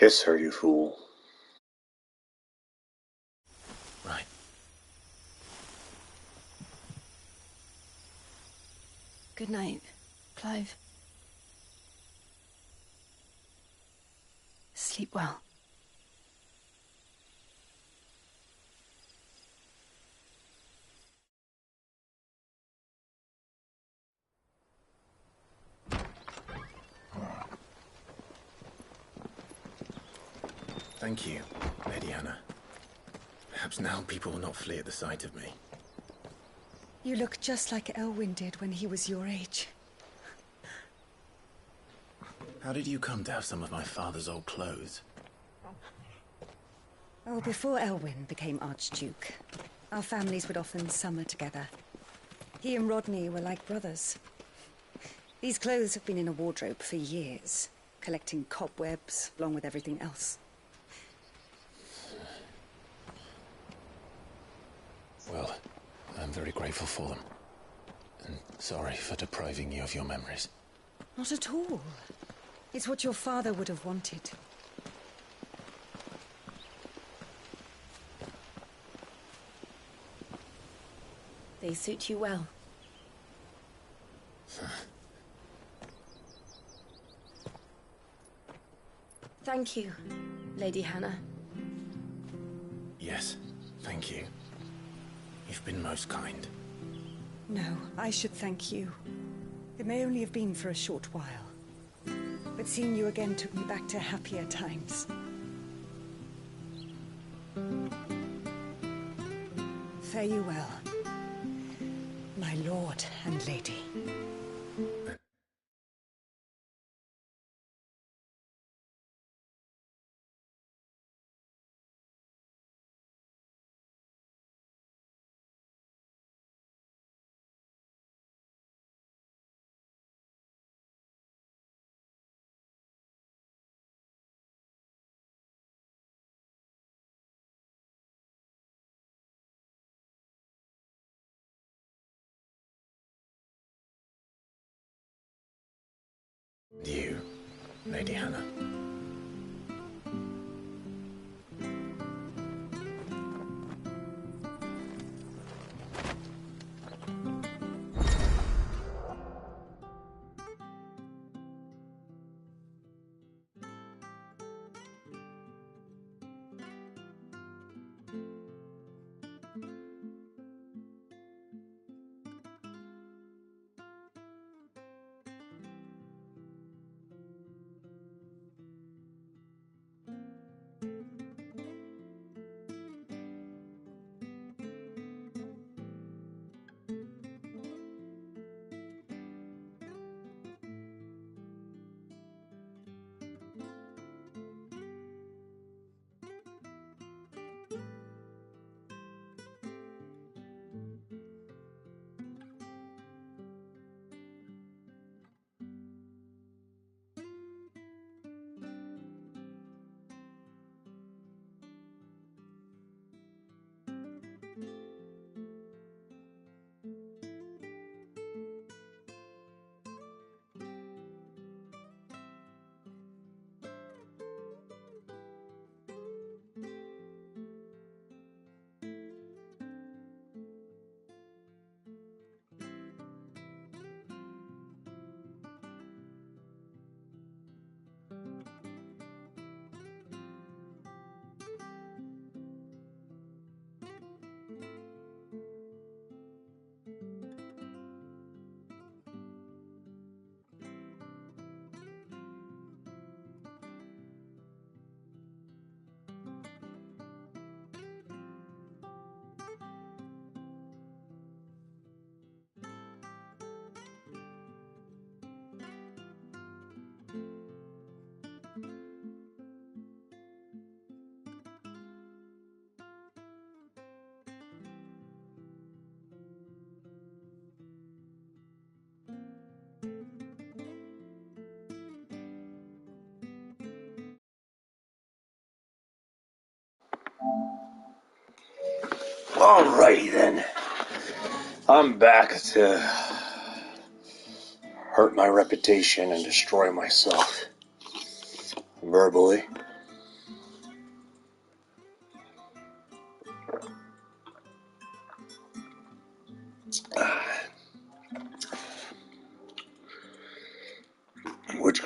Kiss her, you fool. Right. Good night, Clive. Sleep well. Thank you, Lady Hannah. Perhaps now people will not flee at the sight of me. You look just like Elwyn did when he was your age. How did you come to have some of my father's old clothes? Oh, before Elwyn became Archduke, our families would often summer together. He and Rodney were like brothers. These clothes have been in a wardrobe for years, collecting cobwebs along with everything else. Well, I'm very grateful for them. And sorry for depriving you of your memories. Not at all. It's what your father would have wanted. They suit you well. Thank you, Lady Hannah. Yes, thank you. You've been most kind. No, I should thank you. It may only have been for a short while, but seeing you again took me back to happier times. Fare you well, my lord and lady. And you, Lady Hannah. Alrighty then. I'm back to hurt my reputation and destroy myself verbally.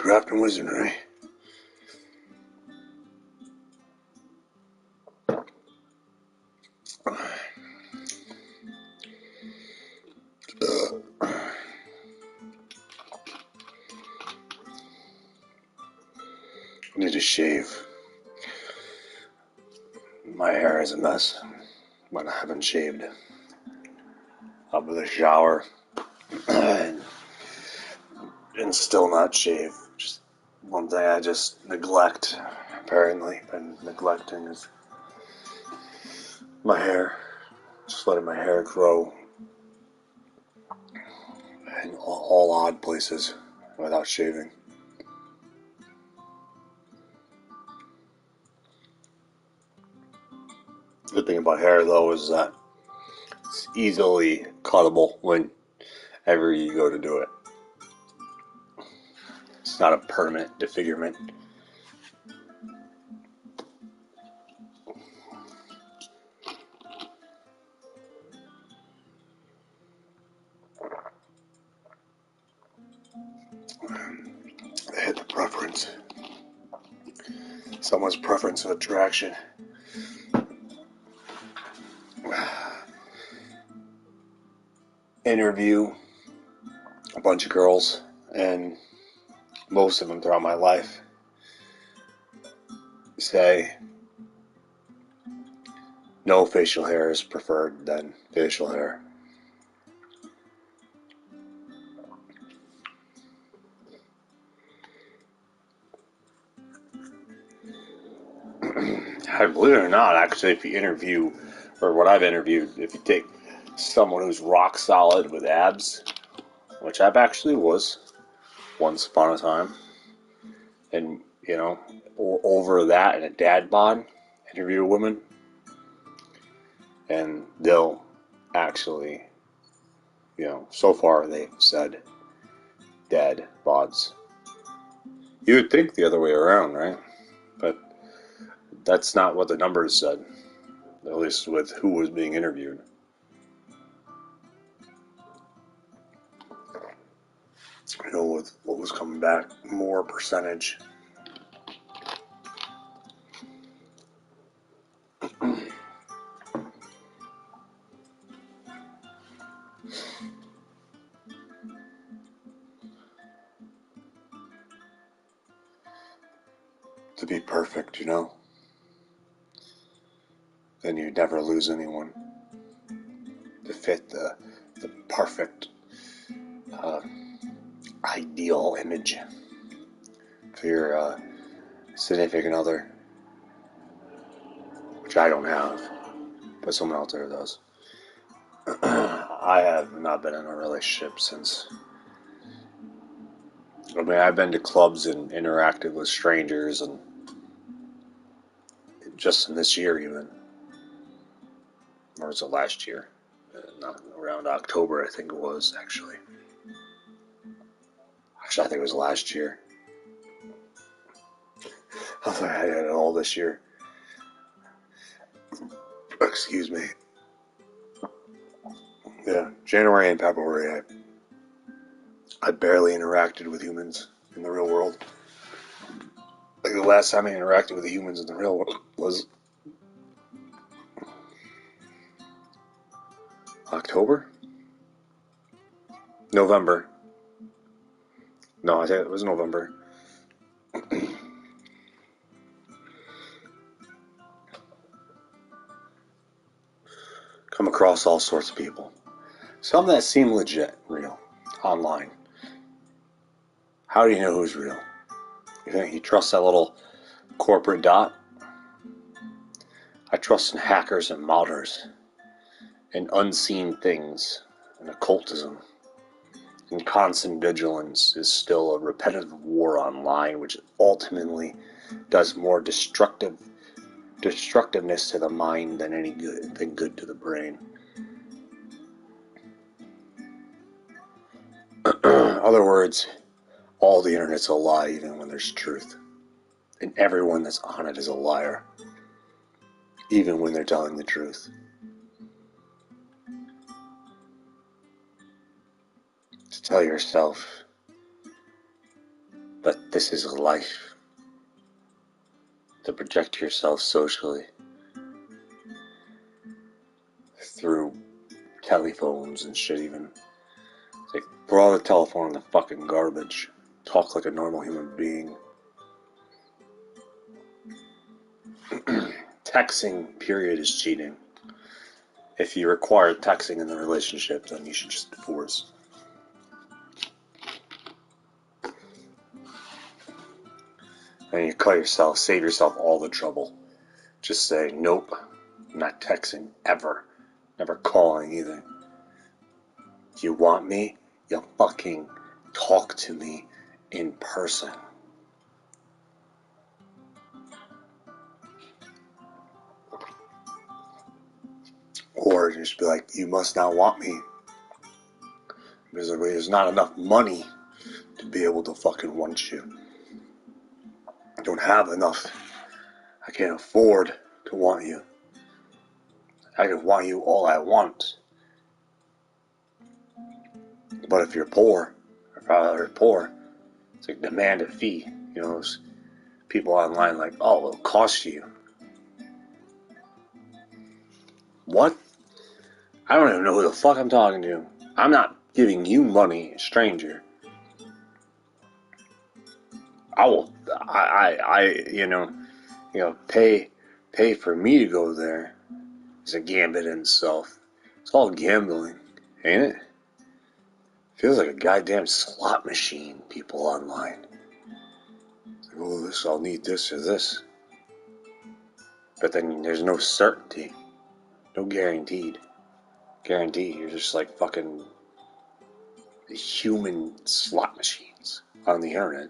witchcraft and wizardry. I need to shave. My hair is a mess, but I haven't shaved. Up with a shower and still not shave. Just one thing I just neglect, apparently, been neglecting is my hair. Just letting my hair grow in all odd places without shaving. The good thing about hair, though, is that it's easily cuttable whenever you go to do it. It's not a permanent disfigurement. They hit the preference. Someone's preference of attraction. Interview a bunch of girls, and most of them throughout my life say no facial hair is preferred than facial hair. Believe it or not, actually, if you interview, or what I've interviewed, if you take someone who's rock solid with abs, which I actually was once upon a time, and, over that in a dad bod, interview a woman, and they'll actually, so far they've said dad bods. You would think the other way around, right? But that's not what the numbers said, at least with who was being interviewed. With what was coming back, more percentage. To be perfect, then you'd never lose anyone. To fit the perfect ideal image for your significant other, which I don't have, but someone out there does. I have not been in a relationship since. I've been to clubs and interacted with strangers, and just in this year even, or was it last year? Not around October, I think it was, actually. Actually, I think it was last year. I thought I had it all this year. Excuse me. Yeah, January and February, I barely interacted with humans in the real world. Like the last time I interacted with the humans in the real world was October? November. No, I think it was November. Come across all sorts of people. Some that seem legit, real, online. How do you know who's real? You think you trust that little corporate dot? I trust in hackers and modders, and unseen things, and occultism. And constant vigilance is still a repetitive war online, which ultimately does more destructiveness to the mind than anything good to the brain. In other words, all the internet's a lie, even when there's truth. And everyone that's on it is a liar, even when they're telling the truth. To tell yourself But this is life. To project yourself socially through telephones and shit even. It's like, throw the telephone in the fucking garbage. Talk like a normal human being. Texting, period, is cheating. If you require texting in the relationship, then you should just divorce. And you save yourself all the trouble. Just say, nope, I'm not texting ever. Never calling either. If you want me, you fucking talk to me in person. Or just be like, you must not want me. Because there's not enough money to be able to fucking want you. I don't have enough. I can't afford to want you. I can want you all I want. But if you're poor, it's like demand a fee. You know, those people online like, oh, it'll cost you. What? I don't even know who the fuck I'm talking to. I'm not giving you money, stranger. Pay for me to go there. It's a gambit in itself. It's all gambling, ain't it? Feels like a goddamn slot machine, people online. It's like, oh, I'll need this or this. But then there's no certainty. No guarantee. You're just like fucking human slot machines on the internet.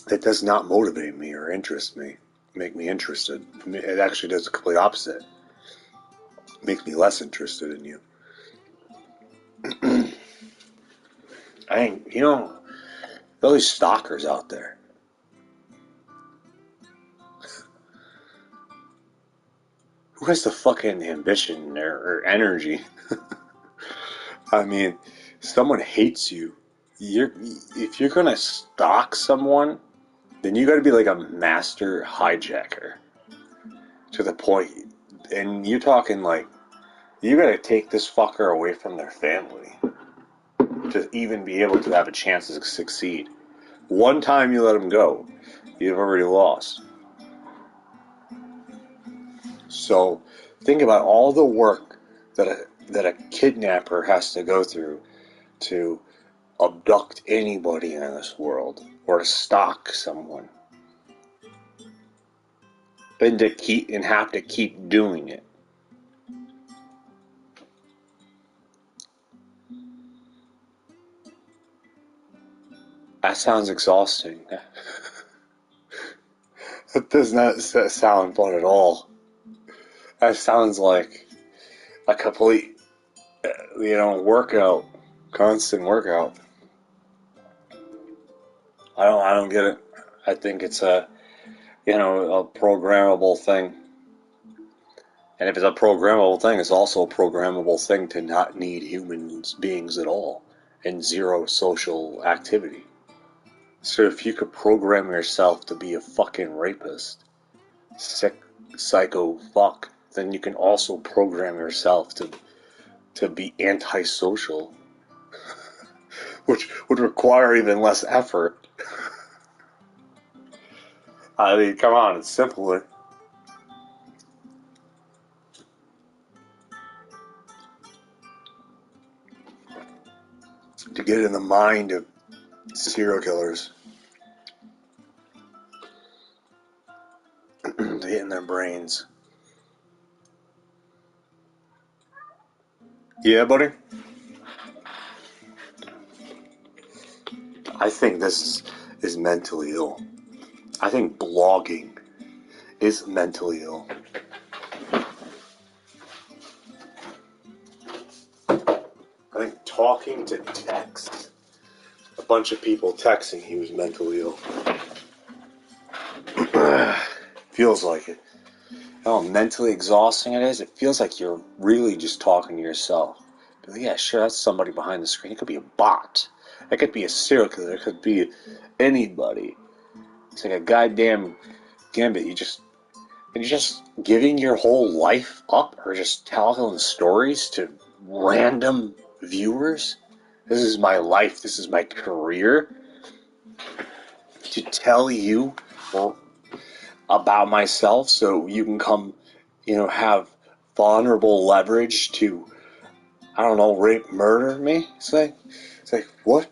That does not motivate me or interest me. Make me interested. It actually does the complete opposite. It makes me less interested in you. All these stalkers out there. Who has the fucking ambition or energy? I mean, someone hates you. If you're gonna stalk someone, then you gotta be like a master hijacker. To the point, and you're talking like, you gotta take this fucker away from their family to even be able to have a chance to succeed. One time you let them go, you've already lost. So think about all the work that a kidnapper has to go through to abduct anybody in this world or to stalk someone, and have to keep doing it. That sounds exhausting. That does not sound fun at all. That sounds like a complete, workout, constant workout. I don't get it. I think it's a programmable thing. And if it's a programmable thing, it's also a programmable thing to not need human beings at all and zero social activity. So if you could program yourself to be a fucking rapist, sick, psycho fuck, then you can also program yourself to be antisocial, which would require even less effort. I mean, come on, it's simpler. To get in the mind of serial killers, to get in their brains. Yeah, buddy? I think this is mentally ill. I think blogging is mentally ill. I think talking to text, a bunch of people texting, he was mentally ill. Feels like it. How mentally exhausting it is. It feels like you're really just talking to yourself. Be like, yeah, sure, that's somebody behind the screen. It could be a bot. It could be a serial killer. It could be anybody. It's like a goddamn gambit. You're just giving your whole life up, or just telling stories to random viewers. This is my life. This is my career. To tell you about myself, so you can come, have vulnerable leverage to, I don't know, rape, murder me. It's like what?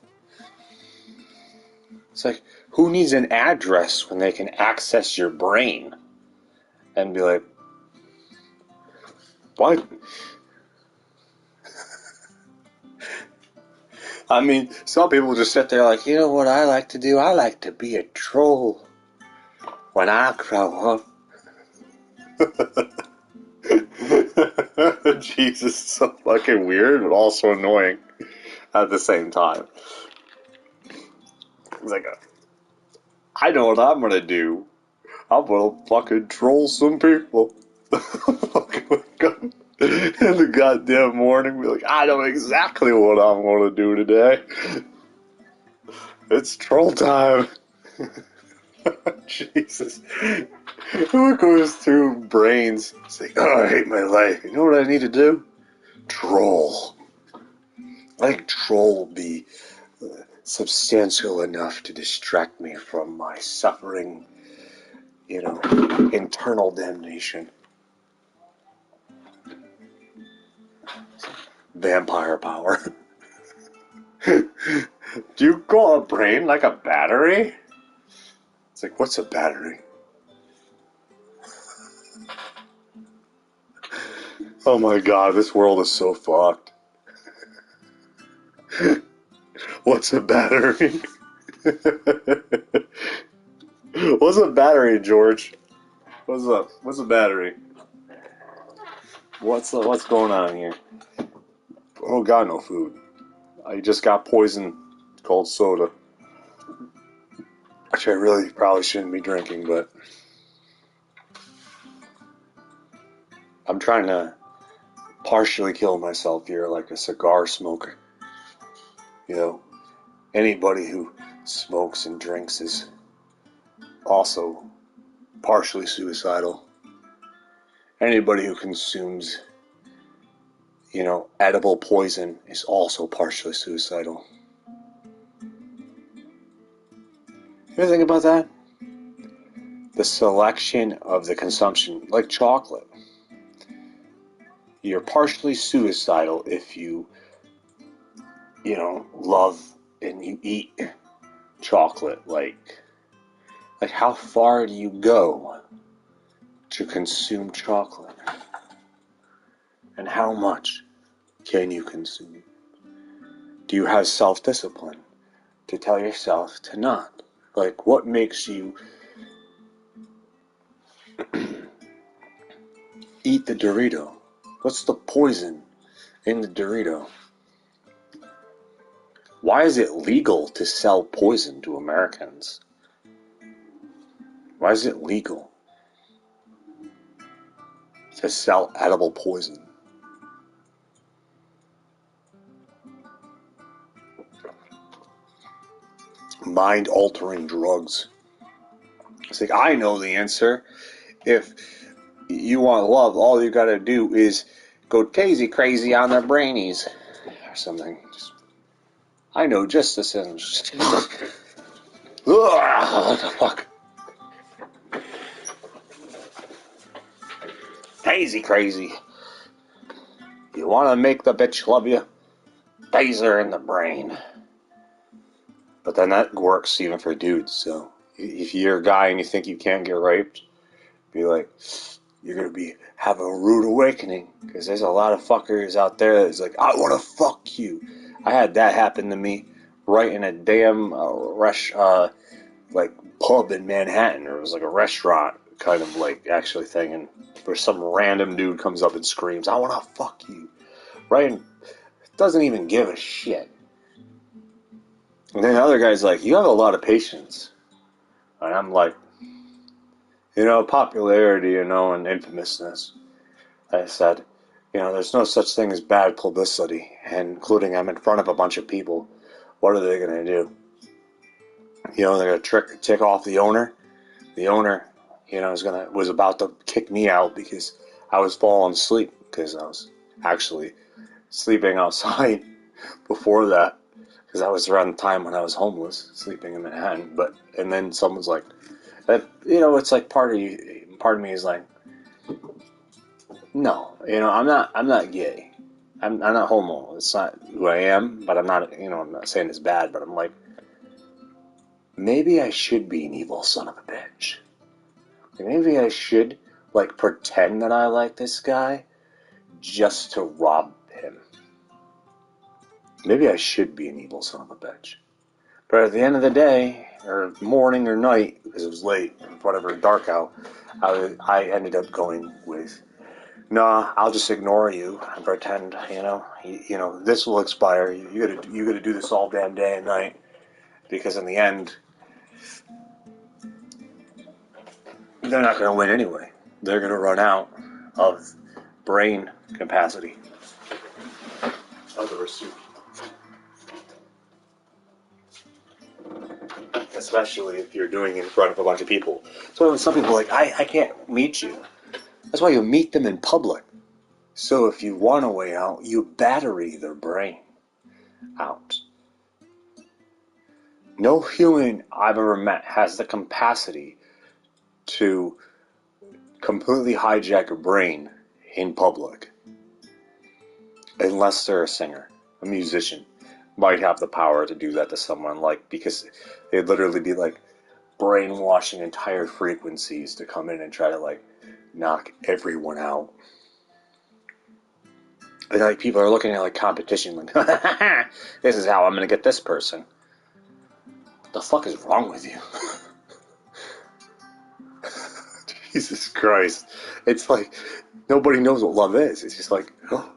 It's like, who needs an address when they can access your brain and be like, what? I mean, some people just sit there like, you know what I like to do? I like to be a troll when I grow up. Jesus, so fucking weird, but also annoying at the same time. It's like, I know what I'm gonna do. I'm gonna fucking troll some people. Fucking wake up in the goddamn morning, be like, I know exactly what I'm gonna do today. It's troll time. Jesus. Who goes through brains? It's like, oh, I hate my life. You know what I need to do? Troll. I think troll will be substantial enough to distract me from my suffering, internal damnation. Vampire power. Do you call a brain like a battery? It's like, what's a battery? Oh my god, this world is so fucked. What's a battery? What's a battery, George? What's up? What's a battery? What's going on here? Oh god, no food. I just got poison called soda. Which I really probably shouldn't be drinking, but I'm trying to partially kill myself here like a cigar smoker. Anybody who smokes and drinks is also partially suicidal. Anybody who consumes, edible poison is also partially suicidal. You ever think about that? The selection of the consumption, like chocolate. You're partially suicidal if you, love and you eat chocolate. Like how far do you go to consume chocolate? And how much can you consume? Do you have self-discipline to tell yourself to not? Like, what makes you eat the Dorito? What's the poison in the Dorito? Why is it legal to sell poison to Americans? Why is it legal to sell edible poison? Mind-altering drugs. It's like, I know the answer. If you want love, all you gotta do is go crazy on their brainies. Or something. I know just the sentence. What the fuck? Crazy. You wanna make the bitch love you? Taser in the brain. But then that works even for dudes, so if you're a guy and you think you can't get raped, be like, you're gonna have a rude awakening, because there's a lot of fuckers out there that's like, I wanna fuck you. I had that happen to me right in a damn pub in Manhattan. Or it was like a restaurant kind of actually thing, and where some random dude comes up and screams, I wanna fuck you. Right? And doesn't even give a shit. And then the other guy's like, you have a lot of patience. And I'm like, popularity, and infamousness. I said, You know, there's no such thing as bad publicity, and including I'm in front of a bunch of people. What are they going to do? You know, they're going to tick off the owner. The owner, you know, was about to kick me out because I was falling asleep because I was actually sleeping outside before that, because that was around the time when I was homeless, sleeping in Manhattan. And then someone's like, that, you know, it's like part of me is like, no, you know, I'm not gay. I'm not homo. It's not who I am, but I'm not, you know, I'm not saying it's bad, but I'm like, maybe I should be an evil son of a bitch. Maybe I should, like, pretend that I like this guy just to rob him. Maybe I should be an evil son of a bitch. But at the end of the day, or morning or night, because it was late, whatever, dark out, I ended up going with, nah, I'll just ignore you and pretend, you know, this will expire. You gotta do this all damn day and night, because in the end, they're not gonna win anyway. They're gonna run out of brain capacity of the pursuit. Especially if you're doing it in front of a bunch of people. So some people are like, I can't meet you. That's why you meet them in public. So if you want a way out, you battery their brain out. No human I've ever met has the capacity to completely hijack a brain in public. Unless they're a singer, a musician. Might have the power to do that to someone, like, because they'd literally be like brainwashing entire frequencies to come in and try to, like, knock everyone out. And, like, people are looking at, like, competition, like, this is how I'm gonna get this person. What the fuck is wrong with you? Jesus Christ. It's like, nobody knows what love is. It's just like, oh,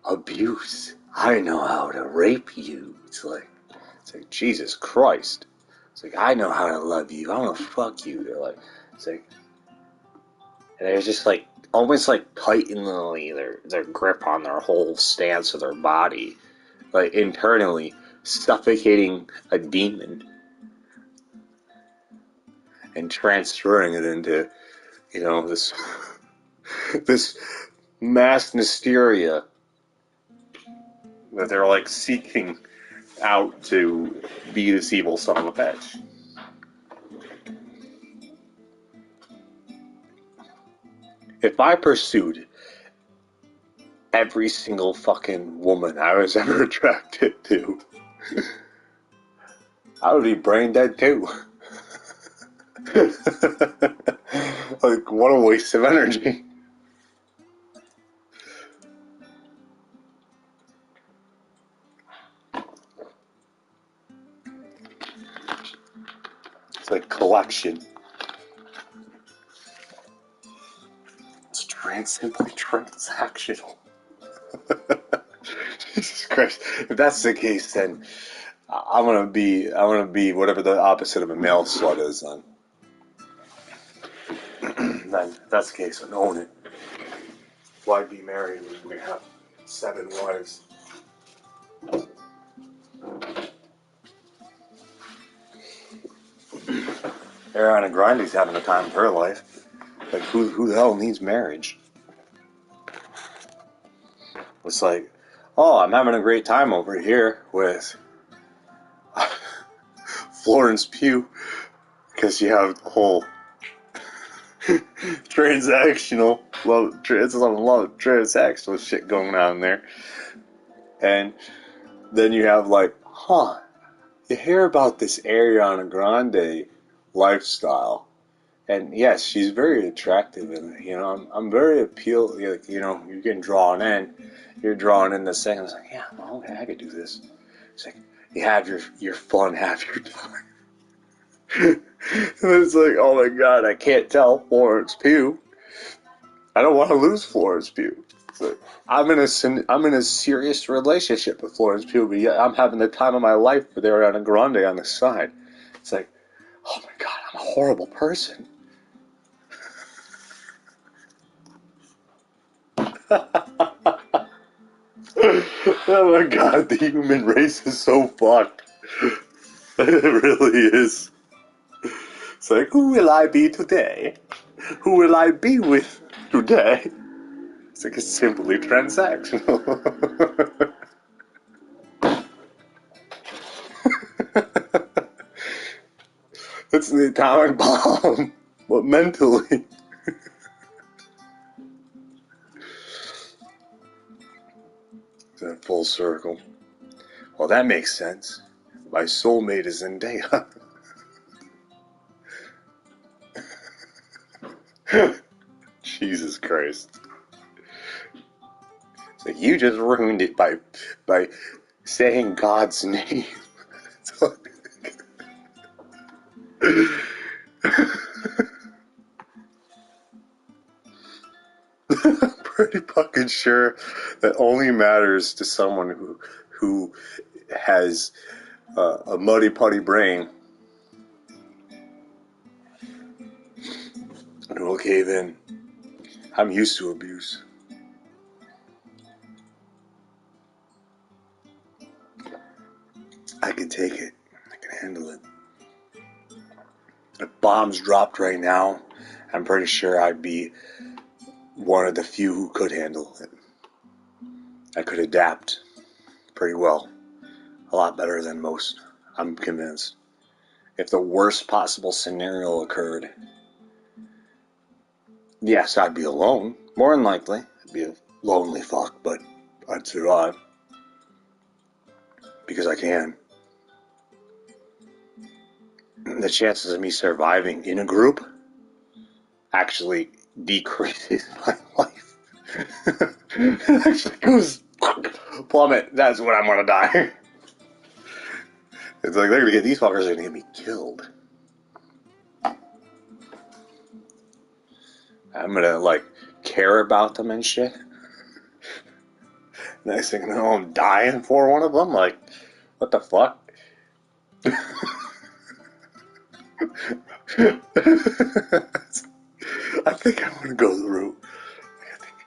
abuse. I know how to rape you. It's like, Jesus Christ. It's like, I know how to love you. I want to fuck you. They're like, it's like, and they're just like, almost like tightening their grip on their whole stance of their body. Like, internally suffocating a demon and transferring it into, you know, this this mass hysteria that they're like seeking out to be this evil son of a bitch. If I pursued every single fucking woman I was ever attracted to, I would be brain dead too. Like, what a waste of energy. It's like collection. It's simply transactional. Jesus Christ. If that's the case, then I'm gonna be whatever the opposite of a male slut is then. Then if that's the case, then own it. Why be married when we have 7 wives? Ariana Grande's having the time of her life. Like, who the hell needs marriage? It's like, oh, I'm having a great time over here with Florence Pugh, because you have the whole transactional transactional shit going on there. And then you have like, you hear about this Ariana Grande lifestyle. And yes, she's very attractive, and you know, I'm very appealed. You know, you're getting drawn in. You're drawn in this thing. I was like, yeah, well, okay, I could do this. It's like, you have your fun, have your time. And it's like, oh my god, I can't tell Florence Pugh. I don't want to lose Florence Pugh. It's like, I'm in a serious relationship with Florence Pugh, but yet I'm having the time of my life with Ariana Grande on the side. It's like, oh my god, I'm a horrible person. Oh my god, the human race is so fucked. It really is. It's like, who will I be today? Who will I be with today? It's like, it's simply transactional. It's the atomic bomb, but mentally. It's in full circle. Well, that makes sense. My soulmate is Zendaya. Jesus Christ. It's like, you just ruined it by saying God's name. I'm pretty fucking sure that only matters to someone who has a muddy putty brain and will cave in. I'm used to abuse. I can take it. I can handle it. If bombs dropped right now, I'm pretty sure I'd be one of the few who could handle it. I could adapt pretty well. A lot better than most, I'm convinced. If the worst possible scenario occurred, yes, I'd be alone. More than likely. I'd be a lonely fuck, but I'd survive. Because I can. The chances of me surviving in a group actually decreases my life. It actually goes plummet. That's when I'm gonna die. It's like, they're gonna get, these fuckers are gonna get me killed. I'm gonna, like, care about them and shit. Next thing you know, I'm dying for one of them. Like, what the fuck? I think I'm gonna go the route. I think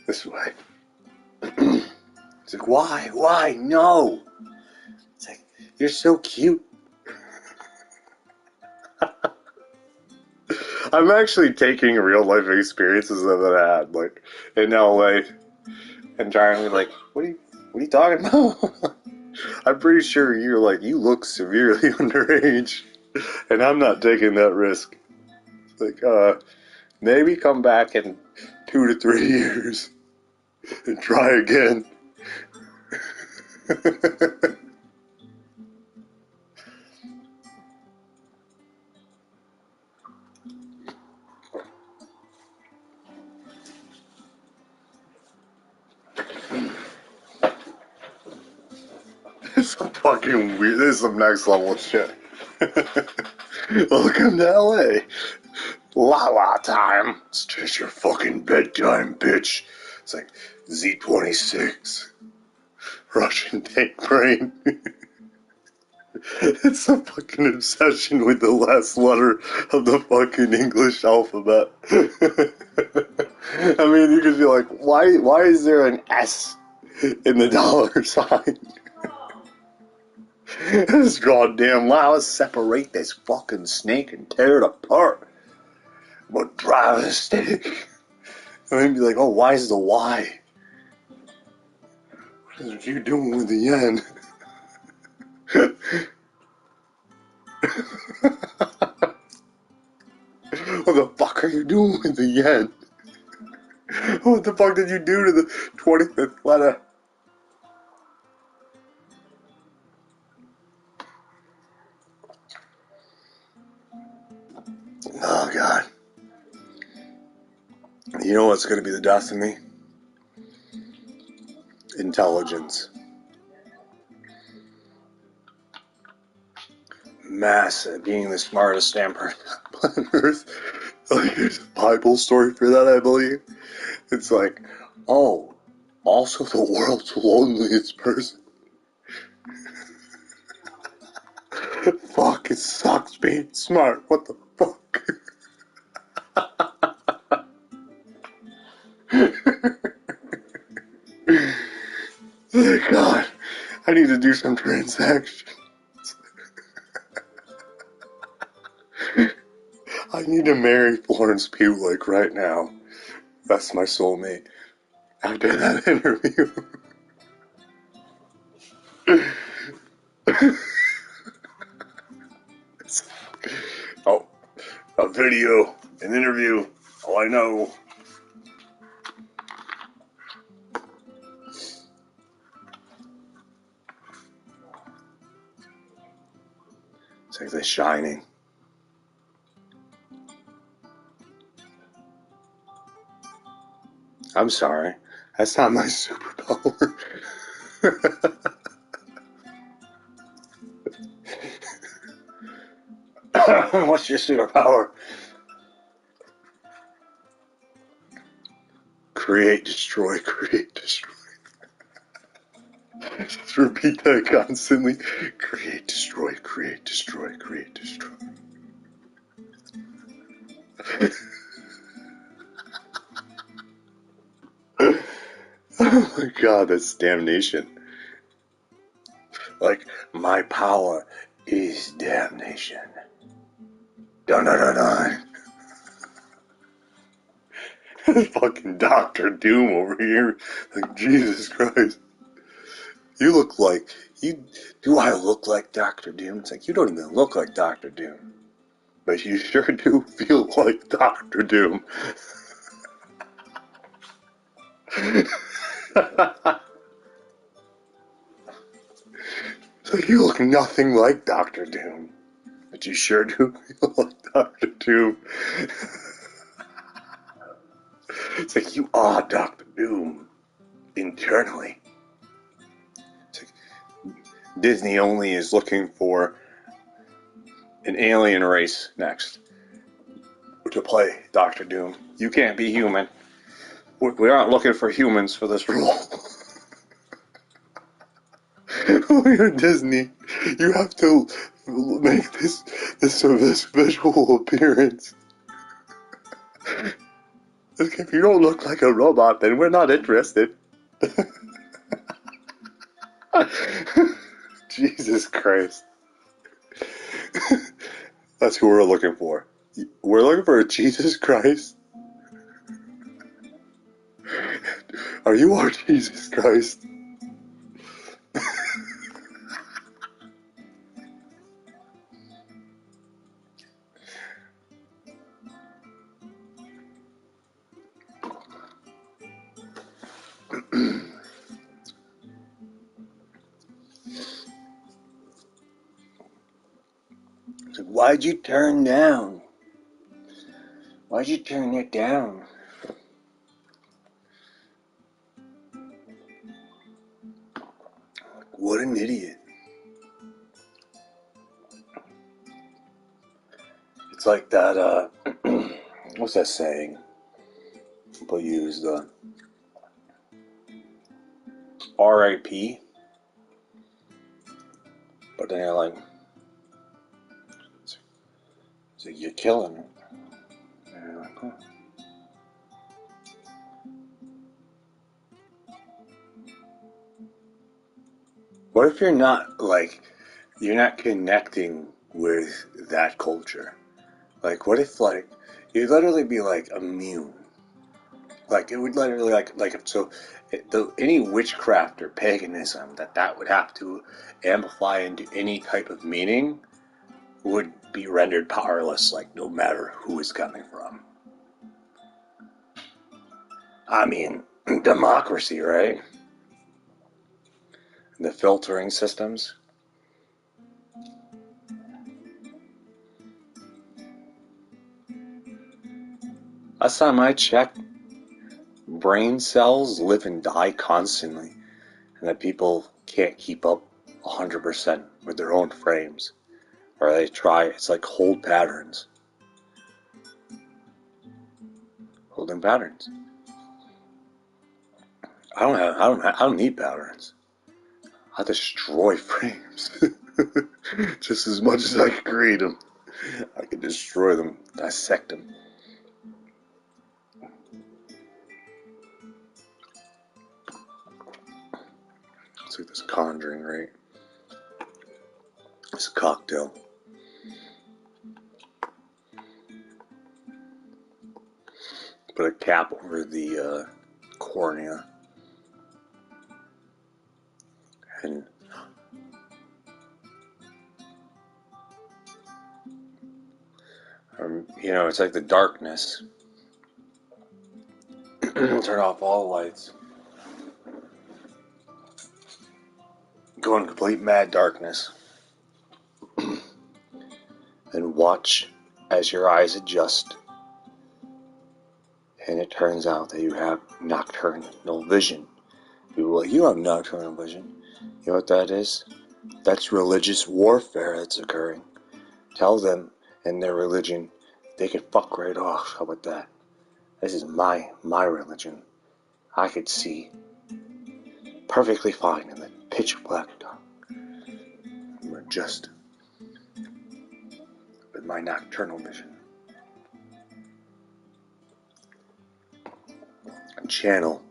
this way. It's like, why? Why? No! It's like, you're so cute. I'm actually taking real life experiences that I had, like, in LA, and trying to be like, what are you talking about? I'm pretty sure you're like, you look severely underage, and I'm not taking that risk. Like, maybe come back in 2 to 3 years and try again. It's some fucking weird. This is some next level shit. Welcome to LA. La time. It's just your fucking bedtime, bitch. It's like Z26. Russian tank brain. It's a fucking obsession with the last letter of the fucking English alphabet. I mean, you could be like, why is there an S in the dollar sign? This goddamn lie. Let's separate this fucking snake and tear it apart. But drive a stick. And then be like, oh, why is the Y? What are you doing with the yen? What the fuck are you doing with the yen? What the fuck did you do to the 25th letter? Oh, God. You know what's going to be the death of me? Intelligence. Massive. Being the smartest damn person on Earth. Like, there's a Bible story for that, I believe. It's like, oh, also the world's loneliest person. Fuck, it sucks being smart. What the fuck? Oh God, I need to do some transactions. I need to marry Florence Pugh like right now. That's my soulmate. After that interview. Oh, a video, an interview. Oh, I know. It's like The Shining. I'm sorry. That's not my superpower. What's your superpower? Create, destroy, create, destroy. Just repeat that constantly. Create, destroy, create, destroy, create, destroy. Oh my God, that's damnation. Like, my power is damnation. Dun dun dun dun. Fucking Doctor Doom over here. Like, Jesus Christ. You look like, you, do I look like Doctor Doom? It's like, you don't even look like Doctor Doom. But you sure do feel like Doctor Doom. It's like, you look nothing like Doctor Doom. But you sure do feel like Doctor Doom. It's like, you are Doctor Doom. Internally. It's like, Disney only is looking for an alien race next to play Doctor Doom. You can't be human. We aren't looking for humans for this role. You're Disney. You have to make this visual appearance. If you don't look like a robot, then we're not interested. Jesus Christ. That's who we're looking for. We're looking for a Jesus Christ. Are you our Jesus Christ? So why'd you turn down? Why'd you turn it down? What an idiot. It's like that, what's that saying? People use the RIP, but then you're like, so you're killing it. And you're like, oh. What if you're not, like, you're not connecting with that culture? Like, what if, like, you'd literally be, like, immune? Like, it would literally, so, any witchcraft or paganism that would have to amplify into any type of meaning would be rendered powerless, like, no matter who it's coming from. I mean, democracy, right? The filtering systems. Last time I checked, brain cells live and die constantly, and that people can't keep up 100% with their own frames. Or they try, it's like hold patterns. Holding patterns. I don't need patterns. I destroy frames. Just as much as I can create them. I can destroy them, dissect them. It's like this conjuring, right? It's a cocktail. Put a cap over the cornea. And it's like the darkness. Turn off all the lights. Go in complete mad darkness. And watch as your eyes adjust. And it turns out that you have nocturnal vision. People are like, you have nocturnal vision. You know what that is? That's religious warfare that's occurring. Tell them in their religion they can fuck right off. How about that? This is my religion. I could see perfectly fine in the pitch black dark. We're just with my nocturnal vision. And channel.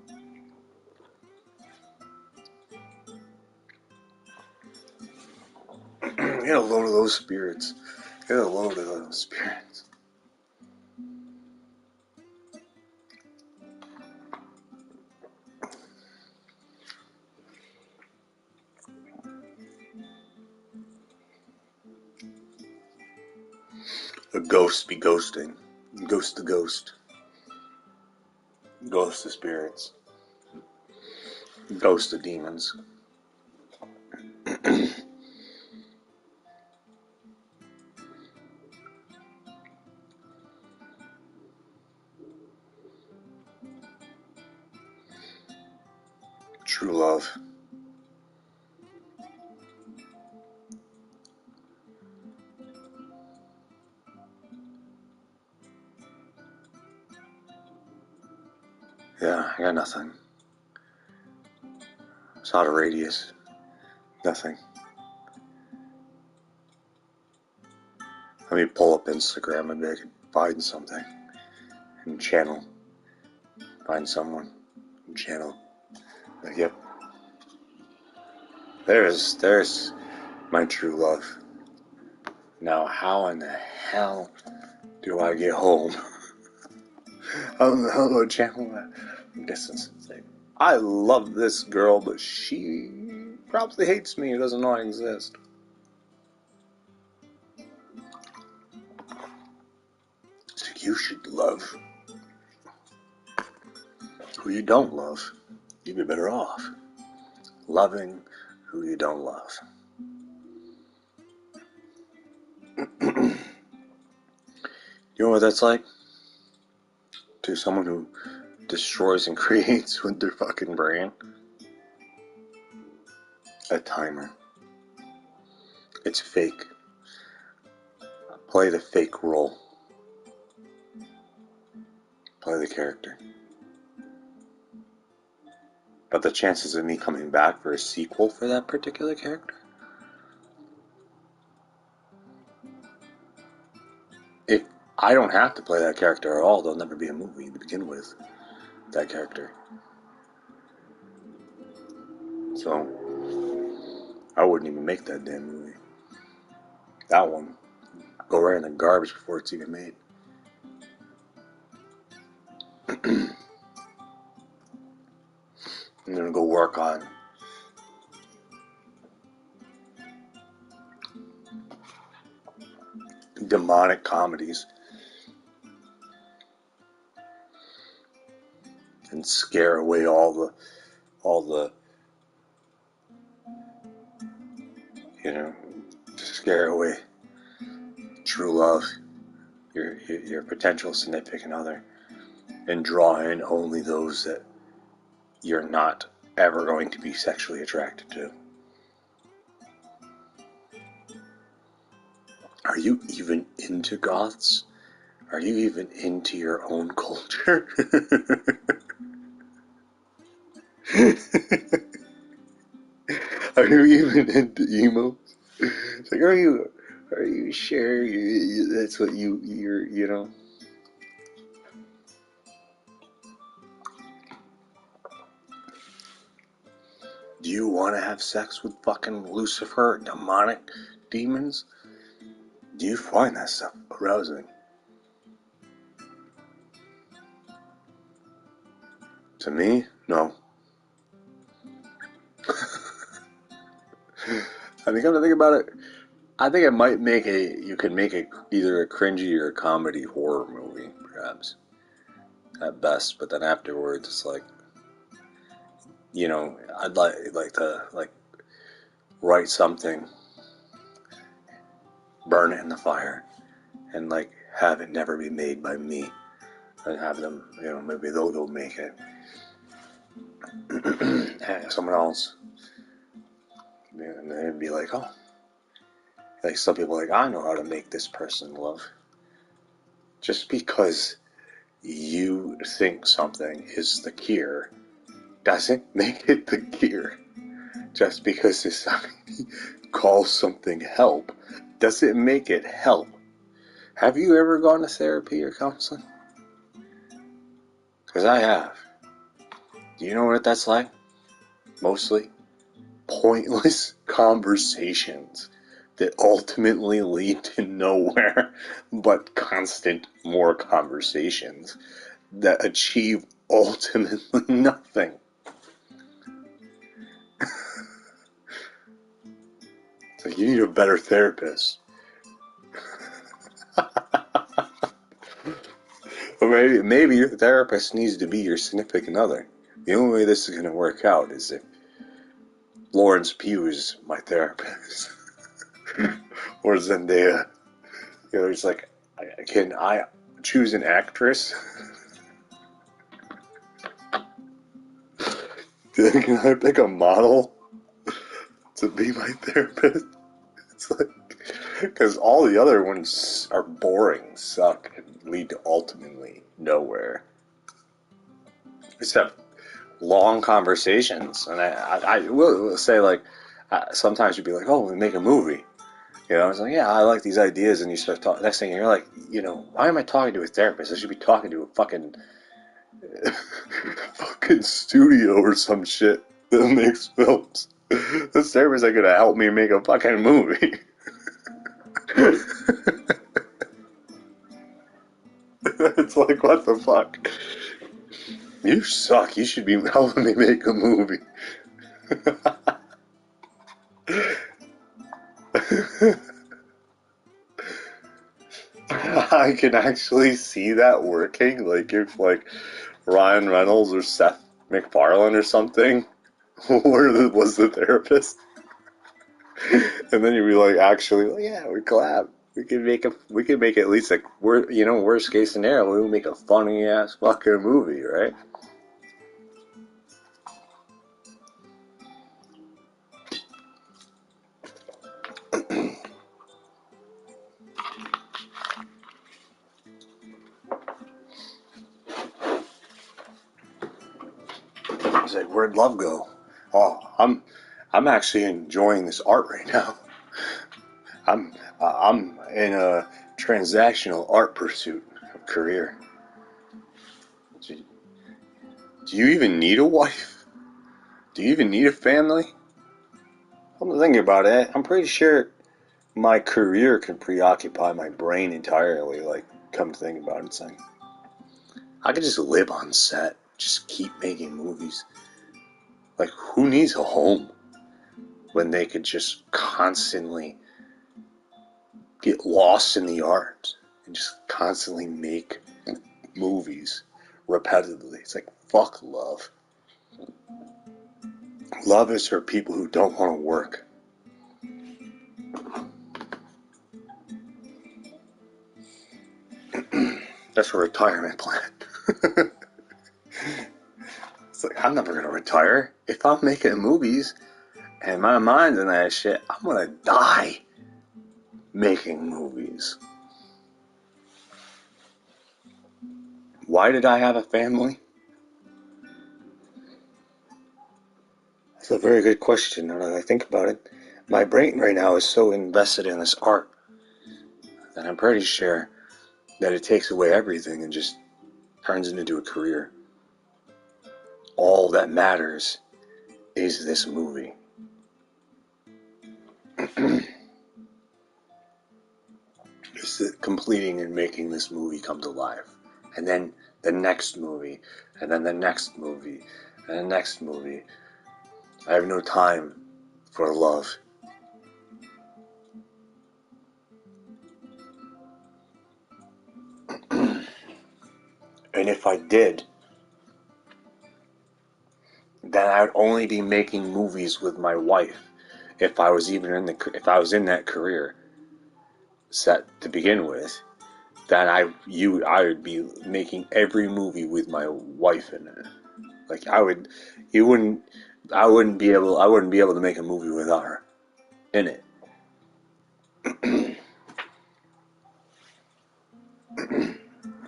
Get a load of those spirits. Get a load of those spirits. A ghost be ghosting. Ghost to ghost. Ghost to spirits. Ghost to demons. True love. Yeah, I got nothing. It's out of radius. Nothing. Let me pull up Instagram and maybe I can find something. And channel. Find someone. And channel. Like, yep. There's my true love. Now, how in the hell do I get home? How in the hell do I channel that from distance? It's like, I love this girl, but she probably hates me and doesn't know I exist. So you should love who you don't love. You'd be better off loving who you don't love. You know what that's like? To someone who destroys and creates with their fucking brain? A timer. It's fake. Play the fake role. Play the character. But the chances of me coming back for a sequel for that particular character? If I don't have to play that character at all, there'll never be a movie to begin with. That character. So, I wouldn't even make that damn movie. That one. Go right in the garbage before it's even made. I'm gonna go work on demonic comedies and scare away all the scare away true love, your potential significant other, and draw in only those that you're not ever going to be sexually attracted to. Are you even into goths? Are you even into your own culture? Are you even into emo? It's like, are you sure that's what you're, Do you want to have sex with fucking Lucifer, demonic demons? Do you find that stuff arousing? To me, no. I think I'm to think about it. I think it might make you could make it either a cringy or a comedy horror movie, perhaps, at best. But then afterwards, it's like, I'd like to write something, burn it in the fire, and have it never be made by me, and have them, maybe they'll make it, someone else, and then it'd be like, oh, like some people I know how to make this person love. Just because you think something is the cure doesn't make it the cure. Just because society calls something help doesn't make it help. Have you ever gone to therapy or counseling? Because I have. Do you know what that's like? Mostly pointless conversations that ultimately lead to nowhere but constant more conversations that achieve ultimately nothing. So you need a better therapist. Or maybe your therapist needs to be your significant other. The only way this is going to work out is if Lawrence Pugh is my therapist. Or Zendaya. It's like, can I choose an actress? Can I pick a model to be my therapist? It's like, because all the other ones are boring, suck, and lead to ultimately nowhere. Except long conversations. And I will say, sometimes you'd be like, oh, we make a movie. I was like, yeah, I like these ideas, and you start talking. Next thing you're like, why am I talking to a therapist? I should be talking to a fucking studio or some shit that makes films. This therapist ain't gonna help me make a fucking movie. It's like, what the fuck? You suck. You should be helping me make a movie. I can actually see that working. If Ryan Reynolds or Seth MacFarlane or something was the therapist. And then you'd be like, actually, well, yeah, we collab. We could make at least worst case scenario, we would make a funny ass fucking movie, right? It's like, where'd love go? Oh, I'm actually enjoying this art right now. I'm in a transactional art pursuit career. Do you even need a wife? Do you even need a family? I'm thinking about it. I'm pretty sure my career can preoccupy my brain entirely. Come to think about it, it's like, I could just live on set, just keep making movies. Who needs a home when they could just constantly get lost in the art and just constantly make movies repetitively? It's like, fuck love. Love is for people who don't want to work. That's a retirement plan. It's like, I'm never going to retire. If I'm making movies and my mind's in that shit, I'm going to die making movies. Why did I have a family? That's a very good question. Now that I think about it, my brain right now is so invested in this art that I'm pretty sure that it takes away everything and just turns it into a career. All that matters is this movie. It's completing and making this movie come to life. And then the next movie, and then the next movie, and the next movie. I have no time for love. And if I did, then I would only be making movies with my wife if I was in that career set to begin with. Then I would be making every movie with my wife in it. Like I wouldn't be able to make a movie without her in it.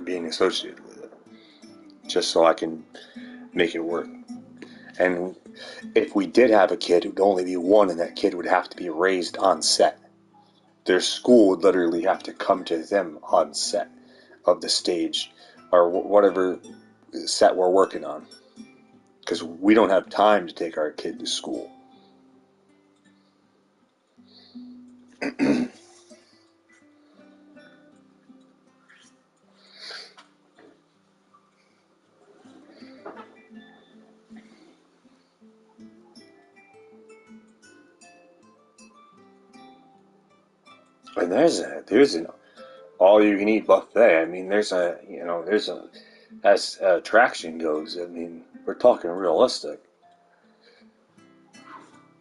Being associated with it, just so I can make it work. And if we did have a kid, it would only be one, and that kid would have to be raised on set. Their school would literally have to come to them on set of the stage or whatever set we're working on, because we don't have time to take our kid to school. And there's an all-you-can-eat buffet. I mean, as attraction goes. I mean, we're talking realistic.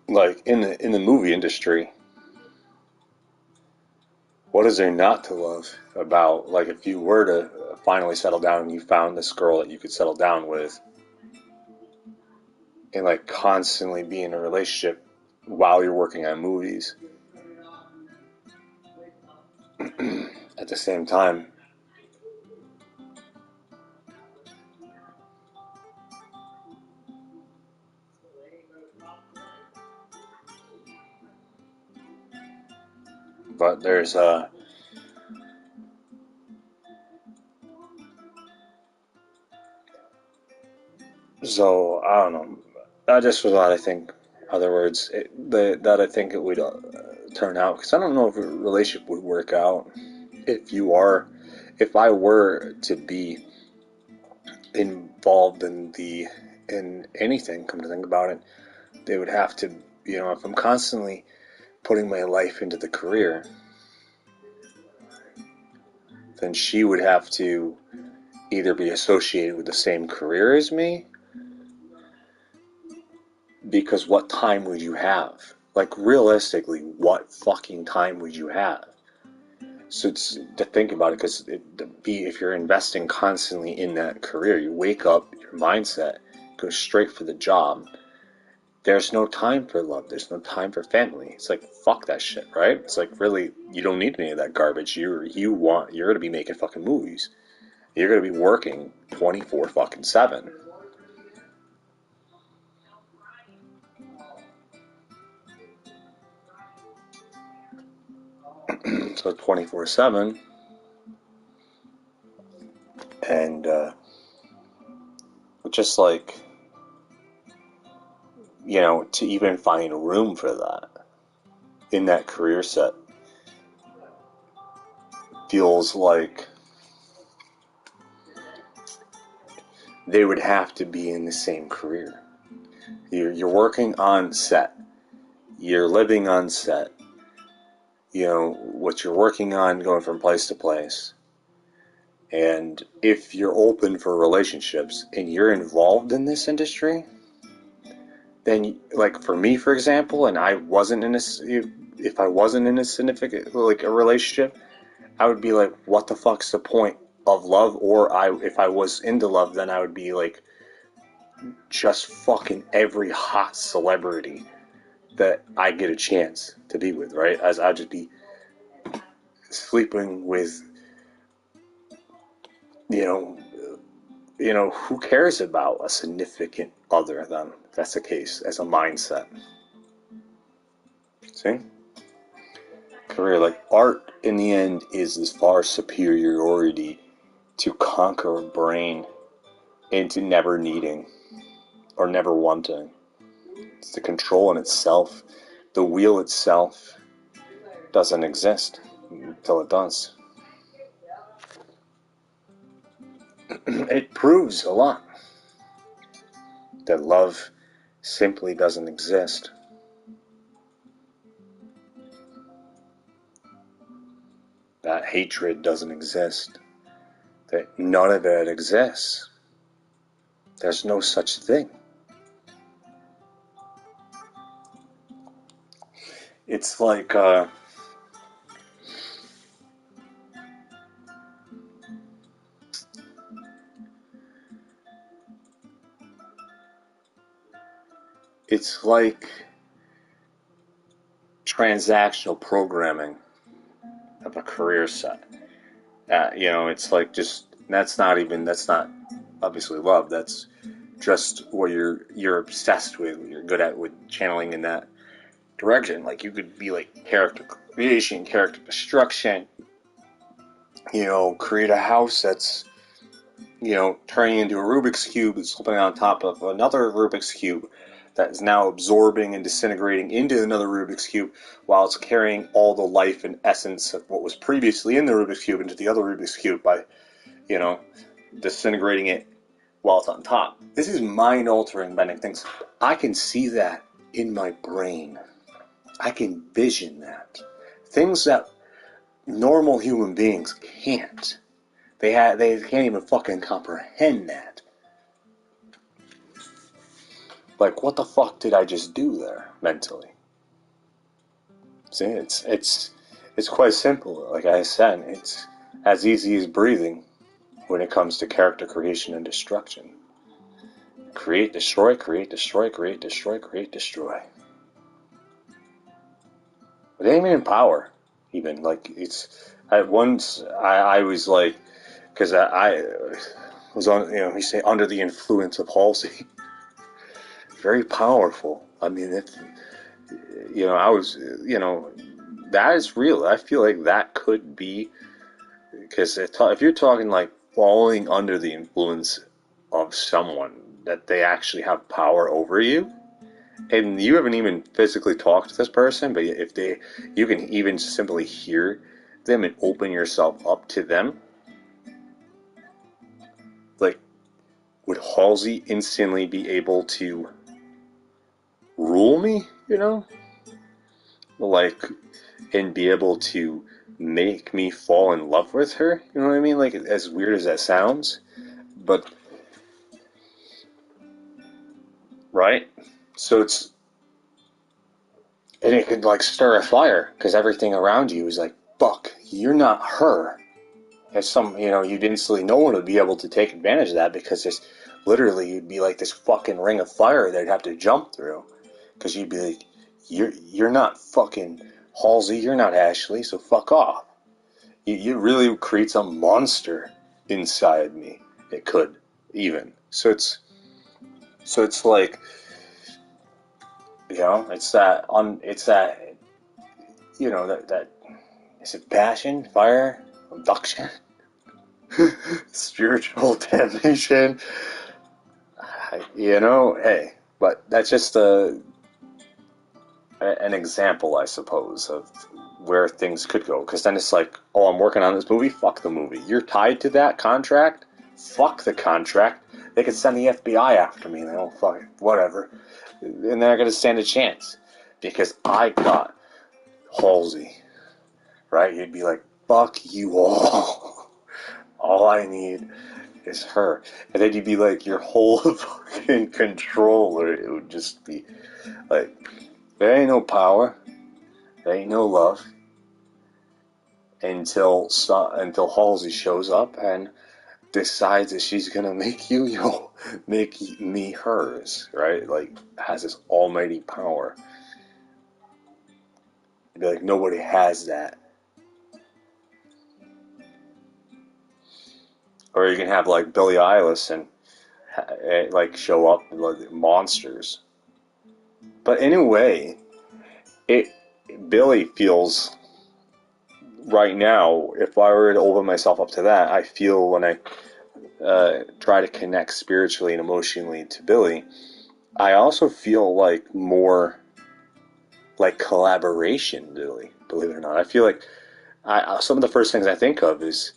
Like in the movie industry, what is there not to love about? Like, if you were to finally settle down and you found this girl that you could settle down with, and like constantly be in a relationship while you're working on movies at the same time. But there's so I don't know. That just was what I think. Other words, that I think it would turn out, because I don't know if a relationship would work out if I were to be involved in anything. Come to think about it, they would have to, if I'm constantly putting my life into the career, then she would have to either be associated with the same career as me, because what time would you have? Like, realistically, what fucking time would you have? So it's to think about it, because if you're investing constantly in that career, you wake up, your mindset goes straight for the job. There's no time for love. There's no time for family. It's like, fuck that shit, right? It's like, really, you don't need any of that garbage. You're gonna be making fucking movies. You're gonna be working 24 fucking 7. So 24/7, and just like, to even find room for that in that career set feels like they would have to be in the same career. You're working on set. You're living on set. What you're working on, going from place to place. And if you're open for relationships and you're involved in this industry, then, like, for me, for example, and if I wasn't in a significant, like, a relationship, I would be like, what the fuck's the point of love? Or if I was into love, then I would be like, just fucking every hot celebrity that I get a chance to be with, right? As I'd just be sleeping with, who cares about a significant other then, if that's the case, as a mindset. See? Career, like, art in the end is this far superiority to conquer a brain into never needing or never wanting. It's the control in itself. The wheel itself doesn't exist until it does. It proves a lot that love simply doesn't exist. That hatred doesn't exist. That none of it exists. There's no such thing. It's like, it's like transactional programming of a career set. It's like that's not obviously love. That's just what you're obsessed with, what you're good at with channeling in that direction. Like, you could be like character creation, character destruction, create a house that's, turning into a Rubik's Cube that's slipping on top of another Rubik's Cube that is now absorbing and disintegrating into another Rubik's Cube while it's carrying all the life and essence of what was previously in the Rubik's Cube into the other Rubik's Cube by, disintegrating it while it's on top. This is mind-altering bending things. I can see that in my brain. I can vision that. Things that normal human beings can't. They can't even fucking comprehend that. Like, what the fuck did I just do there mentally? See, it's quite simple. Like I said, it's as easy as breathing when it comes to character creation and destruction. Create, destroy, create, destroy, create, destroy, create, destroy. It ain't even power, even. Like, it's... At once, I was like... Because I was on, we say, under the influence of Halsey. Very powerful. I mean, I was, that is real. I feel like that could be... Because if you're talking, like, falling under the influence of someone, that they actually have power over you, and you haven't even physically talked to this person, but you can even simply hear them and open yourself up to them. Like, would Halsey instantly be able to rule me, Like, and be able to make me fall in love with her? You know what I mean? Like, as weird as that sounds. But, right? So and it could, like, stir a fire, because everything around you is like, fuck, you're not her. As you'd instantly, no one would be able to take advantage of that, because there's literally, you'd be like this fucking ring of fire they'd have to jump through. Because you'd be like, you're not fucking Halsey, you're not Ashley, so fuck off. You really create some monster inside me. It could, even. So it's like, it's that, that, is it passion, fire, abduction, spiritual damnation? Hey, but that's just an example, I suppose, of where things could go. Because then it's like, oh, I'm working on this movie, fuck the movie. You're tied to that contract? Fuck the contract. They could send the FBI after me, and they don't fuck it, whatever. And they're not going to stand a chance. Because I got Halsey, right? You'd be like, fuck you all. All I need is her. And then you'd be like, your whole fucking controller. It would just be like, there ain't no power. There ain't no love. Until Halsey shows up and decides that she's gonna make make me hers, right? Like, has this almighty power. You'd be like, nobody has that. Or you can have, like, Billie Eilish and like show up like monsters. But in a way, Billie feels right now, if I were to open myself up to that, I feel when I try to connect spiritually and emotionally to Billie, I also feel like more like collaboration, really, believe it or not. I feel like some of the first things I think of is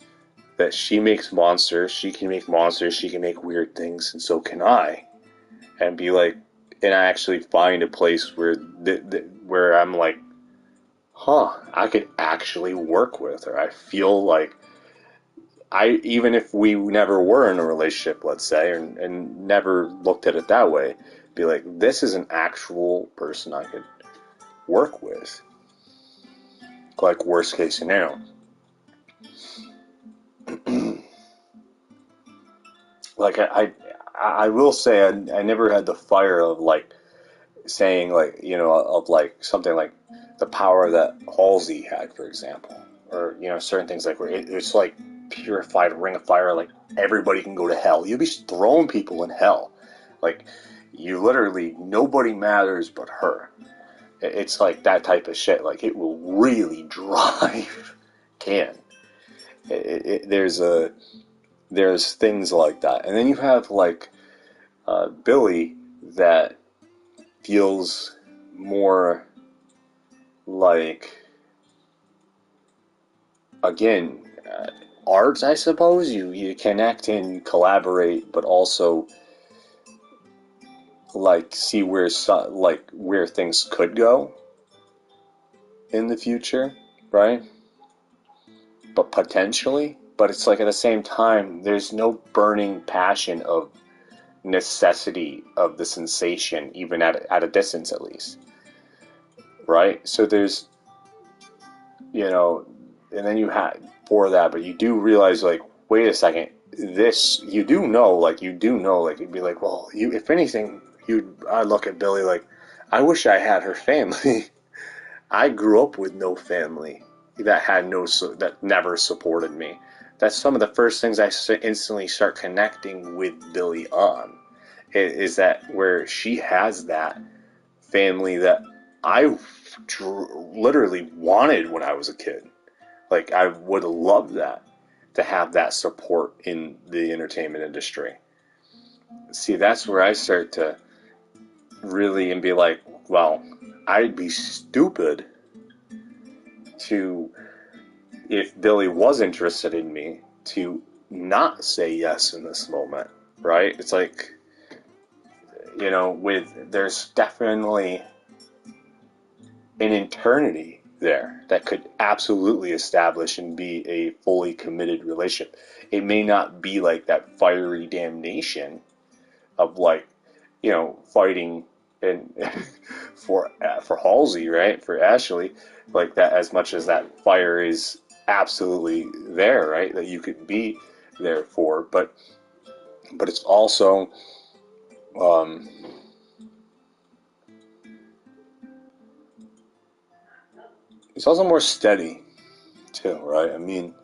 that she makes monsters, she can make monsters, she can make weird things, and so can I. And be like, and I actually find a place where where I'm like, huh, I could actually work with her. I feel like even if we never were in a relationship, let's say, and never looked at it that way, be like, this is an actual person I could work with. Like, worst case scenario. Like, I will say I never had the fire of, like, saying, like, you know, of, like, something like the power that Halsey had, for example. Or, you know, certain things like where it's like purified ring of fire, like everybody can go to hell. You'll be throwing people in hell. Like, you literally, nobody matters but her. It's like that type of shit. Like, it will really drive can. There's things like that. And then you have, like, Billy that feels more like, again, art, I suppose. You connect and collaborate, but also like see like where things could go in the future, right? But potentially, but it's like at the same time, there's no burning passion of necessity of the sensation, even at a distance, at least, right? So there's, you know, and then you have for that, but you do realize, like, wait a second, this you do know, like, you'd be like, well, you, if anything, I look at Billy like, I wish I had her family. I grew up with no family that had that never supported me. That's some of the first things I instantly start connecting with Billy on, is that where she has that family that I literally wanted when I was a kid. Like, I would love that, to have that support in the entertainment industry. See, that's where I start to really and be like, well, I'd be stupid to, if Billy was interested in me, to not say yes in this moment, right? It's like, you know, there's definitely an eternity there that could absolutely establish and be a fully committed relationship. It may not be like that fiery damnation of, like, you know, fighting and for Halsey, right? For Ashley, like that, as much as that fire is absolutely there, right? That you could be there for, but it's also um, it's also more steady too, right? I mean,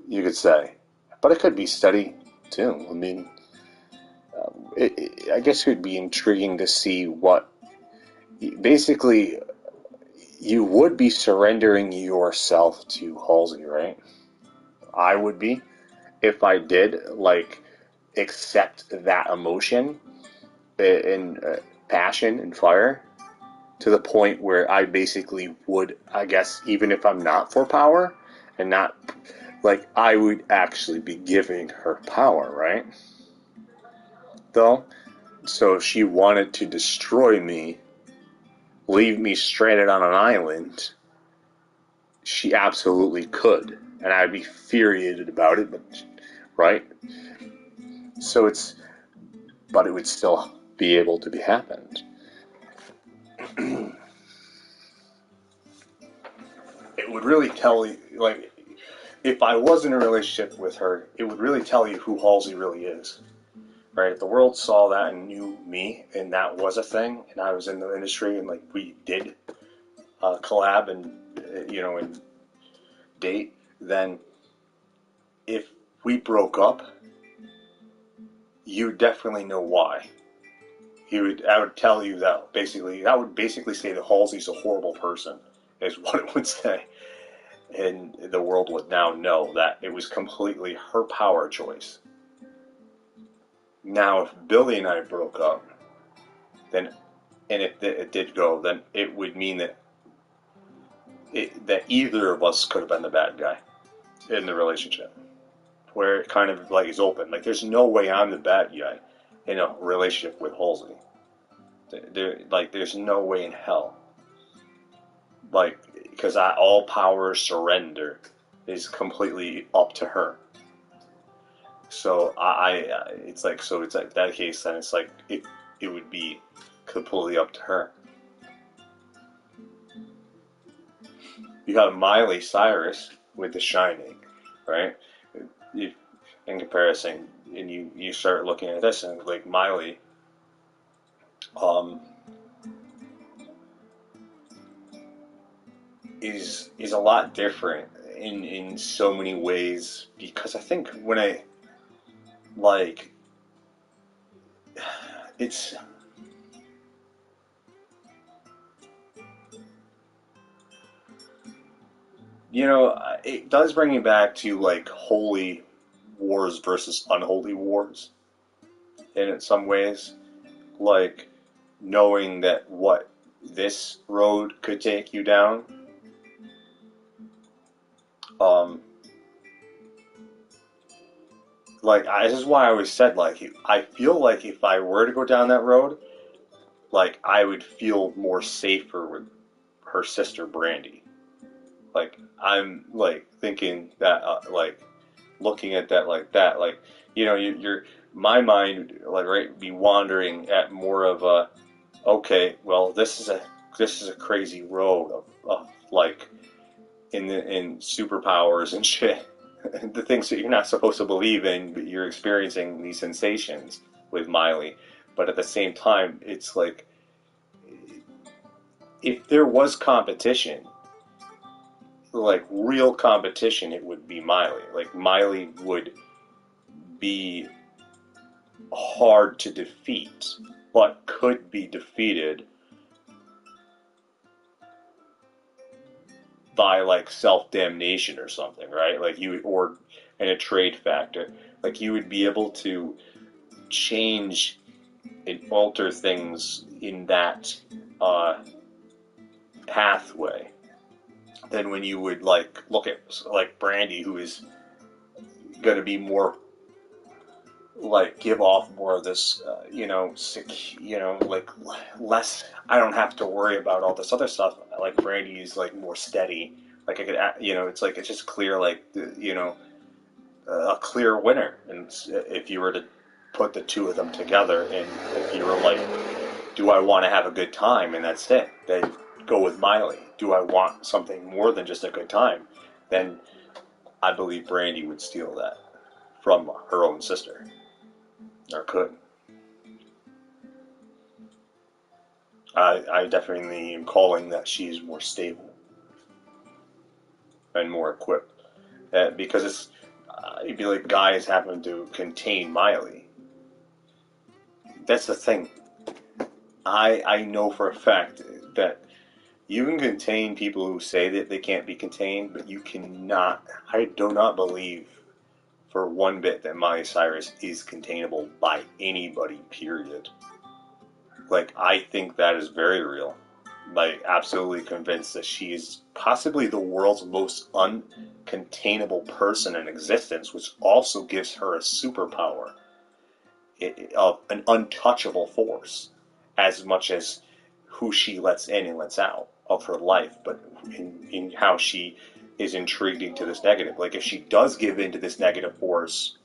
you could say, but it could be steady too. I mean, I guess it would be intriguing to see what, basically, you would be surrendering yourself to Halsey, right? I would be, if I did, like, accept that emotion and passion and fire to the point where I basically would, I guess, even if I'm not for power and not, like, I would actually be giving her power, right? Though, so if she wanted to destroy me, leave me stranded on an island, she absolutely could, and I'd be infuriated about it, but right. So but it would still be able to be happened. It would really tell you, like, if I was in a relationship with her, it would really tell you who Halsey really is, right? If the world saw that and knew me, and that was a thing, and I was in the industry, and, like, we did collab and you know, and date, then if we broke up, you definitely know why. I would tell you that would basically say that Halsey's a horrible person, is what it would say. And the world would now know that it was completely her power choice. Now, if Billy and I broke up, then, and if it did go, then it would mean that that either of us could have been the bad guy in the relationship, where it kind of like is open. Like there's no way I'm the bad guy in a relationship with Halsey. There's no way in hell. Like, because all power surrender is completely up to her. So it's like that case. Then it's like it would be completely up to her. You have Miley Cyrus with The Shining, right? In comparison, and you start looking at this and like Miley, is a lot different in so many ways, because I think when I like it's it does bring me back to like holy wars versus unholy wars, and in some ways, like knowing that what this road could take you down. This is why I always said, like, I feel like if I were to go down that road, like, I would feel more safer with her sister Brandy. Like, I'm, like, thinking that, like, looking at that like that, like, you're my mind, like, right, be wandering at more of a, okay, well, this is a crazy road of like, in superpowers and shit. The things that you're not supposed to believe in, but you're experiencing these sensations with Miley. But at the same time, it's like, if there was competition, like real competition, it would be Miley. Like Miley would be hard to defeat, but could be defeated by like self-damnation or something, right? Like or in a trade factor, like you would be able to change and alter things in that pathway than when you would like look at like Brandy, who is going to be more like give off more of this, like less. I don't have to worry about all this other stuff. Like Brandy is like more steady. Like I could, it's like it's just clear, like a clear winner. And if you were to put the two of them together, and if you were like, do I want to have a good time, and that's it, then go with Miley. Do I want something more than just a good time? Then I believe Brandy would steal that from her own sister. Or could. I definitely am calling that she's more stable and more equipped. Because it'd be like guys having to contain Miley. That's the thing. I know for a fact that you can contain people who say that they can't be contained, but you cannot. I do not believe for one bit that Miley Cyrus is containable by anybody, period. Like, I think that is very real. Like, absolutely convinced that she is possibly the world's most uncontainable person in existence, which also gives her a superpower of an untouchable force, as much as who she lets in and lets out of her life, but in how she is intriguing to this negative. Like, if she does give in to this negative force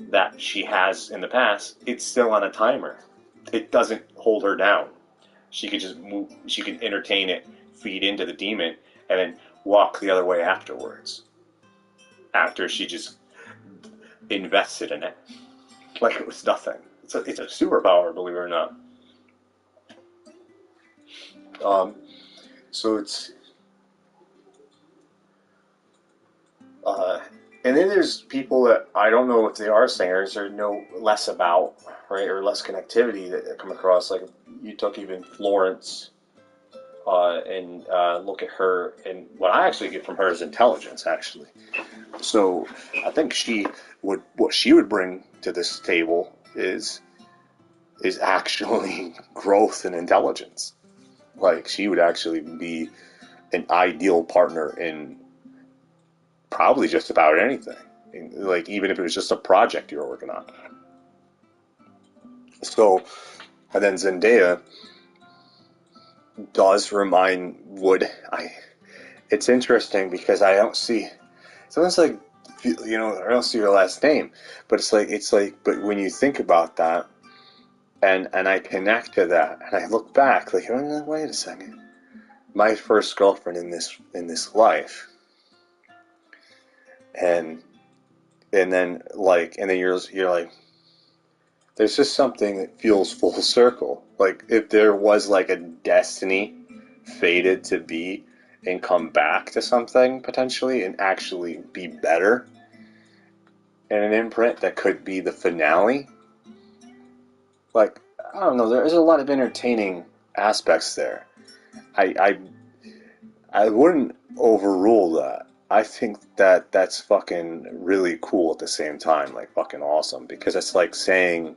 that she has in the past, it's still on a timer. It doesn't hold her down. She could just move, she could entertain it, feed into the demon, and then walk the other way afterwards. After she just invested in it. Like it was nothing. It's a superpower, believe it or not. So it's and then there's people that I don't know if they are singers or know less about, right, or less connectivity that come across. Like you took even Florence, and look at her, and what I actually get from her is intelligence, actually. So I think what she would bring to this table is is actually growth and intelligence. Like, she would actually be an ideal partner in probably just about anything. Like, even if it was just a project you were working on. So, and then Zendaya does remind Wood. It's interesting because I don't see. It's almost like, you know, I don't see her last name, but but when you think about that, and I connect to that, and I look back, like, oh, wait a second, my first girlfriend in this life, and then you're like, there's just something that feels full circle. Like, if there was like a destiny fated to be and come back to something potentially and actually be better, and an imprint that could be the finale. Like, I don't know, there's a lot of entertaining aspects there. I wouldn't overrule that. I think that that's fucking really cool at the same time, like fucking awesome, because it's like saying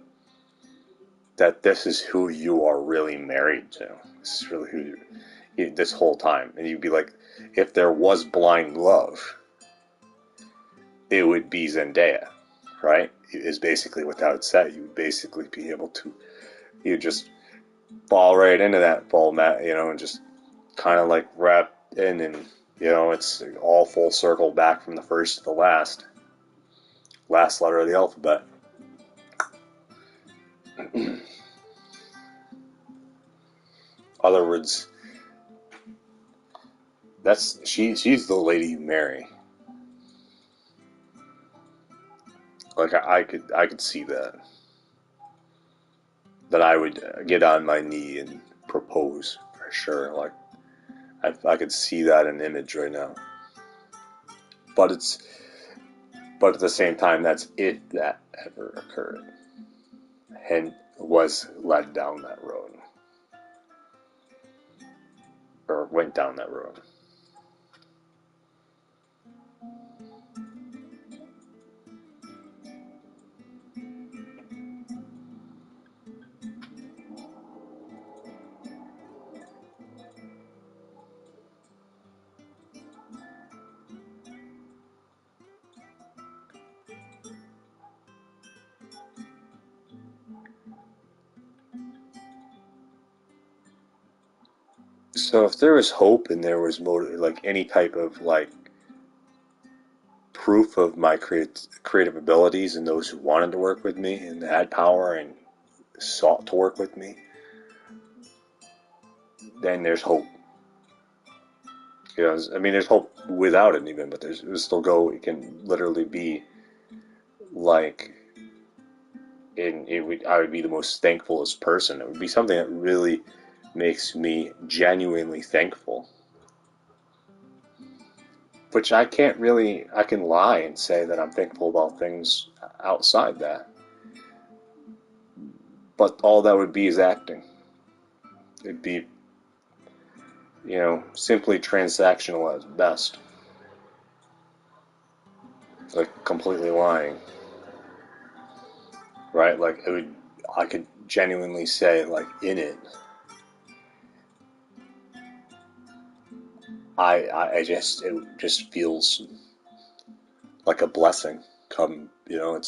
that this is who you are really married to. This is really who you, this whole time. And you'd be like, if there was blind love, it would be Zendaya, right? Is basically what that would say. You would basically be able to, you just fall right into that ball mat, you know, and just kind of like wrap in, and you know, it's all full circle back from the first to the last letter of the alphabet. Other words, she's the lady you marry. Like, I could see that I would get on my knee and propose for sure. Like, I could see that in image right now. But at the same time, that's if that ever occurred and was led down that road or went down that road. So if there was hope and there was like any type of like proof of my creative abilities and those who wanted to work with me and had power and sought to work with me, then there's hope. You know, I mean, there's hope without it even, but it will still go. It can literally be like, I would be the most thankfulest person. It would be something that really makes me genuinely thankful. Which I can't really, I can lie and say that I'm thankful about things outside that. But all that would be is acting. It'd be, you know, simply transactional at best. Like, completely lying. Right? Like, I could genuinely say, like, in it, it just feels like a blessing. You know,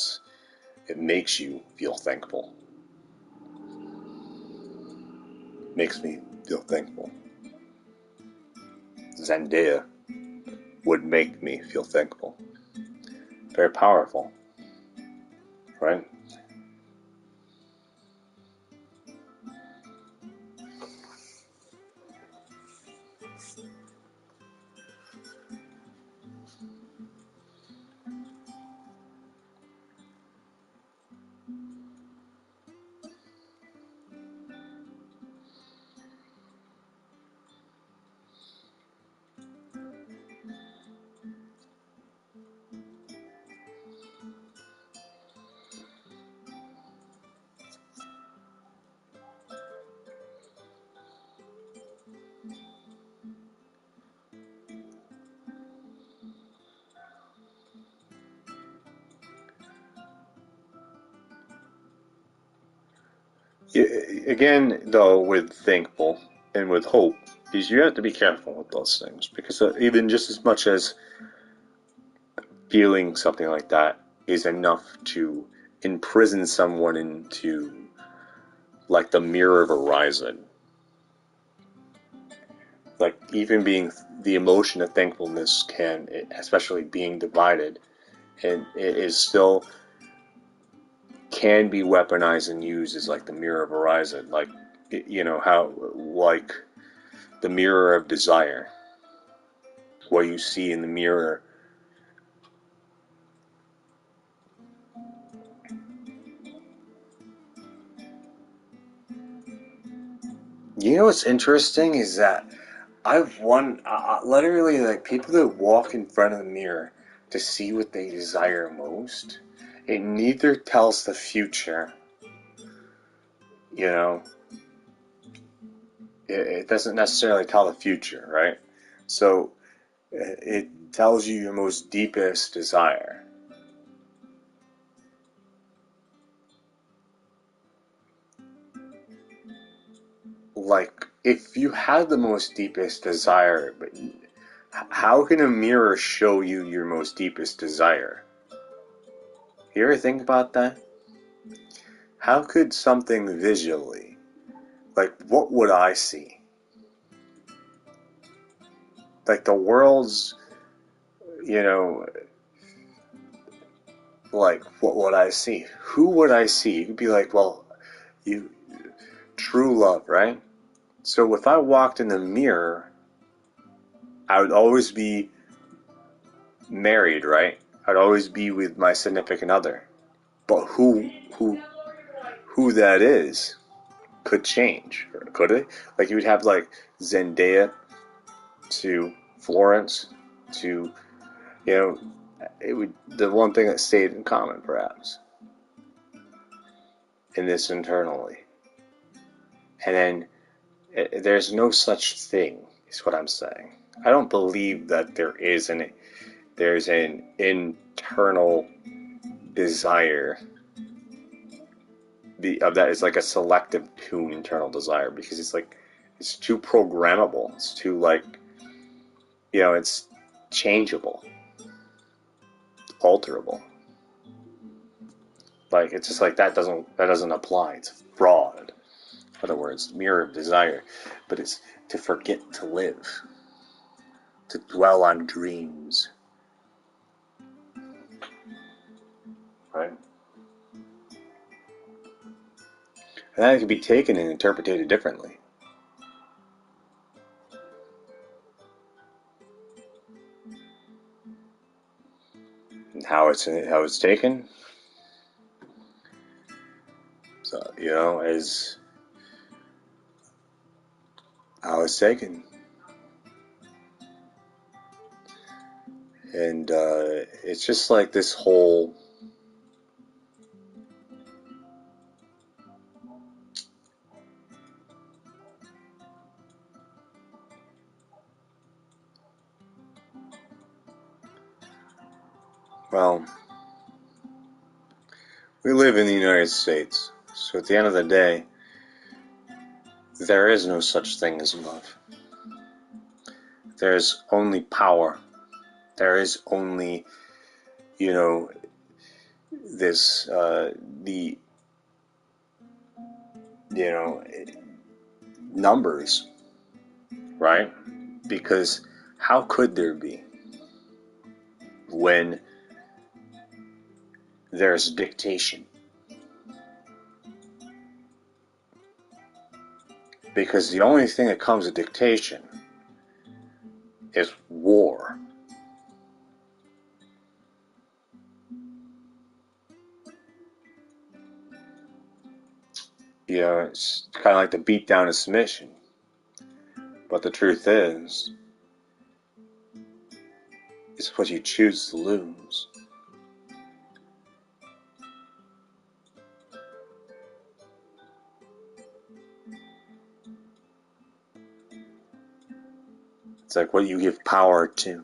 it makes you feel thankful. Makes me feel thankful. Zendaya would make me feel thankful. Very powerful, right? Again, though, with thankful and with hope, is you have to be careful with those things because even just as much as feeling something like that is enough to imprison someone into like the mirror of horizon. Like even being the emotion of thankfulness can, especially being divided, and it is still can be weaponized and used as like the mirror of horizon, like how like the mirror of desire, what you see in the mirror. You know what's interesting is that I've won literally like people that walk in front of the mirror to see what they desire most. It neither tells the future, you know. It doesn't necessarily tell the future, right? So it tells you your most deepest desire. Like if you have the most deepest desire, but how can a mirror show you your most deepest desire? You ever think about that? How could something visually, like what would I see? Like the world's, you know, like what would I see? Who would I see? You could be like, well, you, true love, right? So if I walked in the mirror, I would always be married, right? I'd always be with my significant other. But who that is could change, could it? Like you would have like Zendaya to Florence to, you know, it would the one thing that stayed in common perhaps in this internally, and then there's no such thing is what I'm saying. I don't believe that there's an internal desire of that is like a selective tune internal desire because it's too programmable. It's too like it's changeable, alterable. Like it's just like that doesn't apply. It's fraud. In other words, mirror of desire, but it's to forget to live, to dwell on dreams, right? And that can be taken and interpreted differently. And how it's taken, so is how it's taken, and it's just like this whole. Well, we live in the United States, so at the end of the day, there is no such thing as love. There's only power. There is only, this, the, you know, numbers, right? Because how could there be when there's dictation? Because the only thing that comes with dictation is war. It's kind of like the beat down of submission. But the truth is, it's what you choose to lose. It's like what you give power to.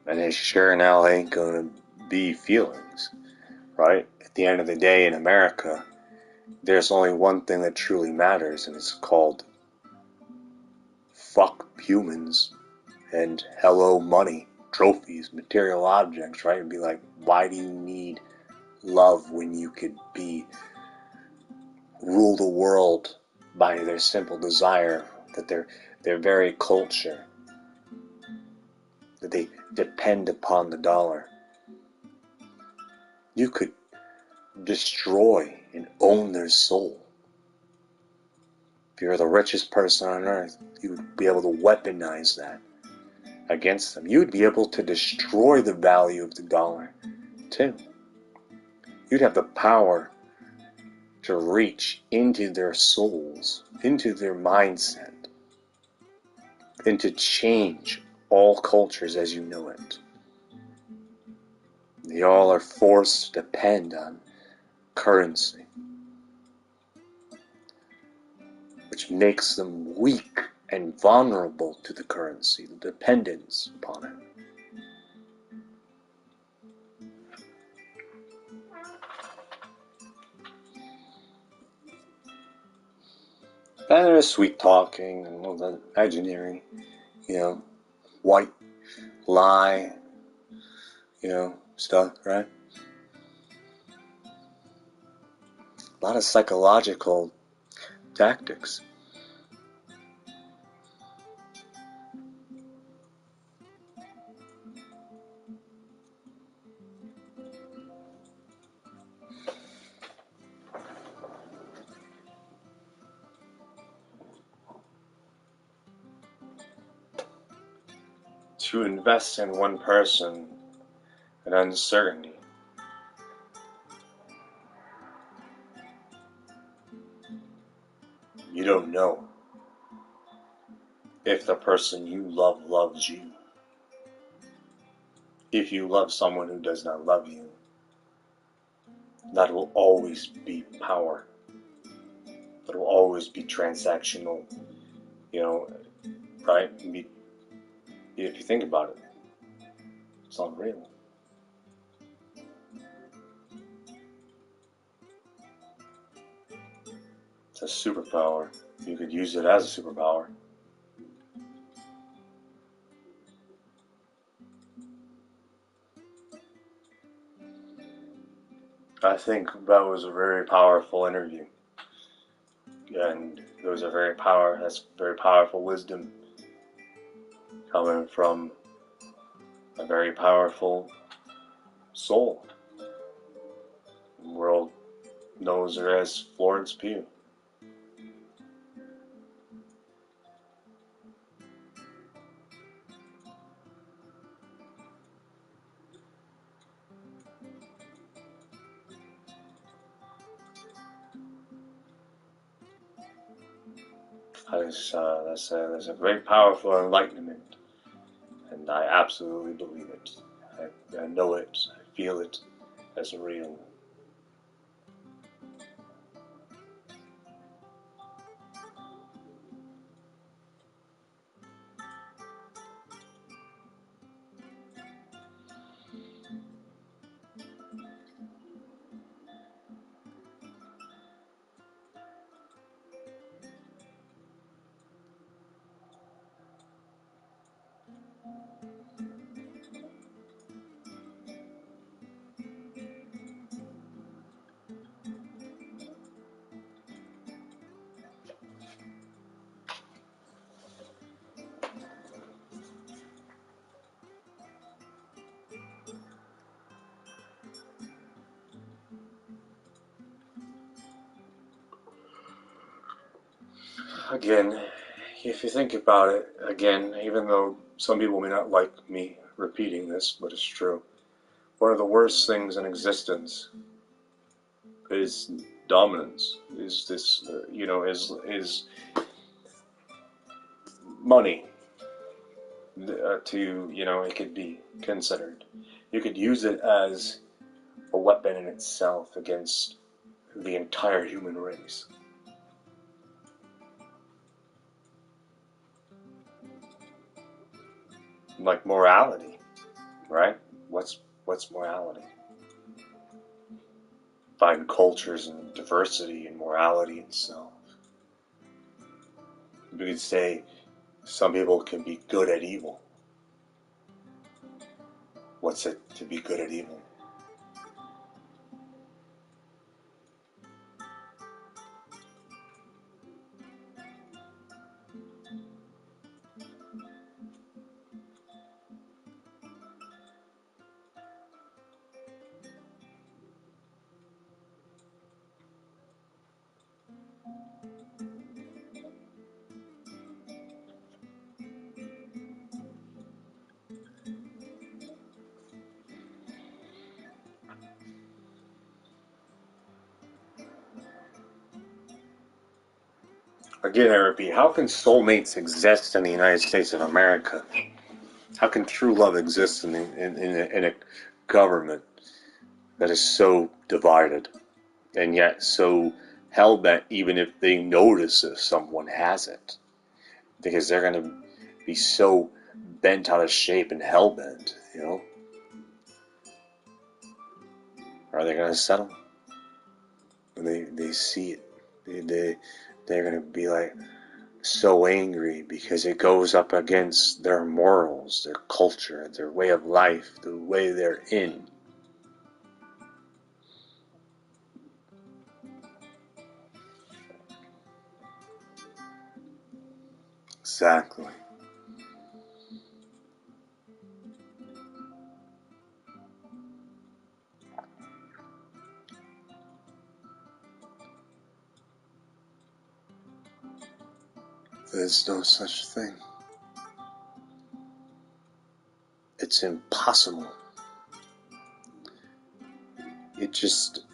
And it sure now ain't gonna be feelings, right? At the end of the day in America, there's only one thing that truly matters, and it's called fuck humans and hello money, trophies, material objects, right? And be like, why do you need love when you could rule the world by their simple desire, that their very culture, that they depend upon the dollar? You could destroy and own their soul. If you're the richest person on earth, you would be able to weaponize that against them. You would be able to destroy the value of the dollar, too. You'd have the power to reach into their souls, into their mindset, and to change all cultures as you know it. They all are forced to depend on currency, which makes them weak and vulnerable to the currency, the dependence upon it. And there's sweet talking and all the imaginary, white lie, stuff, right? A lot of psychological tactics. To invest in one person in uncertainty. You don't know if the person you love loves you. If you love someone who does not love you, that will always be power. That will always be transactional, right? If you think about it, it's unreal. It's a superpower. You could use it as a superpower. I think that was a very powerful interview. And that's very powerful wisdom coming from a very powerful soul. The world knows her as Florence Pugh. That's a very powerful enlightenment, and I absolutely believe it. I know it, I feel it as real. Again, if you think about it, again, even though some people may not like me repeating this, but it's true, one of the worst things in existence is dominance. Is this, is money. It could be considered. You could use it as a weapon in itself against the entire human race. Like morality, right? What's what's morality? Find cultures and diversity and morality itself. We could say some people can be good at evil. What's it to be good at evil? Again, I repeat, how can soulmates exist in the United States of America? How can true love exist in a government that is so divided and yet so hell-bent even if they notice if someone has it? Because they're going to be so bent out of shape and hell-bent, you know? Are they going to settle? When they see it, they're going to be like so angry because it goes up against their morals, their culture, their way of life, the way they're in. Exactly. There's no such thing. It's impossible. It just...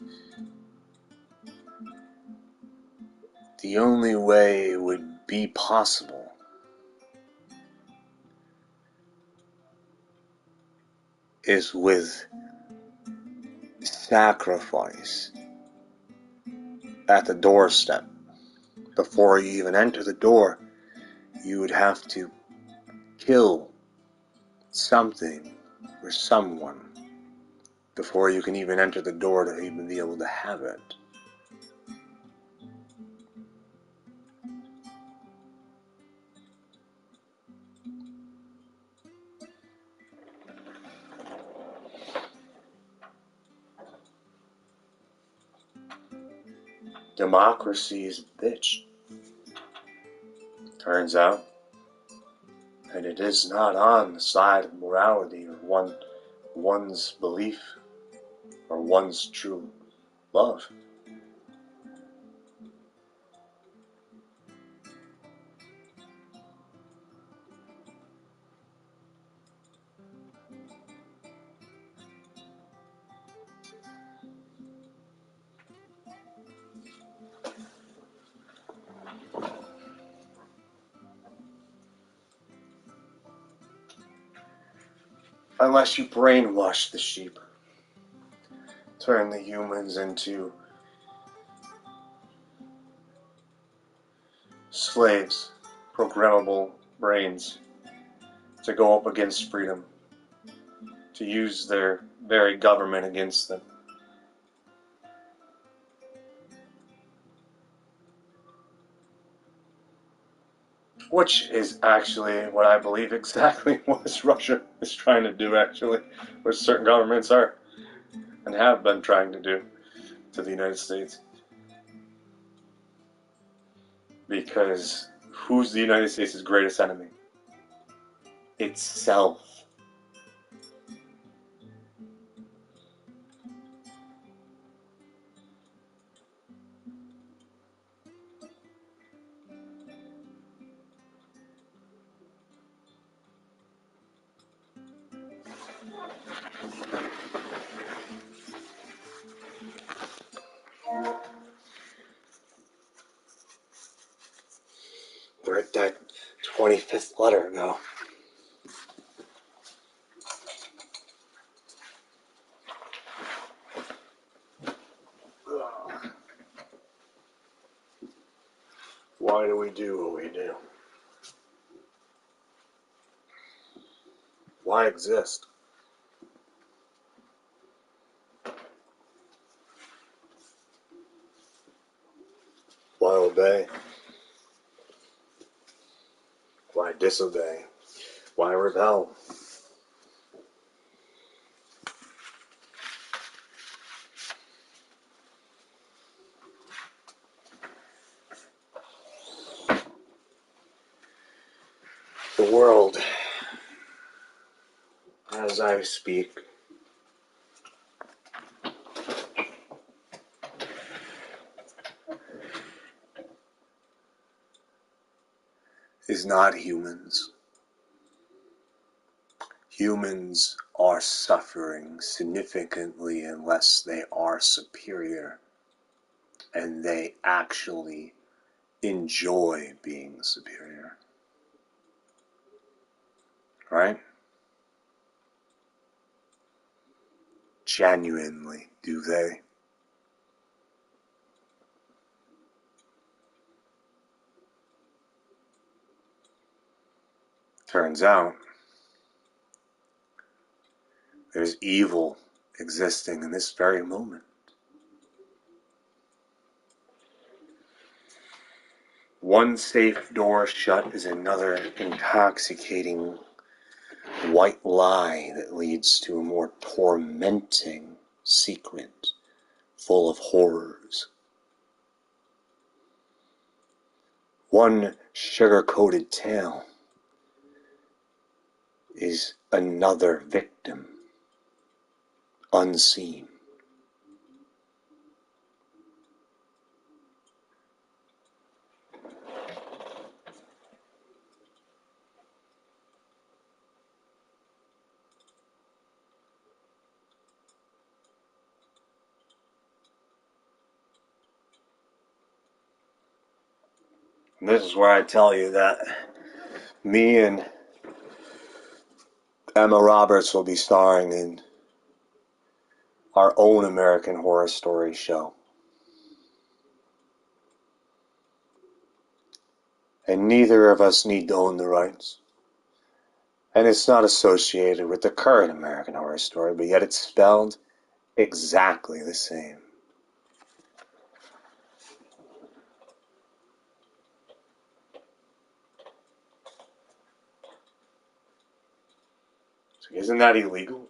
The only way it would be possible is with sacrifice at the doorstep. Before you even enter the door, you would have to kill something or someone before you can even enter the door to even be able to have it. Democracy is a bitch. Turns out. And it is not on the side of morality or one's belief or one's true love. Unless you brainwash the sheep, turn the humans into slaves, programmable brains to go up against freedom, to use their very government against them. Which is actually what I believe exactly what Russia is trying to do, actually, what certain governments are and have been trying to do to the United States. Because who's the United States' greatest enemy? Itself. Where'd that 25th letter go? Why do we do what we do? Why exist? Why obey? Why disobey? Why rebel? The world, as I speak, is not humans. Humans are suffering significantly unless they are superior, and they actually enjoy being superior. Right? Genuinely, do they? Turns out, there's evil existing in this very moment. One safe door shut is another intoxicating white lie that leads to a more tormenting secret full of horrors. One sugar-coated tale is another victim, unseen. And this is where I tell you that me and Emma Roberts will be starring in our own American Horror Story show. And neither of us need to own the rights. And it's not associated with the current American Horror Story, but yet it's spelled exactly the same. So isn't that illegal?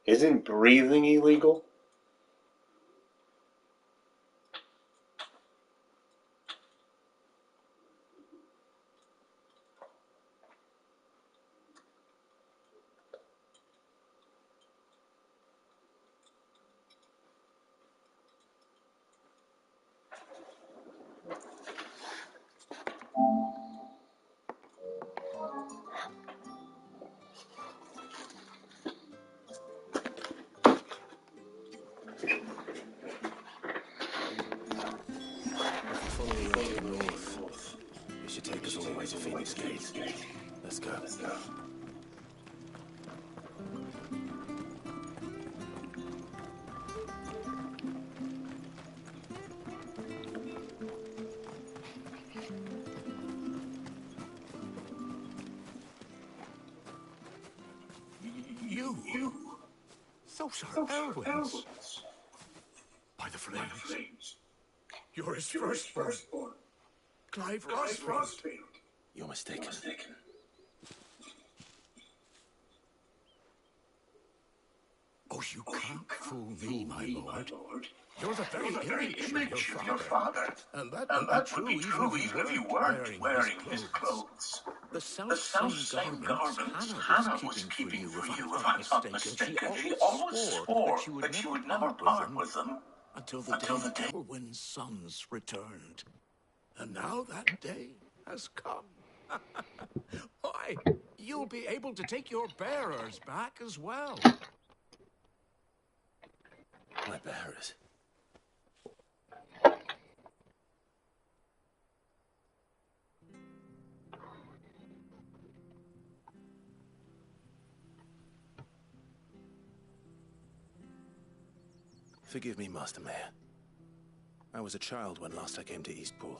Isn't breathing illegal? If we follow the road to the north, it should take us all the way to Phoenix Gate. Let's go. You? Those are Elwyn's. By the flames. You're his firstborn. Clive Rosfield. You're mistaken. Oh, you can't fool me, my lord. You're the very image of your father. And that would be true even if you weren't wearing his clothes. The self-same garments Hannah was keeping for you, if I'm not mistaken. She always swore that she would never part with them Until until the day Elwyn's sons returned. And now that day has come. Why, you'll be able to take your bearers back as well. My bearers. Forgive me, Master Mayor. I was a child when last I came to Eastpool.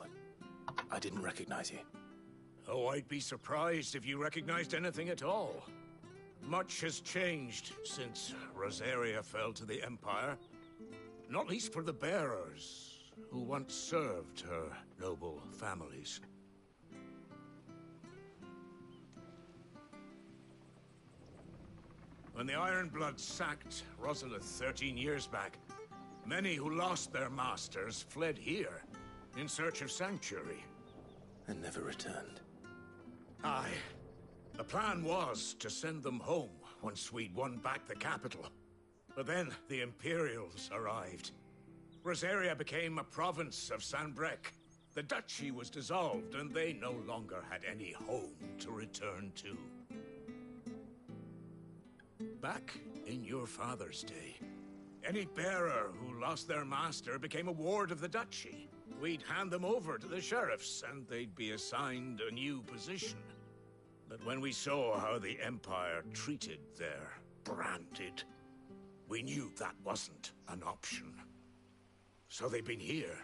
I didn't recognize you. Oh, I'd be surprised if you recognized anything at all. Much has changed since Rosaria fell to the Empire. Not least for the bearers. who once served her noble families. When the Ironbloods sacked Rosalith 13 years back, many who lost their masters fled here in search of sanctuary. And never returned. Aye. The plan was to send them home once we'd won back the capital. But then the Imperials arrived. Rosaria became a province of Sanbreque. The duchy was dissolved, and they no longer had any home to return to. Back in your father's day, any bearer who lost their master became a ward of the duchy. We'd hand them over to the sheriffs, and they'd be assigned a new position. But when we saw how the Empire treated their branded, we knew that wasn't an option. So they've been here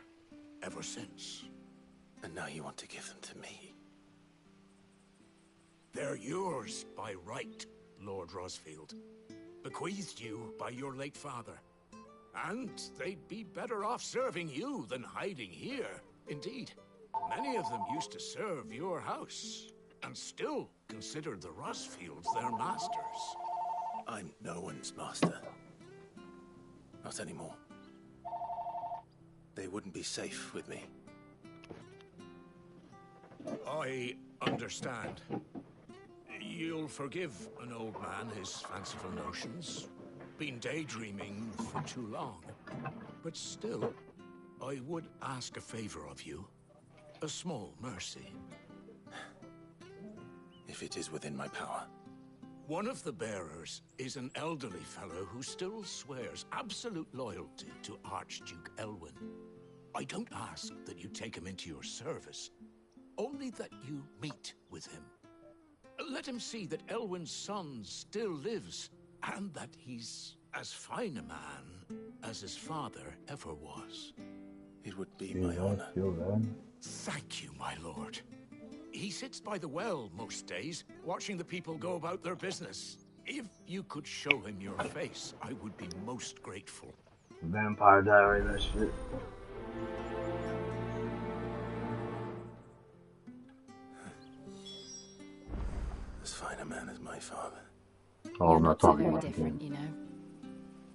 ever since. And now you want to give them to me? They're yours by right, Lord Rosfield. Bequeathed you by your late father. And they'd be better off serving you than hiding here. Indeed, many of them used to serve your house, and still considered the Rosfields their masters. I'm no one's master. Not anymore. They wouldn't be safe with me. I understand. You'll forgive an old man his fanciful notions. Been daydreaming for too long. But still, I would ask a favor of you. A small mercy. If it is within my power. One of the bearers is an elderly fellow who still swears absolute loyalty to Archduke Elwyn. I don't ask that you take him into your service, only that you meet with him. Let him see that Elwyn's son still lives, and that he's as fine a man as his father ever was. It would be my honor. Thank you, my lord. He sits by the well most days, watching the people go about their business. If you could show him your face, I would be most grateful. Vampire Diary, that shit. As fine a man as my father. Oh, You're I'm not not so talking very about different, him. you know.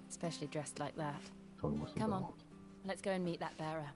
Especially dressed like that. Talking about Come on, something else. let's go and meet that bearer.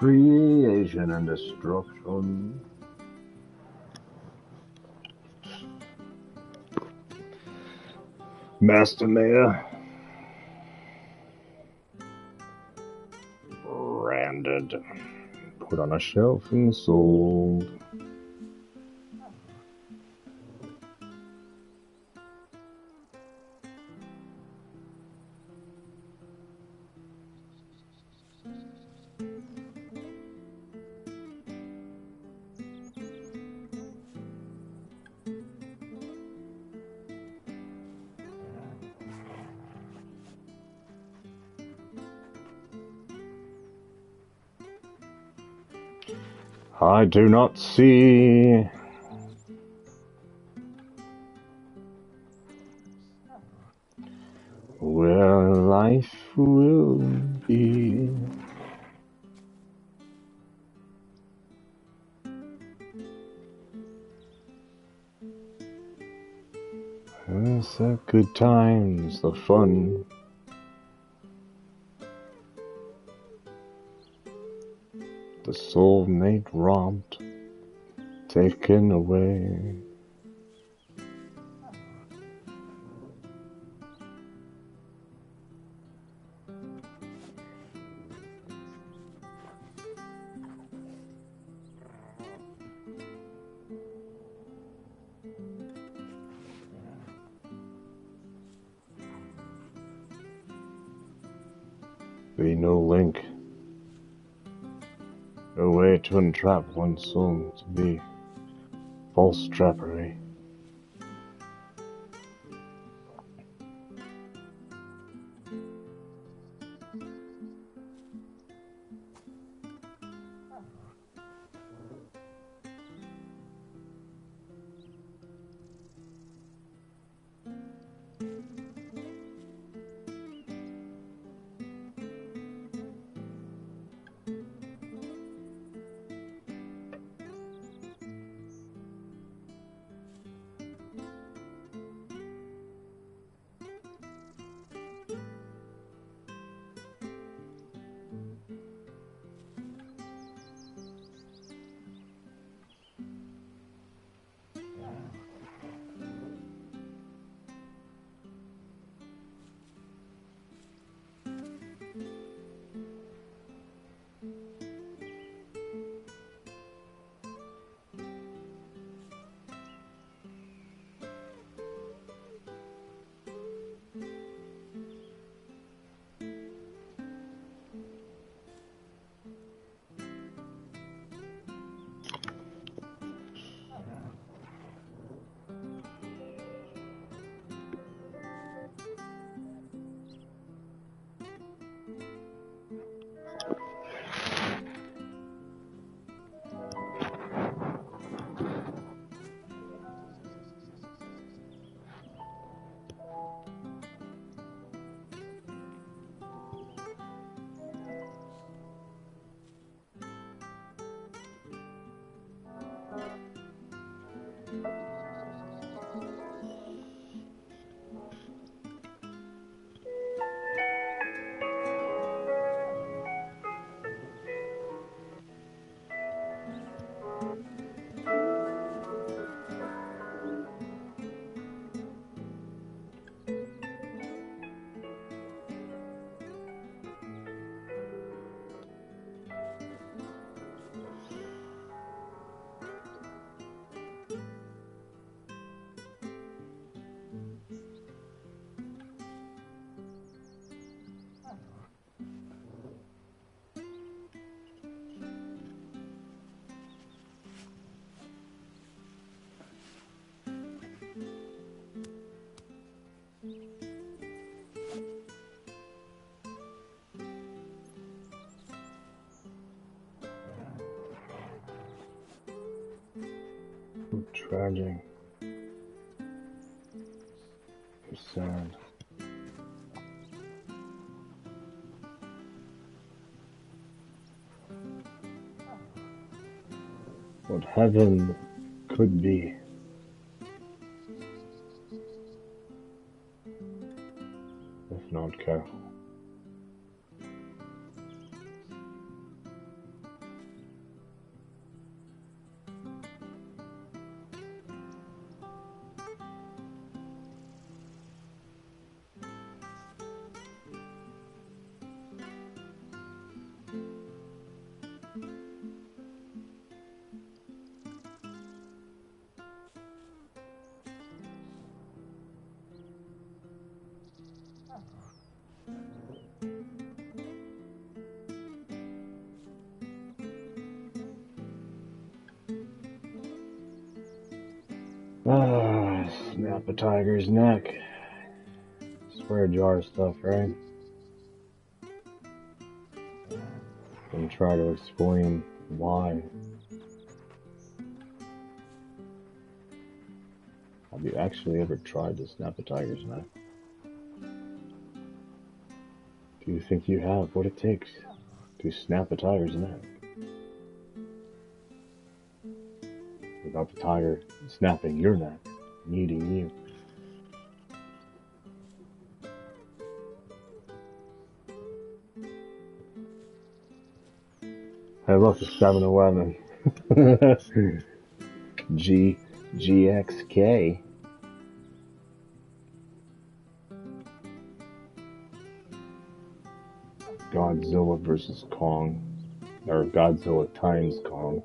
Creation and destruction. Master Mayor. Branded. Put on a shelf and sold. I do not see where life will be. It's the good times, the fun. The soulmate robbed, taken away. Be no link, no way to entrap one's soul to be false trappery. Tragic. Sad. What heaven could be. If not careful. Ah, snap a tiger's neck. Swear jar stuff, right? And try to explain why. Have you actually ever tried to snap a tiger's neck? Do you think you have what it takes to snap a tiger's neck? Without the tiger snapping your neck and eating you. Hey look, it's 7-Eleven. GXK. Godzilla versus Kong. Or Godzilla times Kong.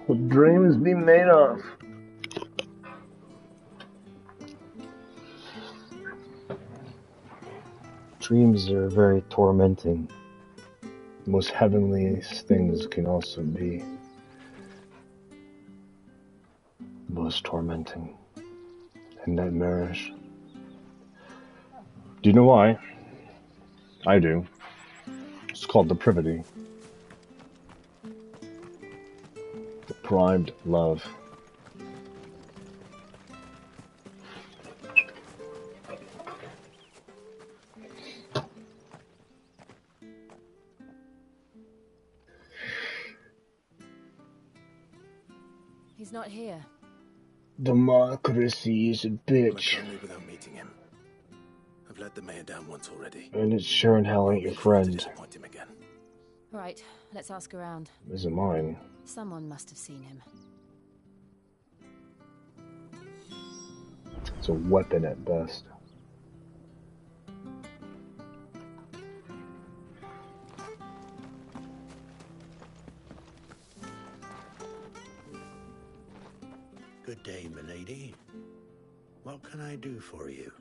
What dreams be made of? Dreams are very tormenting. The most heavenliest things can also be the most tormenting and nightmarish. Do you know why? I do. It's called depravity. Deprived love. He's not here. Democracy is a I bitch. can't leave without meeting him. I've let the mayor down once already. And it sure in hell ain't your friend. To disappoint him again. Right, let's ask around. Isn't mine. Someone must have seen him. It's a weapon at best. Good day, milady. What can I do for you?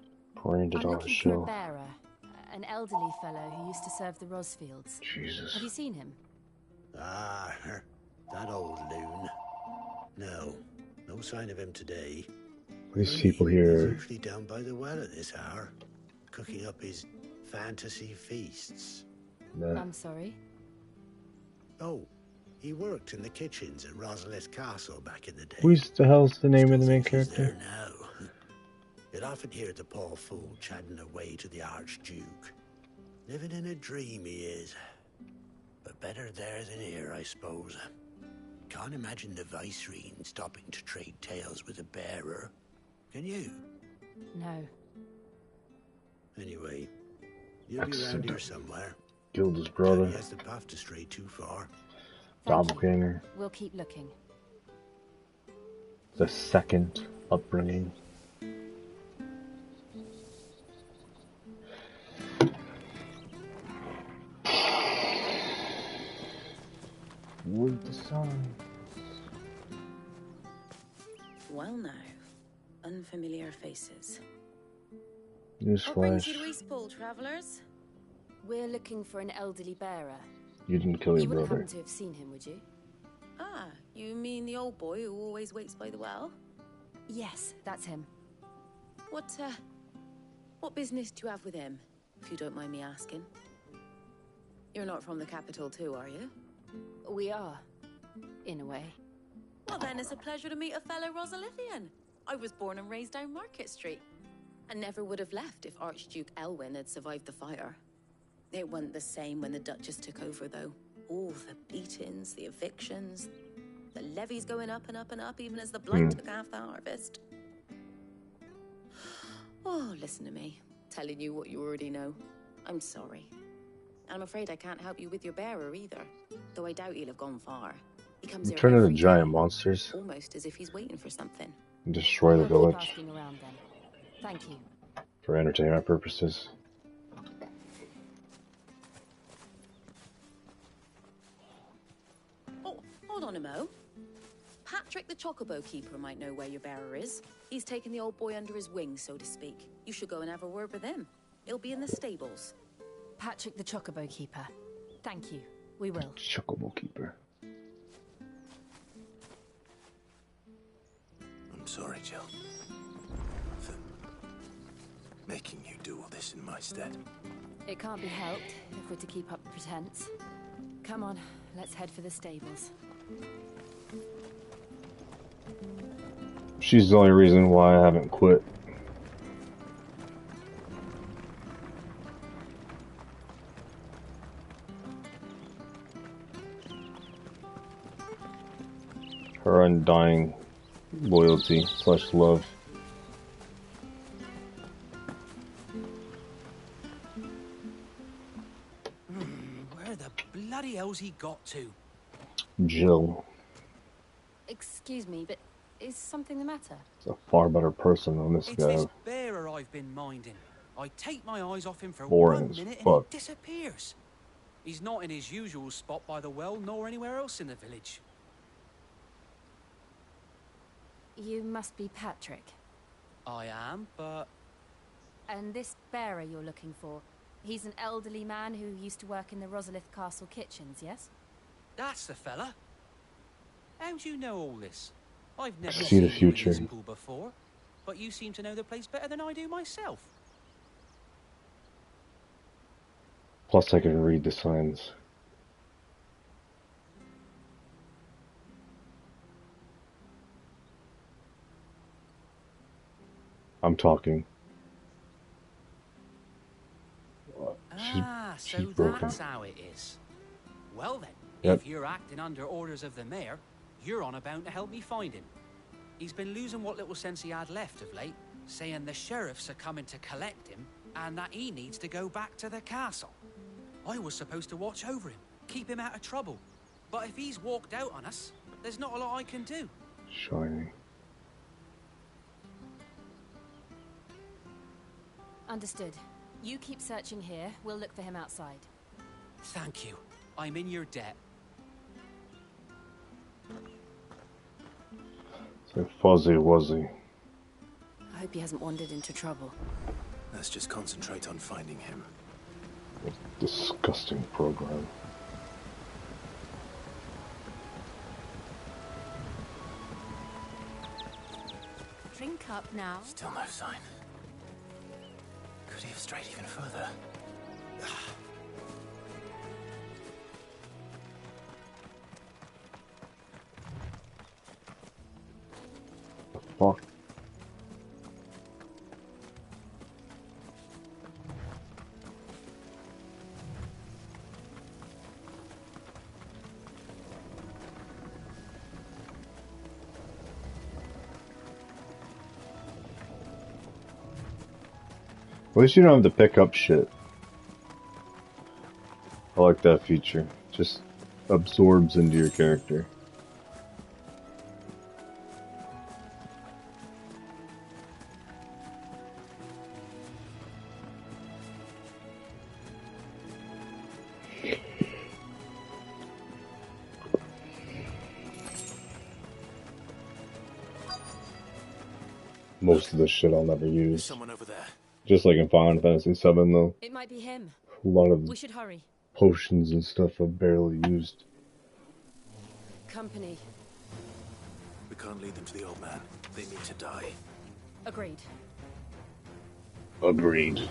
Branded I'm on a looking for a show. bearer, an elderly fellow who used to serve the Rosfields. Jesus. Have you seen him? Ah, that old loon. No sign of him today. These Funny, people he's here. usually down by the well at this hour, cooking up his fantasy feasts. Nah. I'm sorry. Oh, he worked in the kitchens at Rosalith Castle back in the day. Who the hell's the name Still of the main think he's character? there now. You'd often hear the poor fool chatting away to the Archduke. Living in a dream he is. But better there than here, I suppose. Can't imagine the Viceroy stopping to trade tales with a bearer. Can you? No. Anyway, you'll be around here somewhere. Killed his brother. He has the path to stray too far. Thank you. Doppelganger. We'll keep looking. The second upbringing. With the sun. Well now, unfamiliar faces. What brings you to Newsflash. Eastpool, travellers? We're looking for an elderly bearer. You didn't kill You your wouldn't brother. happen to have seen him, would you? Ah, you mean the old boy who always waits by the well? Yes, that's him. What business do you have with him, if you don't mind me asking? You're not from the capital too, are you? We are, in a way. Well then, it's a pleasure to meet a fellow Rosalithian. I was born and raised down Market Street, and never would have left if Archduke Elwyn had survived the fire. It wasn't the same when the Duchess took over, though. All the beatings, the evictions, the levies going up and up and up, even as the blight took half the harvest. Oh, listen to me, telling you what you already know. I'm sorry. And I'm afraid I can't help you with your bearer either, though I doubt he'll have gone far. He comes here Turn into every giant day, monsters almost as if he's waiting for something. and destroy the We'll keep village asking around then. Thank you. for entertainment purposes. Oh, hold on a mo. Patrick the Chocobo Keeper might know where your bearer is. He's taken the old boy under his wing, so to speak. You should go and have a word with him. He'll be in the stables. Patrick the Chocobo Keeper. Thank you. We will. Chocobo Keeper. I'm sorry, Jill, for making you do all this in my stead. It can't be helped if we're to keep up the pretense. Come on, let's head for the stables. She's the only reason why I haven't quit. Her undying loyalty / love. Where the bloody hell's he got to? Jill Excuse me, but is something the matter? is a far better person than this It's guy. this bearer I've been minding. I take my eyes off him for Boring 1 as minute and fuck. he disappears. He's not in his usual spot by the well, nor anywhere else in the village. You must be Patrick. I am, but And this bearer you're looking for, he's an elderly man who used to work in the Rosalith Castle kitchens, yes? that's the fella. How do you know all this? I've never See seen the you in future. Eastpool before, but you seem to know the place better than I do myself. Plus I can read the signs. I'm talking. So she's broken. that's how it is. Well then, Yep. if you're acting under orders of the mayor, you're on about to help me find him. He's been losing what little sense he had left of late, saying the sheriffs are coming to collect him and that he needs to go back to the castle. I was supposed to watch over him, keep him out of trouble. But if he's walked out on us, there's not a lot I can do. Shining. Understood. You keep searching here, we'll look for him outside. Thank you. I'm in your debt. So fuzzy wuzzy. I hope he hasn't wandered into trouble. Let's just concentrate on finding him. Disgusting program. Drink up now. Still no sign. Could he have strayed even further? fuck? At least you don't have to pick up shit. I like that feature. Just absorbs into your character. Most of the shit I'll never There's use. someone over there. Just like in Final Fantasy VII, though. It might be him. A lot of We should hurry. potions and stuff I've barely used. Company. We can't lead them to the old man. They need to die. Agreed. Agreed.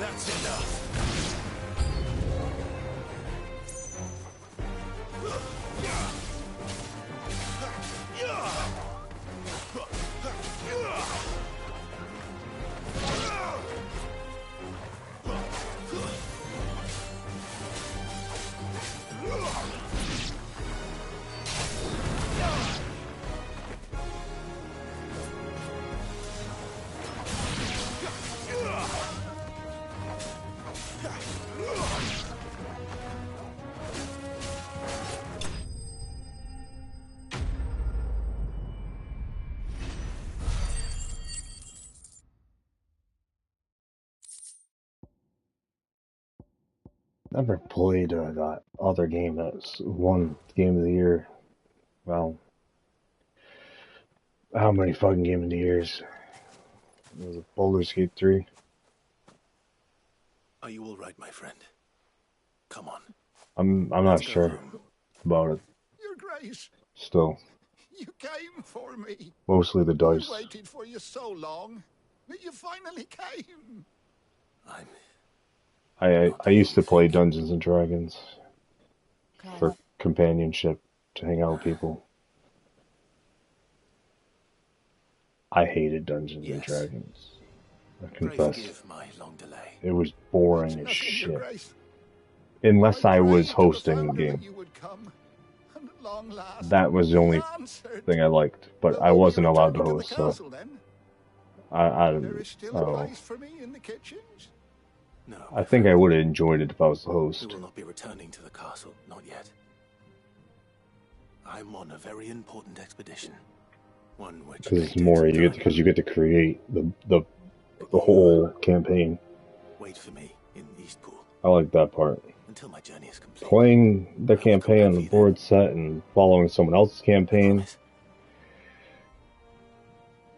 That's enough. Never played that other game that's won Game of the Year. Well, how many fucking Game of the Years? Was it Baldur's Gate 3? Are you all right, my friend? Come on. I'm not Let's go sure home. about it. Your Grace, Still, you came for me. mostly the dice. I waited for you so long. You finally came. I used to play Dungeons and Dragons Claire. for companionship, to hang out with people. I hated Dungeons and Yes. Dragons. I Pray confess. forgive my long delay. It was boring as Nothing, Your shit. Grace. Unless I was prayed to the hosting the founder game. that you would come, and at long last, That was the only he answered. thing I liked, but I Will wasn't you allowed to return host, the so castle, then? I There is still a don't know. place for me in the kitchens. No, I think I would have enjoyed it if I was the host. we will not be returning to the castle. Not yet. I'm on a very important expedition. One which Because may it's take more some you time. get to create the whole campaign. Wait for me in Eastpool I like that part. until my journey is complete. Playing the I will come campaign back on for the you board set and following someone else's then. I campaign. promise.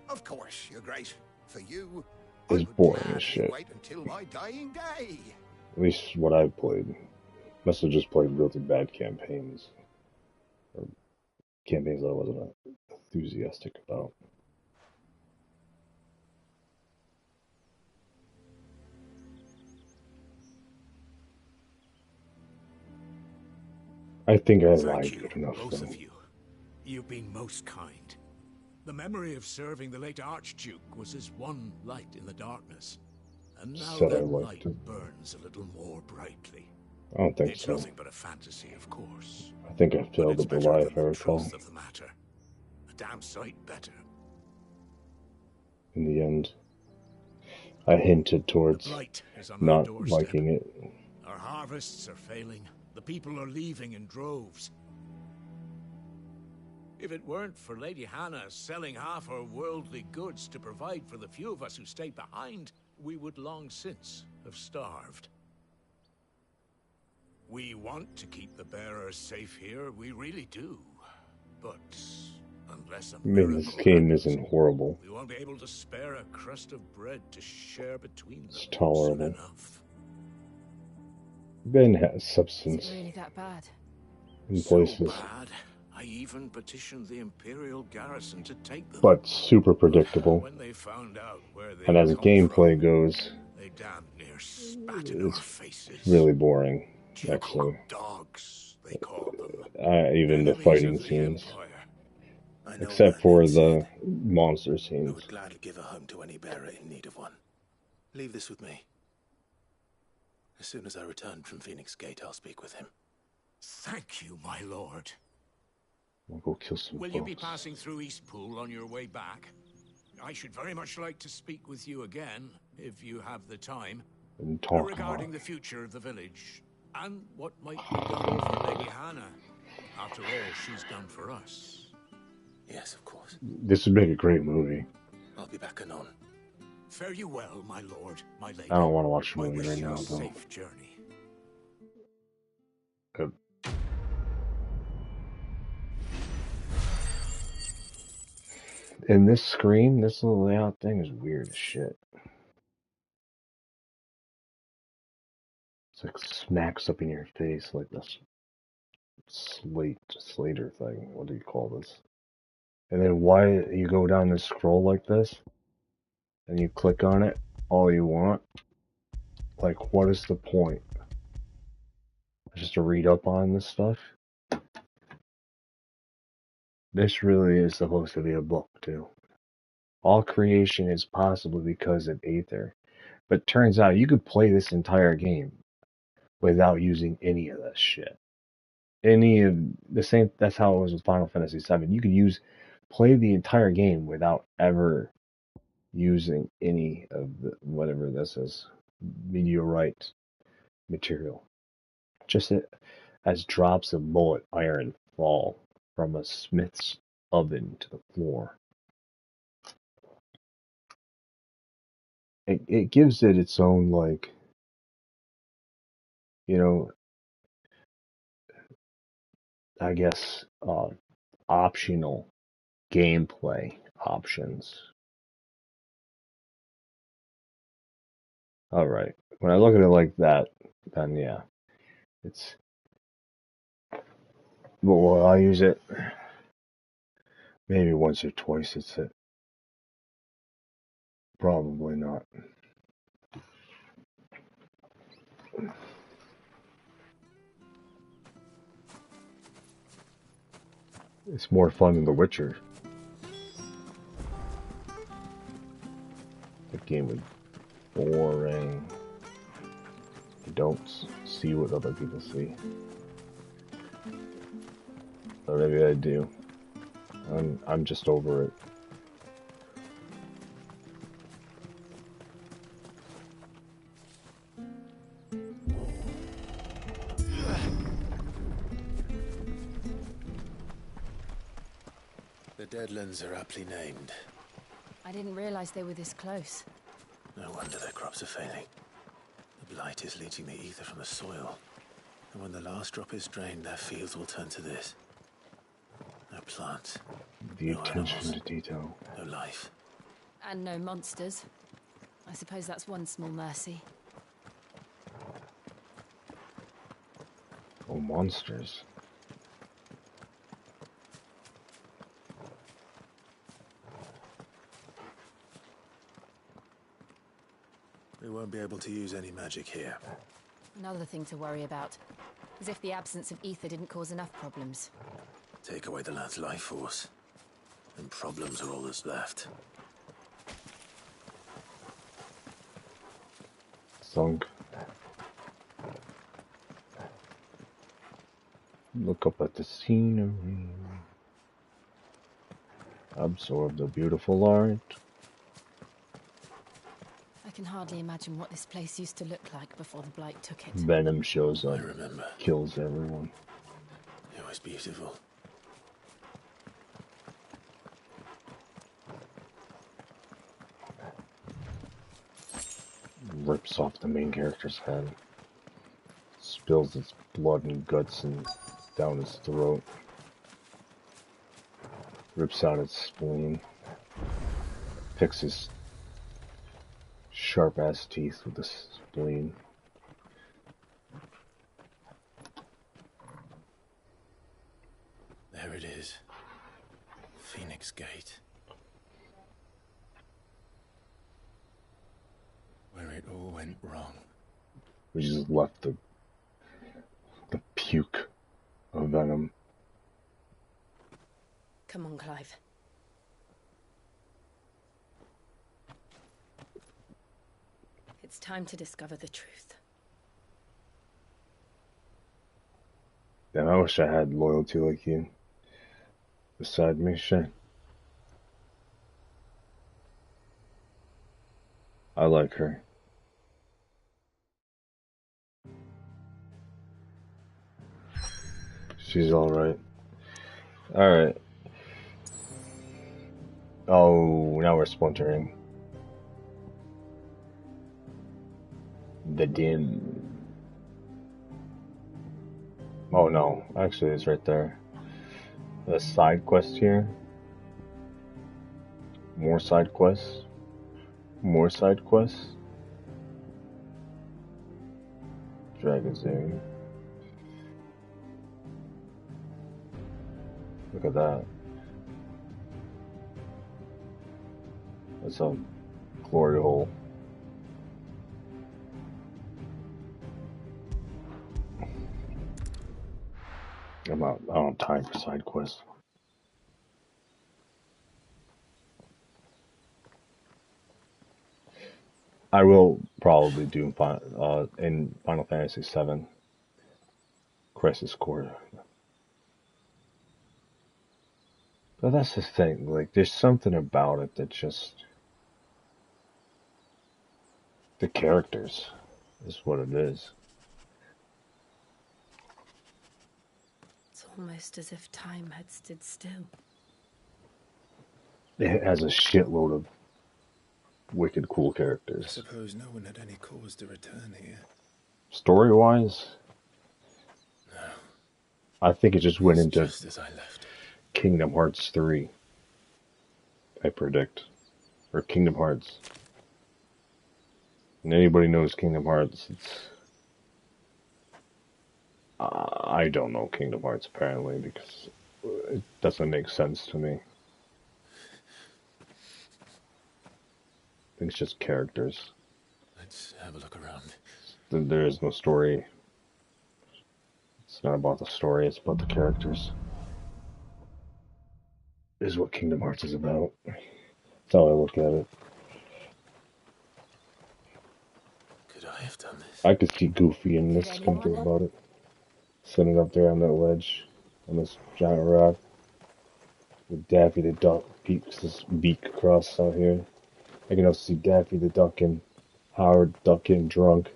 Of course, Your Grace. For you, Is I would boring as gladly shit. wait until my dying day. At least what I've played. Must have just played really bad campaigns. Or campaigns I wasn't enthusiastic about. I think I Thank liked you, it enough, both though. of you. You've been most kind. The memory of serving the late Archduke was as one light in the darkness. And now Said I that liked light it. burns a little more brightly. I don't think It's so. nothing but a fantasy, of course. I think I But failed it's to better lie, than if I the recall. truth of the matter. A damn sight better. In the end, I hinted The towards blight is on our not doorstep. liking it. Our harvests are failing. The people are leaving in droves. If it weren't for Lady Hannah selling half her worldly goods to provide for the few of us who stayed behind, we would long since have starved. We want to keep the bearers safe here, we really do. But Unless a I mean, this miracle game happens, isn't horrible. we won't be able to spare a crust of bread to share between them It's tolerable. soon enough. Ben has Is substance it really that bad? in So places, bad, I even petitioned the Imperial garrison to take them. but super predictable. When they found out where they And as come gameplay from, goes, they damn near spat in our it's faces. really boring, Duke actually. dogs, they called them. Even the Enemies fighting of the scenes. Empire. I know Except what my for men the said. monster I scenes. would gladly give a home to any bearer in need of one. Leave this with me. As soon as I return from Phoenix Gate, I'll speak with him. Thank you, my lord. I'll go kill some Will folks. you be passing through Eastpool on your way back? I should very much like to speak with you again, if you have the time, And talk regarding the future of the village, and what might be done for Lady Hannah. After all she's done for us. Yes, of course. This would make a great movie. I'll be back anon. Fare you well, my lord, my lady. I don't want to watch the I movie wish right you now, a though. safe journey. In this screen, this little layout thing is weird as shit. It's like smacks up in your face like this slater thing. What do you call this? And then why you go down this scroll like this, and you click on it all you want? Like, what is the point? Just to read up on this stuff? This really is supposed to be a book, too. All creation is possible because of Aether. But turns out you could play this entire game without using any of this shit. Any of the same, that's how it was with Final Fantasy VII. You could play the entire game without ever using any of the, whatever this is, meteorite material. Just as drops of molten iron fall from a smith's oven to the floor. It gives it its own, like, you know, I guess, optional gameplay options. Alright, when I look at it like that, then yeah, it's, well, will I use it? Maybe once or twice, that's it. Probably not. It's more fun than The Witcher. The game was boring. You don't see what other people see. Or maybe I do. I'm just over it. The Deadlands are aptly named. I didn't realize they were this close. No wonder their crops are failing. The blight is leaching the ether from the soil. And when the last drop is drained, their fields will turn to this. No plants. The No attention animals, to detail. no life. And no monsters. I suppose that's one small mercy. Oh, monsters. We won't be able to use any magic here. Another thing to worry about. As if the absence of ether didn't cause enough problems. Take away the lad's life force, and problems are all that's left. Sunk. Look up at the scenery. Absorb the beautiful art. I can hardly imagine what this place used to look like before the blight took it. Venom shows up. I remember. Kills everyone. It was beautiful. Rips off the main character's head. Spills its blood and guts and down his throat. Rips out its spleen. Picks his sharp-ass teeth with the spleen. There it is. Phoenix Gate. Where it all went wrong. We just left the puke of venom. Come on, Clive. It's time to discover the truth. Damn, I wish I had loyalty like you beside me, Shay. I like her. She's alright. Alright. Oh, now we're splintering. The dim. Oh no, actually it's right there. The side quest here. More side quests. More side quests. Dragon's Inn. Look at that. That's a glory hole. I don't have time for side quests. I will probably do in Final Fantasy VII Crisis Core. But that's the thing, like, there's something about it that just... The characters is what it is. It's almost as if time had stood still. It has a shitload of wicked cool characters. I suppose no one had any cause to return here. Story-wise, No. I think it just went It's into just as I left it. Kingdom Hearts 3. I predict. Or Kingdom Hearts. And anybody knows Kingdom Hearts, it's... I don't know Kingdom Hearts, apparently, because it doesn't make sense to me. I think it's just characters. Let's have a look around. There is no story. It's not about the story, it's about the characters. This is what Kingdom Hearts is about. That's how I look at it. Could I have done this? I could see Goofy in this, come think about it. Sitting up there on that ledge, on this giant rock, with Daffy the Duck peeks his beak across out here. I can also see Daffy the Duck and Howard the Duck getting drunk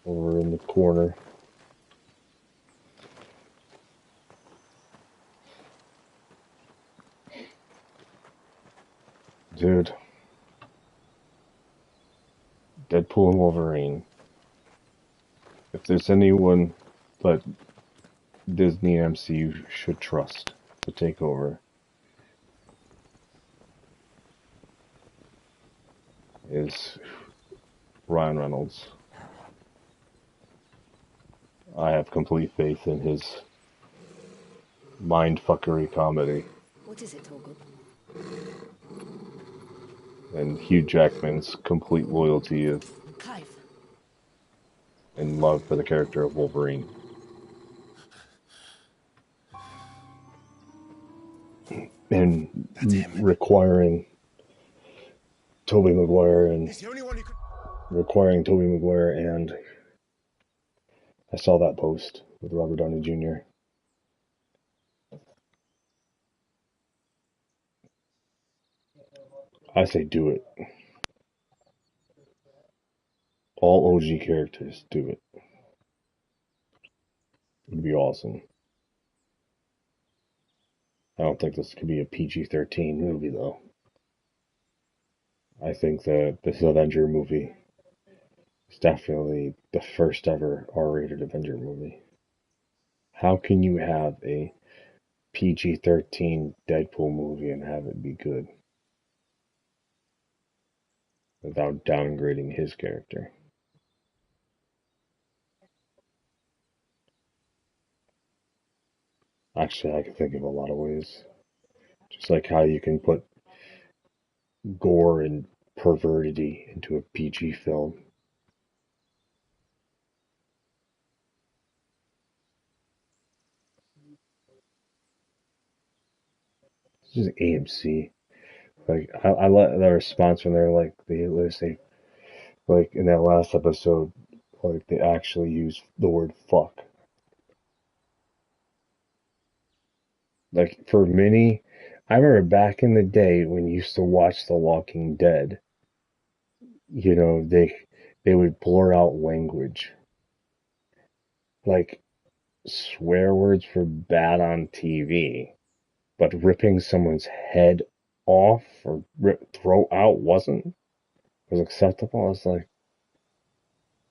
over in the corner. Dude. Deadpool and Wolverine. If there's anyone that Disney and MCU should trust to take over, is Ryan Reynolds. I have complete faith in his mindfuckery comedy. What is it, Torgal? And Hugh Jackman's complete loyalty Clive. and love for the character of Wolverine. And requiring Tobey Maguire and I saw that post with Robert Downey Jr. I say do it. All OG characters, do it. It would be awesome. I don't think this could be a PG-13 movie, though. I think that this Avenger movie is definitely the first ever R-rated Avenger movie. How can you have a PG-13 Deadpool movie and have it be good without downgrading his character. Actually, I can think of a lot of ways. Just like how you can put gore and pervertity into a PG film. It's just AMC. Like I like the response when they're like they say like in that last episode, like they actually use the word fuck. Like for many, I remember back in the day when you used to watch The Walking Dead, you know, they would blur out language. Like swear words were bad on TV, but ripping someone's head off or throat out wasn't. Was acceptable. I was like,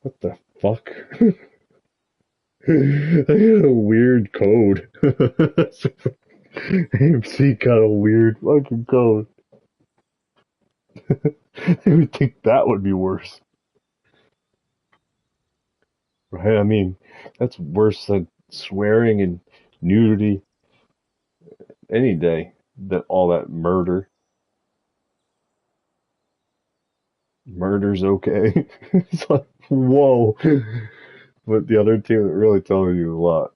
what the fuck? I got a weird code. AMC got a weird fucking code. I would think that would be worse. Right? I mean, that's worse than swearing and nudity any day. That all that murder. Murder's okay. It's like, whoa. But the other two that really telling you a lot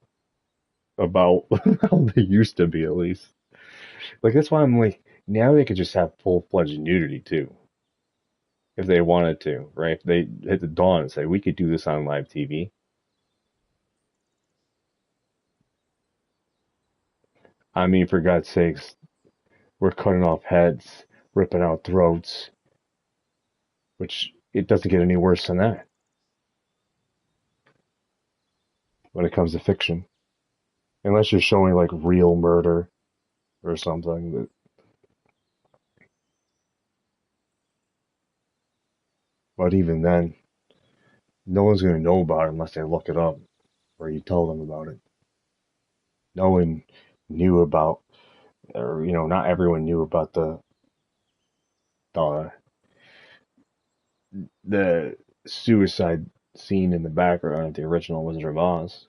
about how they used to be, at least. Like, that's why I'm like, now they could just have full-fledged nudity, too. If they wanted to, right? If they hit the dawn and say, we could do this on live TV. I mean, for God's sakes, we're cutting off heads, ripping out throats, which it doesn't get any worse than that when it comes to fiction. Unless you're showing, like, real murder or something. But even then, no one's going to know about it unless they look it up or you tell them about it. No one knew about, or, you know, not everyone knew about the the suicide scene in the background of the original Wizard of Oz.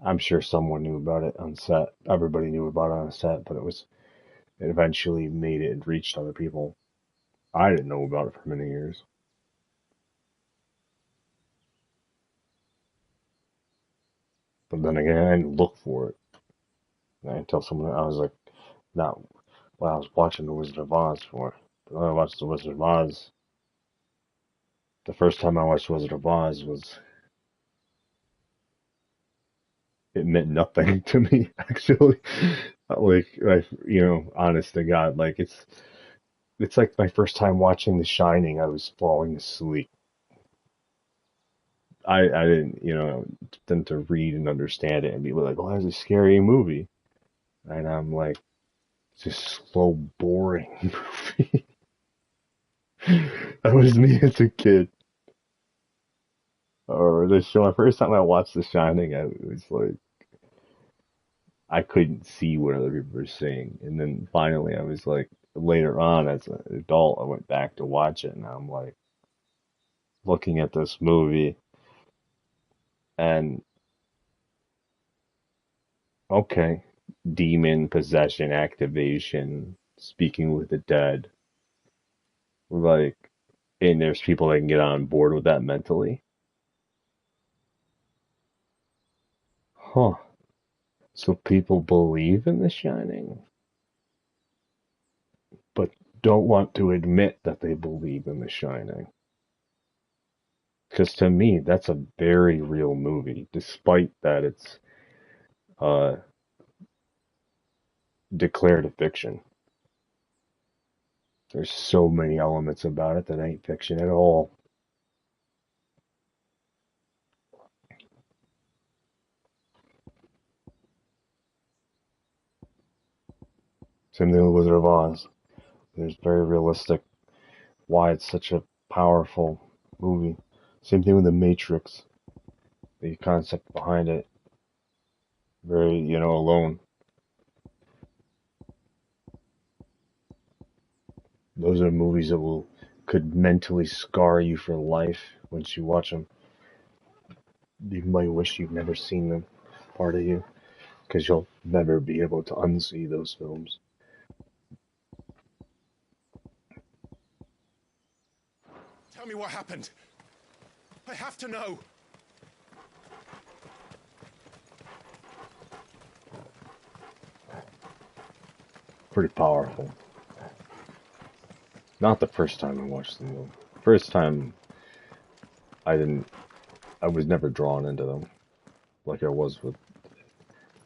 I'm sure someone knew about it on set. Everybody knew about it on set, but it eventually made it and reached other people. I didn't know about it for many years. But then again, I didn't look for it. And I didn't tell someone. I was like, not while I was watching the Wizard of Oz for. But when I watched the Wizard of Oz, the first time I watched Wizard of Oz was it meant nothing to me actually. Like you know, honest to God, like it's like my first time watching The Shining. I was falling asleep. I didn't you know tend to read and understand it and be like, oh, that's a scary movie, and I'm like, it's just slow, boring movie. That was me as a kid. Or the show. The first time I watched The Shining, I was like, I couldn't see what other people were saying. And then finally, I was like, later on as an adult, I went back to watch it, and I'm like, looking at this movie, and okay, demon possession activation, speaking with the dead, like, and there's people that can get on board with that mentally. Huh. So people believe in The Shining, but don't want to admit that they believe in The Shining. Because to me, that's a very real movie, despite that it's uh, declared a fiction. There's so many elements about it that ain't fiction at all. Same thing with Wizard of Oz. There's very realistic why it's such a powerful movie. Same thing with The Matrix. The concept behind it very, alone. Those are movies that could mentally scar you for life once you watch them. You might wish you'd never seen them, part of you, because you'll never be able to unsee those films. Tell me what happened. I have to know. Pretty powerful. Not the first time I watched them, though. First time, I was never drawn into them like I was with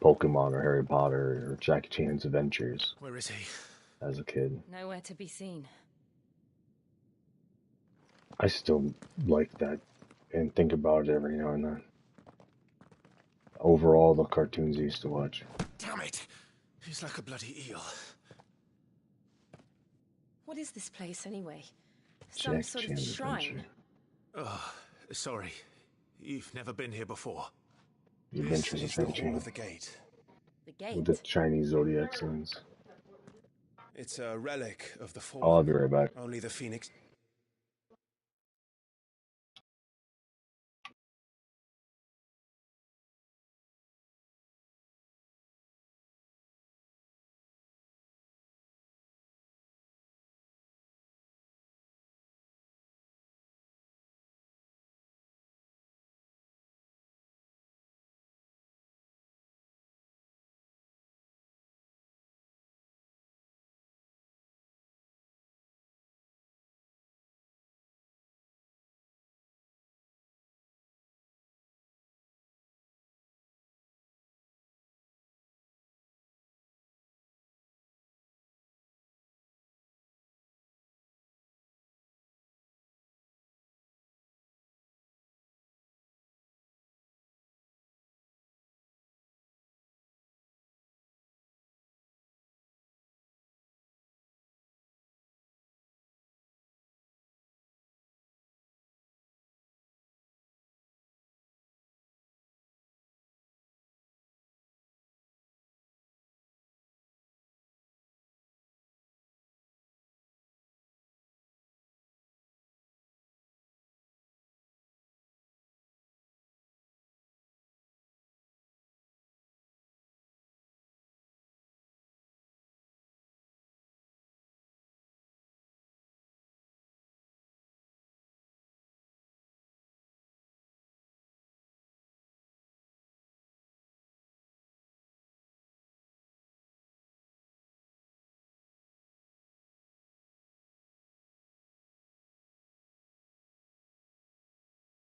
Pokemon or Harry Potter or Jackie Chan's Adventures Where is he? as a kid. Nowhere to be seen. I still like that and think about it every now and then. Overall, the cartoons I used to watch. Damn it! He's like a bloody eel. What is this place, anyway? Some Jackie sort of Chan's shrine? Adventure. Oh, sorry. You've never been here before. The This Adventures of is the Jackie Hall Chan. of the Gate. The With the gate? Chinese zodiac signs. It's a relic of the I'll fallen. be right back. Only the phoenix.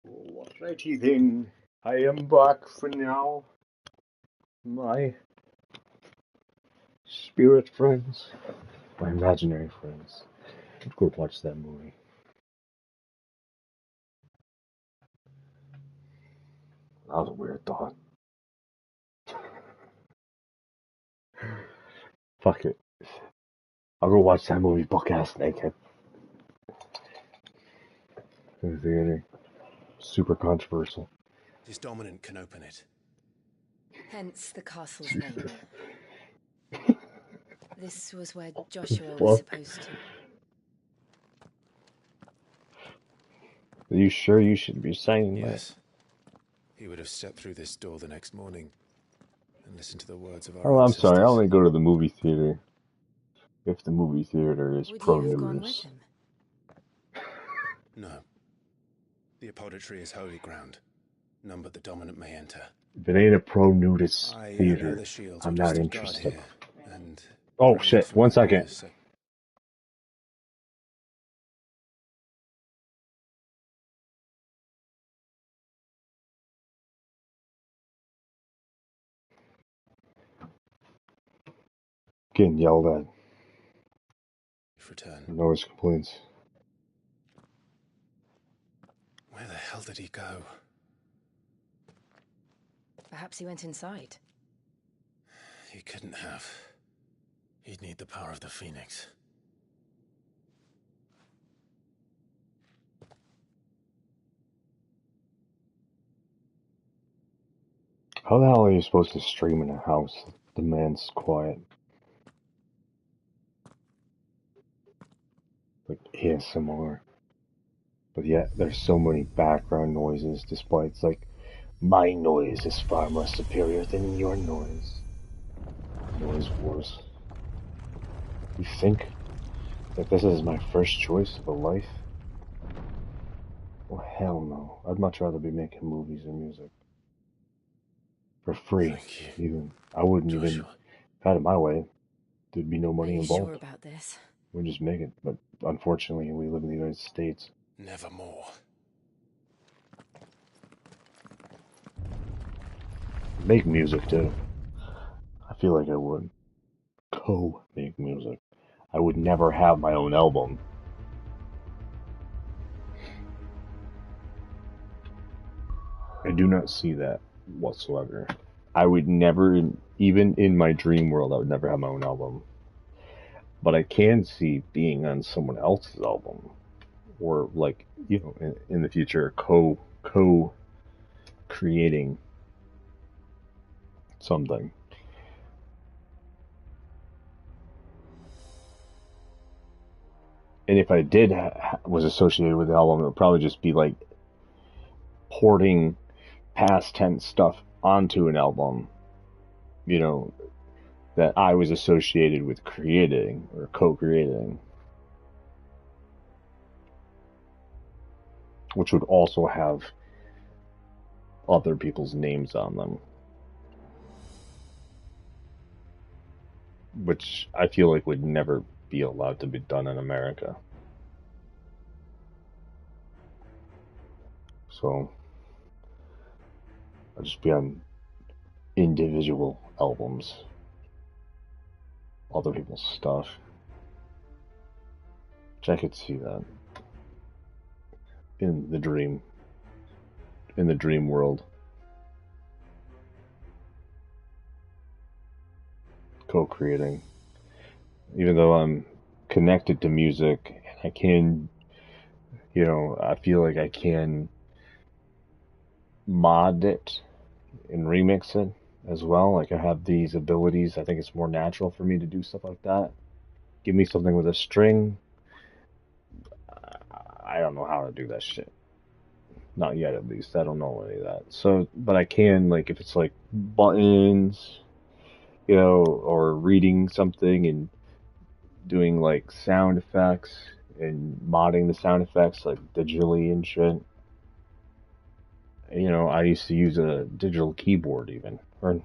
Alrighty then. I am back for now. My spirit friends. My imaginary friends. Let's go watch that movie. That was a weird thought. Fuck it. I'll go watch that movie buck ass naked. In the theater. Super controversial. His dominant can open it. Hence the castle's name. This was where Joshua was Fuck. supposed to. Are you sure you should be saying that? Yes. He would have stepped through this door the next morning and listened to the words of our Oh, I'm sorry. I ancestors. only go to the movie theater if the movie theater is Would you have gone with pro-nudist. him? No. The apodatory is holy ground. None but the dominant may enter. If it ain't a pro-nudist I know theater, the shields I'm would have not stood guard interested. here, and Oh prayed shit, for one my second. brother's sake. Getting yelled at. Return. Noise complaints. Where the hell did he go? Perhaps he went inside. He couldn't have. He'd need the power of the phoenix. How the hell are you supposed to stream in a house? The man's quiet. Like ASMR. But yet, there's so many background noises, despite it's like, my noise is far more superior than your noise. Noise wars. You think that this is my first choice of a life? Well, hell no. I'd much rather be making movies or music. For free, Thank you, even. I wouldn't even, Joshua. if I had it my way, there'd be no Are money you sure involved. about this? We'd just make it. But unfortunately, we live in the United States. Nevermore. Make music, too. I feel like I would. Co-make music. I would never have my own album. I do not see that whatsoever. I would never, even in my dream world, I would never have my own album. But I can see being on someone else's album, or like, you know, in the future, creating something. And if I did was associated with the album, it would probably just be like porting past tense stuff onto an album, you know, that I was associated with creating or co-creating, which would also have other people's names on them, which I feel like would never be allowed to be done in America. So I'll just be on individual albums, other people's stuff, which I could see that in the dream world. Co-creating. Even though I'm connected to music, and I can, you know, I feel like I can mod it and remix it as well. Like I have these abilities. I think it's more natural for me to do stuff like that. Give me something with a string. I don't know how to do that shit. Not yet, at least. I don't know any of that. So, but I can, like, if it's like buttons, you know, or reading something and doing like sound effects and modding the sound effects like digitally and shit. You know, I used to use a digital keyboard even, or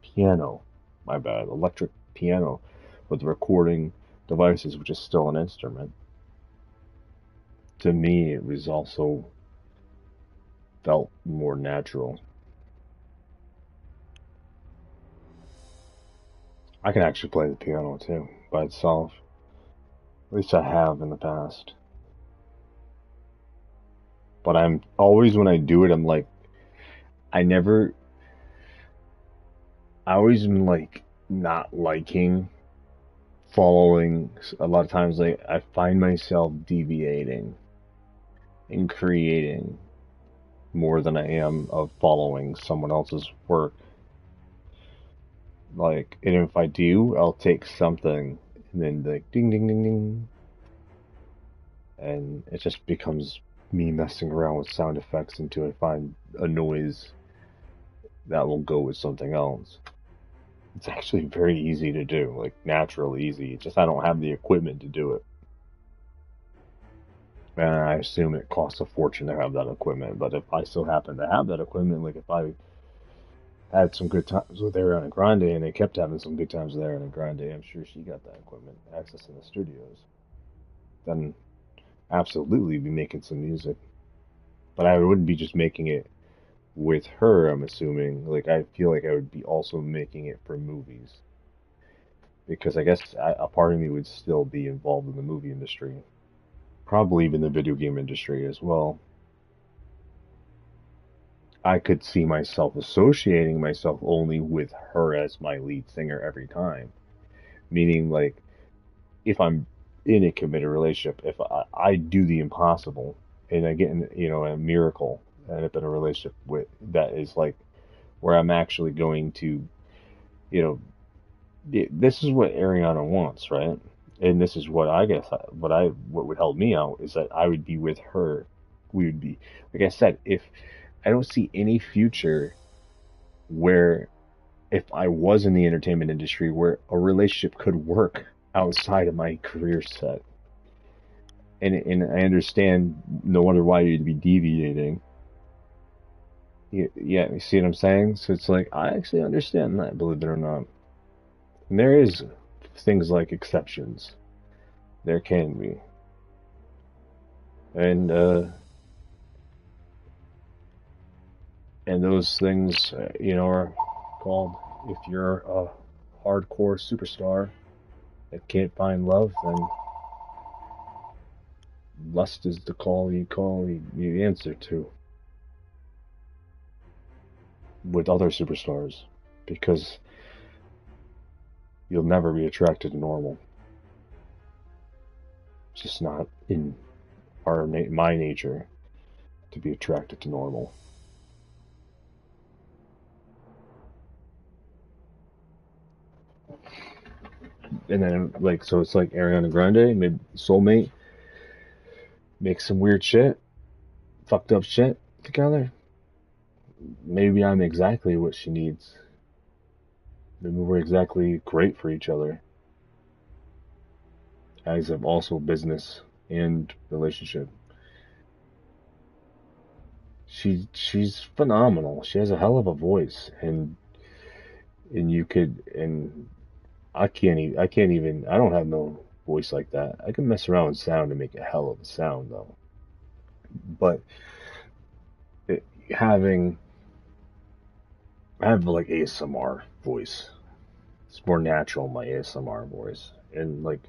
piano, my bad, electric piano with recording devices, which is still an instrument. To me, it was also felt more natural. I can actually play the piano too, by itself. At least I have in the past. But I'm always, when I do it, I'm like, I never, I always am like not liking following. A lot of times, like, I find myself deviating and creating more than I am of following someone else's work. Like, and if I do, I'll take something and then like ding ding ding ding, and it just becomes me messing around with sound effects until I find a noise that will go with something else. It's actually very easy to do, like naturally easy. It's just I don't have the equipment to do it. And I assume it costs a fortune to have that equipment, but if I still happen to have that equipment, like if I had some good times with Ariana Grande and they kept having some good times with Ariana Grande, I'm sure she got that equipment, access in the studios, then absolutely be making some music. But I wouldn't be just making it with her, I'm assuming. Like, I feel like I would be also making it for movies. Because I guess a part of me would still be involved in the movie industry. Probably even the video game industry as well. I could see myself associating myself only with her as my lead singer every time. Meaning, like, if I'm in a committed relationship, if I do the impossible and I get in, you know, a miracle, and end up in a relationship with that is like where I'm actually going to, you know, this is what Ariana wants, right? And this is what I guess what would help me out is that I would be with her. We would be, like I said, if I don't see any future where if I was in the entertainment industry where a relationship could work outside of my career set. And I understand no wonder why you'd be deviating. Yeah, you see what I'm saying? So it's like I actually understand that, believe it or not. And there is things like exceptions. There can be. And those things, are called, if you're a hardcore superstar that can't find love, then lust is the call you answer to with other superstars, because you'll never be attracted to normal. It's just not in my nature to be attracted to normal. And then, like, so it's like Ariana Grande, maybe soulmate, make some weird shit, fucked up shit together. Maybe I'm exactly what she needs. Maybe we're exactly great for each other. As of also business and relationship. She's phenomenal. She has a hell of a voice, and I can't even, I don't have no voice like that. I can mess around with sound and make a hell of a sound though. But I have like ASMR voice. It's more natural, my ASMR voice. And like,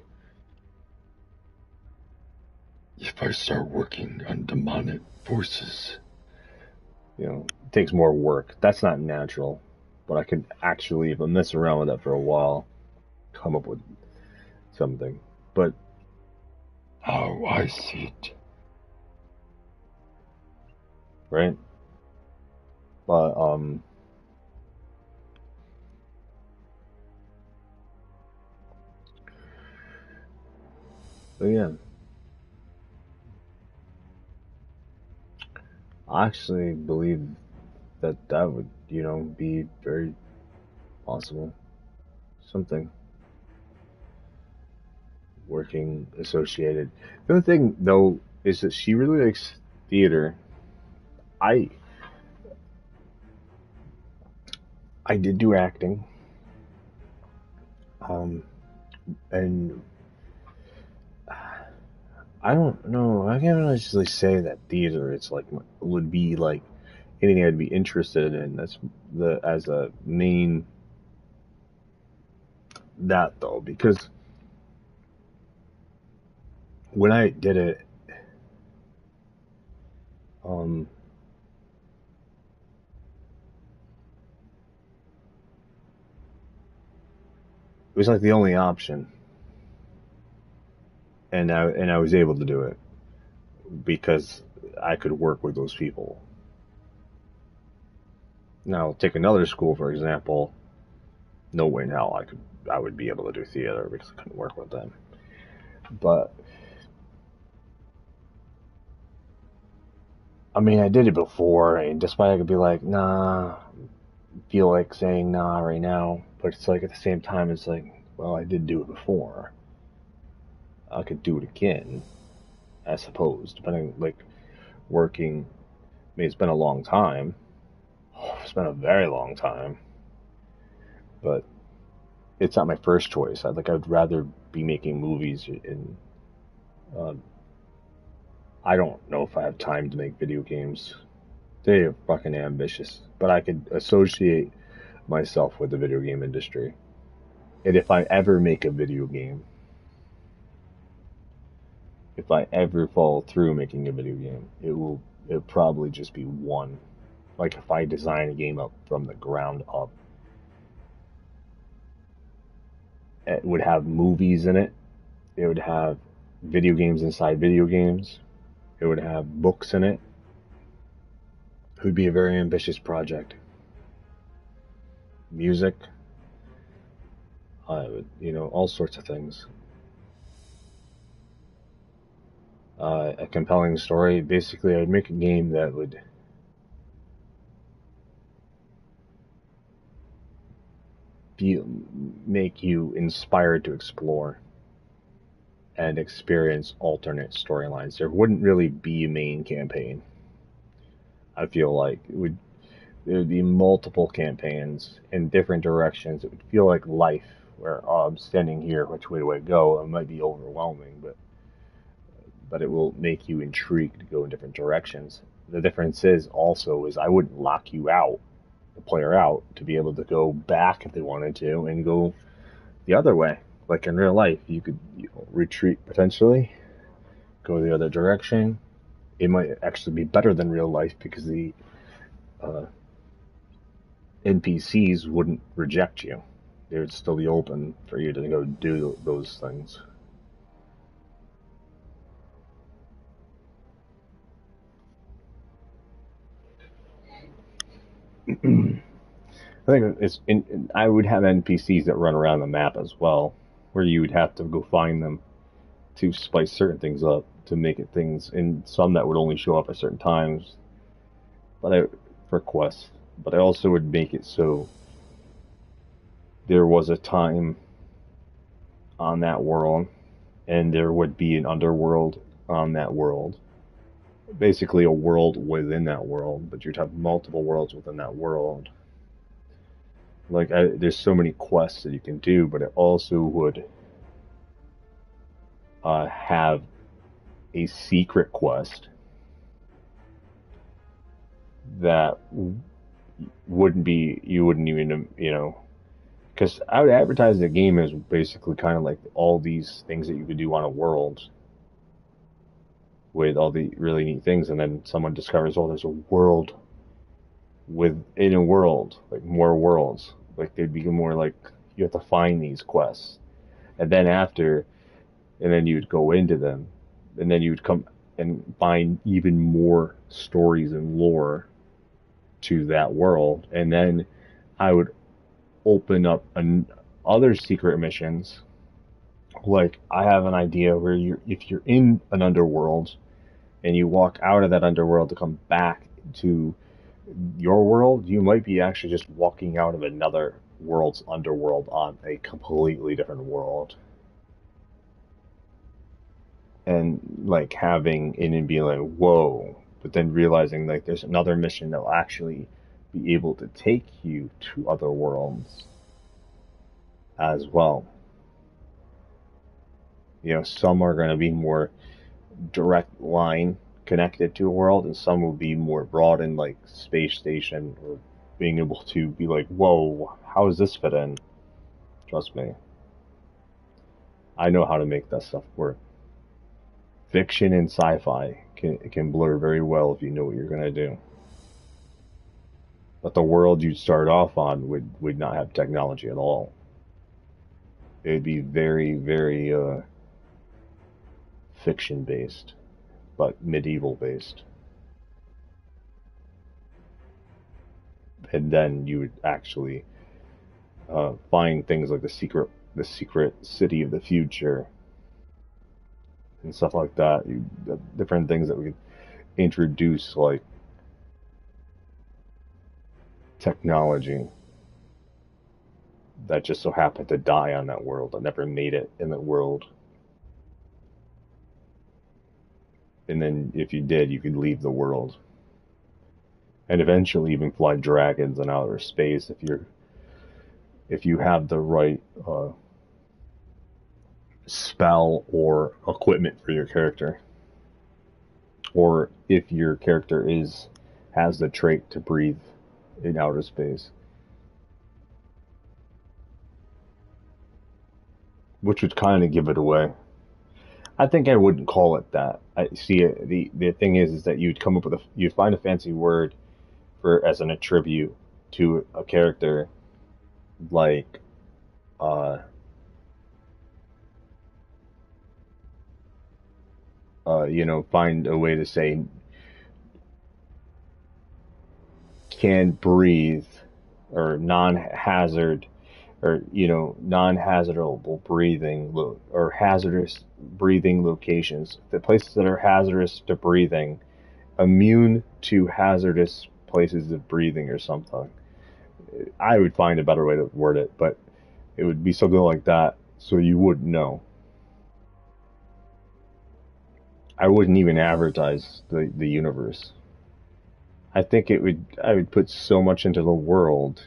if I start working on demonic forces, it takes more work. That's not natural. But I could actually, if I mess around with that for a while, come up with something. But how I see it. Right? But yeah. I actually believe that would, be very possible. Something working associated. The other thing, though, is that she really likes theater. I did do acting, and I don't know. I can't really say that theater. It's like would be like anything I'd be interested in. That's as a main that though, because when I did it, it was like the only option, and I was able to do it because I could work with those people. Now, take another school for example. No way in hell I would be able to do theater because I couldn't work with them. But I mean, I did it before, and despite I could be like, nah, feel like saying nah right now, but it's like at the same time, it's like, well, I did do it before. I could do it again, I suppose, depending, like, working. I mean, it's been a long time. It's been a very long time. But it's not my first choice. I'd rather be making movies, and I don't know if I have time to make video games. They're fucking ambitious, but I could associate myself with the video game industry. And if I ever make a video game, if I ever follow through making a video game, it'll probably just be one. Like if I design a game up from the ground up, it would have movies in it. It would have video games inside video games. It would have books in it. It would be a very ambitious project. music, all sorts of things. A compelling story. Basically, I'd make a game that would make you inspired to explore and experience alternate storylines. There wouldn't really be a main campaign. I feel like there would be multiple campaigns in different directions. It would feel like life, where I'm standing here, which way do I go? It might be overwhelming, but it will make you intrigued to go in different directions. The difference is I wouldn't lock the player out, to be able to go back if they wanted to and go the other way. Like in real life, you could retreat potentially, go the other direction. It might actually be better than real life because the NPCs wouldn't reject you. They would still be open for you to go do those things. I think I would have NPCs that run around the map as well, where you would have to go find them to spice certain things up, to make it things, and some that would only show up at certain times, for quests. But I also would make it so there was a time on that world, and there would be an underworld on that world. Basically a world within that world, but you'd have multiple worlds within that world. Like, there's so many quests that you can do, but it also would have a secret quest that wouldn't even, because I would advertise the game as basically kind of like all these things that you could do on a world with all the really neat things, and then someone discovers, oh, there's a world within a world, like more worlds. Like, they'd be more like, you have to find these quests, and then you'd go into them, and then you'd come and find even more stories and lore to that world, and then I would open up other secret missions. Like, I have an idea where if you're in an underworld and you walk out of that underworld to come back to your world, you might be actually just walking out of another world's underworld on a completely different world. And like having it and being like, whoa, but then realizing like there's another mission that will actually be able to take you to other worlds as well. Some are going to be more direct line connected to a world, and some will be more broad in like space station, or being able to be like, whoa, how does this fit in? Trust me, I know how to make that stuff work. Fiction and sci-fi can blur very well if you know what you're going to do. But the world you'd start off on would not have technology at all. It'd be very, very fiction based, but medieval based. And then you would actually find things like the secret city of the future and stuff like that. Different things that we could introduce, like technology that just so happened to die on that world, that never made it in that world. And then if you did, you could leave the world. And eventually even fly dragons in outer space if you have the right spell or equipment for your character. Or if your character has the trait to breathe in outer space. Which would kind of give it away. I think I wouldn't call it that. I see. The thing is that you'd come up with you'd find a fancy word as an attribute to a character, like find a way to say can breathe or non-hazard, or non-hazardable breathing or hazardous breathing locations. The places that are hazardous to breathing, immune to hazardous places of breathing or something. I would find a better way to word it, but it would be something like that, so you wouldn't know. I wouldn't even advertise the universe. I think I would put so much into the world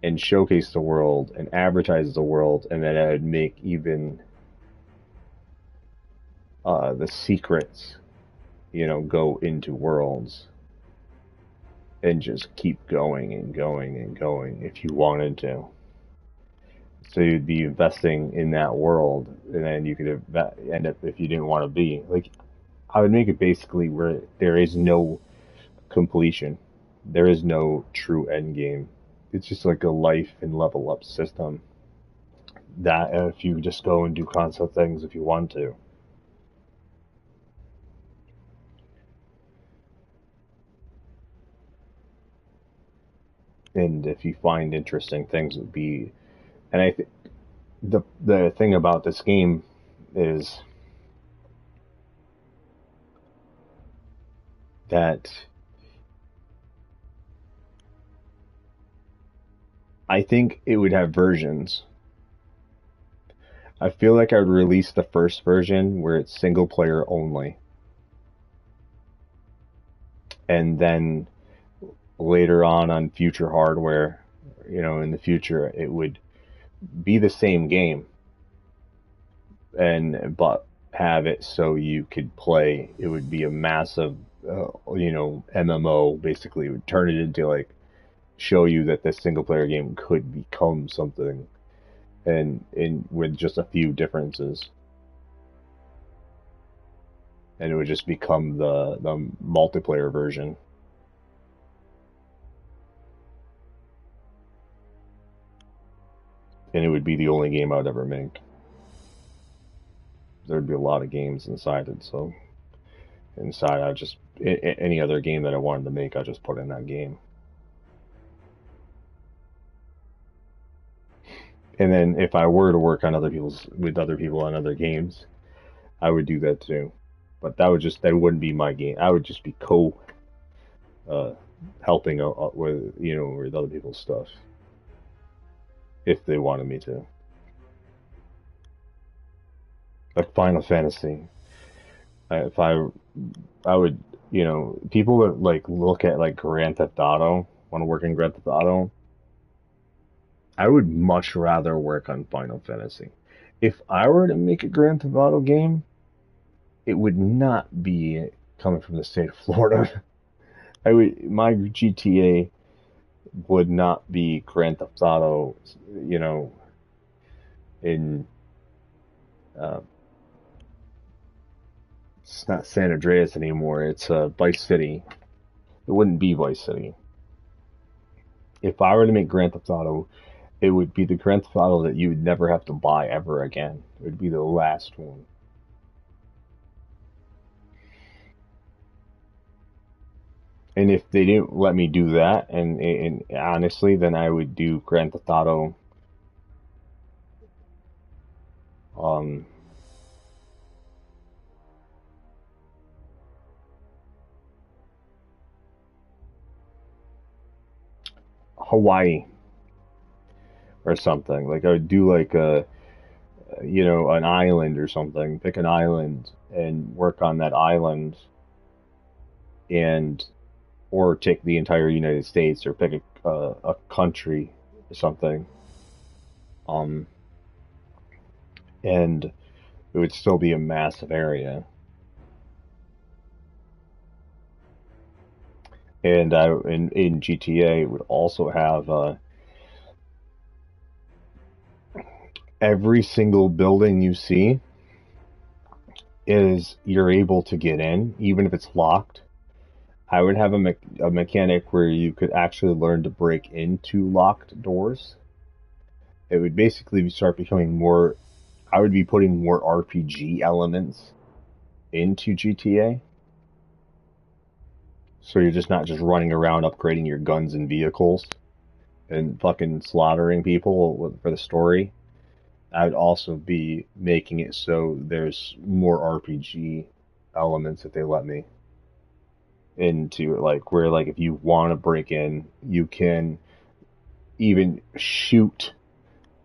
and showcase the world and advertise the world, and then I would make even the secrets, go into worlds and just keep going and going and going if you wanted to. So you'd be investing in that world, and then you could end up, if you didn't want to be. Like, I would make it basically where there is no completion. There is no true end game. It's just like a life and level up system that if you just go and do constant things if you want to. And if you find interesting things, would be, and I think the thing about this game is that I think it would have versions. I feel like I would release the first version where it's single player only, and then later on future hardware, in the future, it would be the same game, but have it so you could play. It would be a massive, MMO. Basically, it would turn it into, like, show you that this single player game could become something, and with just a few differences, and it would just become the multiplayer version. And it would be the only game I would ever make. There would be a lot of games inside it, so inside I just any other game that I wanted to make, I just put in that game. And then if I were to work on with other people on other games, I would do that too. But that wouldn't be my game. I would just be helping out with with other people's stuff if they wanted me to. Like Final Fantasy. If I would, people that like look at like Grand Theft Auto, want to work in Grand Theft Auto, I would much rather work on Final Fantasy. If I were to make a Grand Theft Auto game, it would not be coming from the state of Florida. My GTA would not be Grand Theft Auto, in it's not San Andreas anymore. It's Vice City. It wouldn't be Vice City. If I were to make Grand Theft Auto, it would be the Grand Theft Auto that you would never have to buy ever again. It would be the last one. And if they didn't let me do that, and honestly, then I would do Grand Theft Auto. Hawaii or something. Like I would do like an island or something. Pick an island and work on that island, or take the entire United States, or pick a country or something. And it would still be a massive area. And in GTA, it would also have every single building you see you're able to get in, even if it's locked. I would have a mechanic where you could actually learn to break into locked doors. It would basically start becoming more. I would be putting more RPG elements into GTA. So you're just not just running around upgrading your guns and vehicles and fucking slaughtering people for the story. I would also be making it so there's more RPG elements if they let me into it, like where like if you want to break in, you can even shoot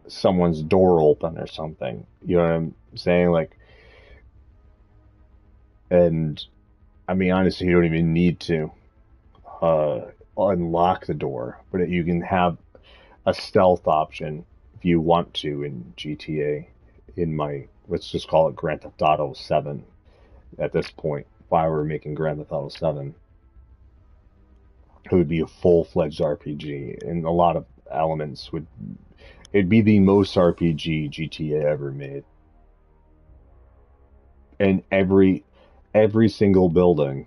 someone's door open or something. You know what I'm saying? Like, and I mean honestly, you don't even need to unlock the door, but you can have a stealth option if you want to in GTA. In my, let's just call it Grand Theft Auto 7 at this point. If I were making Grand Theft Auto 7, it would be a full-fledged RPG, and a lot of elements would. It'd be the most RPG GTA ever made, and every single building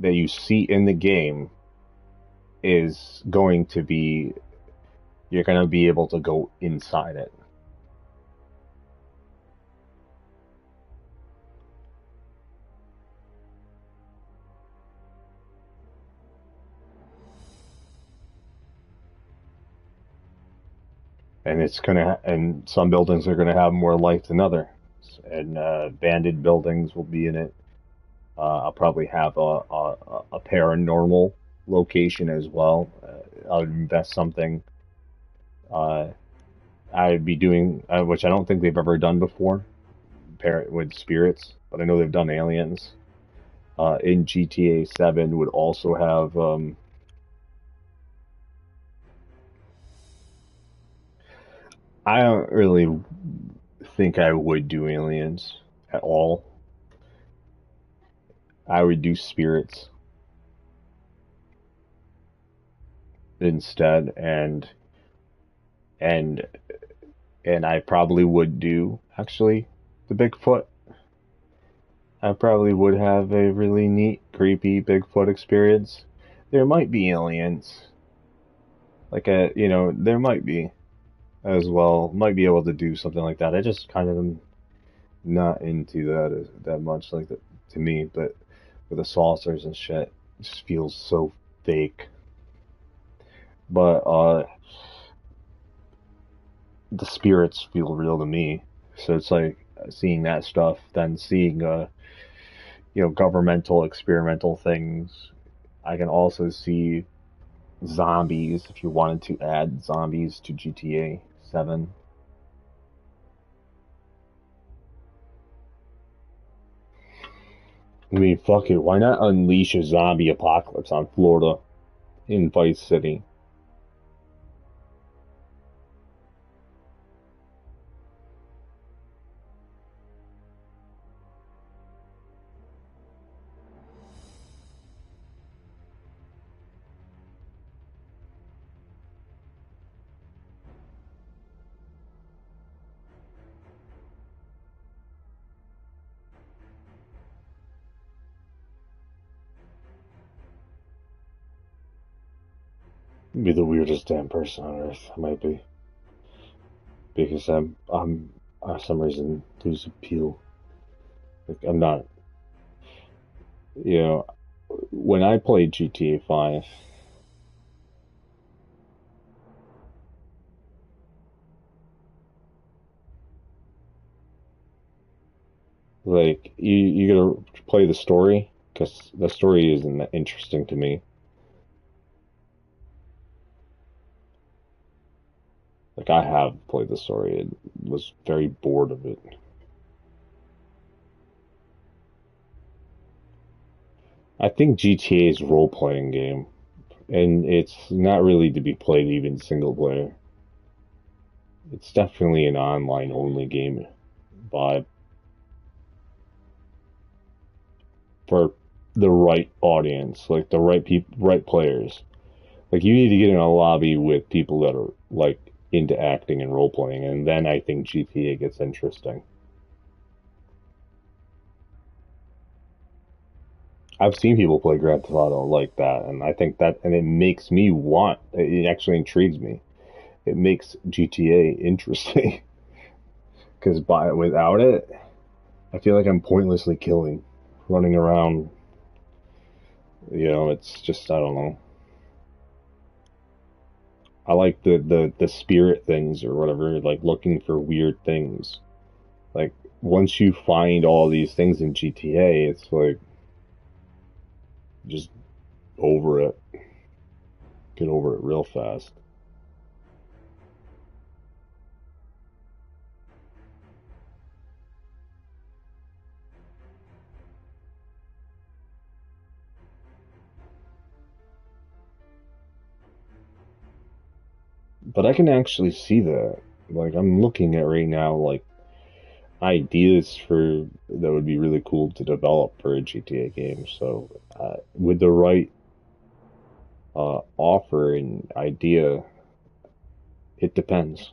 that you see in the game is going to be. You're going to be able to go inside it. And it's gonna, and some buildings are gonna have more life than others. And banded buildings will be in it. I'll probably have a paranormal location as well. I'll invest something. I'd be doing, which I don't think they've ever done before, with spirits, but I know they've done aliens. In GTA 7 would also have. I don't really think I would do aliens at all. I would do spirits instead, and and I probably would do actually the Bigfoot. I probably would have a really neat, creepy Bigfoot experience. There might be aliens, like there might be as well. Might be able to do something like that. I just kind of am not into that much, like that to me. But with the saucers and shit, it just feels so fake. But the spirits feel real to me. So it's like seeing that stuff, then seeing governmental experimental things. I can also see zombies if you wanted to add zombies to GTA 7. I mean, fuck it, why not unleash a zombie apocalypse on Florida in Vice City? Be the weirdest damn person on earth. I might be, because I'm for some reason lose appeal. Like I'm not, when I played GTA 5, like you gotta play the story because the story isn't that interesting to me. Like I have played the story and was very bored of it. I think GTA is a role-playing game, and it's not really to be played even single player. It's definitely an online-only game vibe for the right audience, like the right people, right players. Like you need to get in a lobby with people that are like into acting and role-playing, and then I think GTA gets interesting. I've seen people play Grand Theft Auto like that, and I think that, and it makes me want. It actually intrigues me. It makes GTA interesting because without it, I feel like I'm pointlessly killing, running around, You know, it's just, I don't know. I like the spirit things or whatever, like looking for weird things. Like, once you find all these things in GTA, it's like, just over it. Get over it real fast. But I can actually see that. Like, I'm looking at right now, like, ideas for that would be really cool to develop for a GTA game. So, with the right offer and idea, it depends.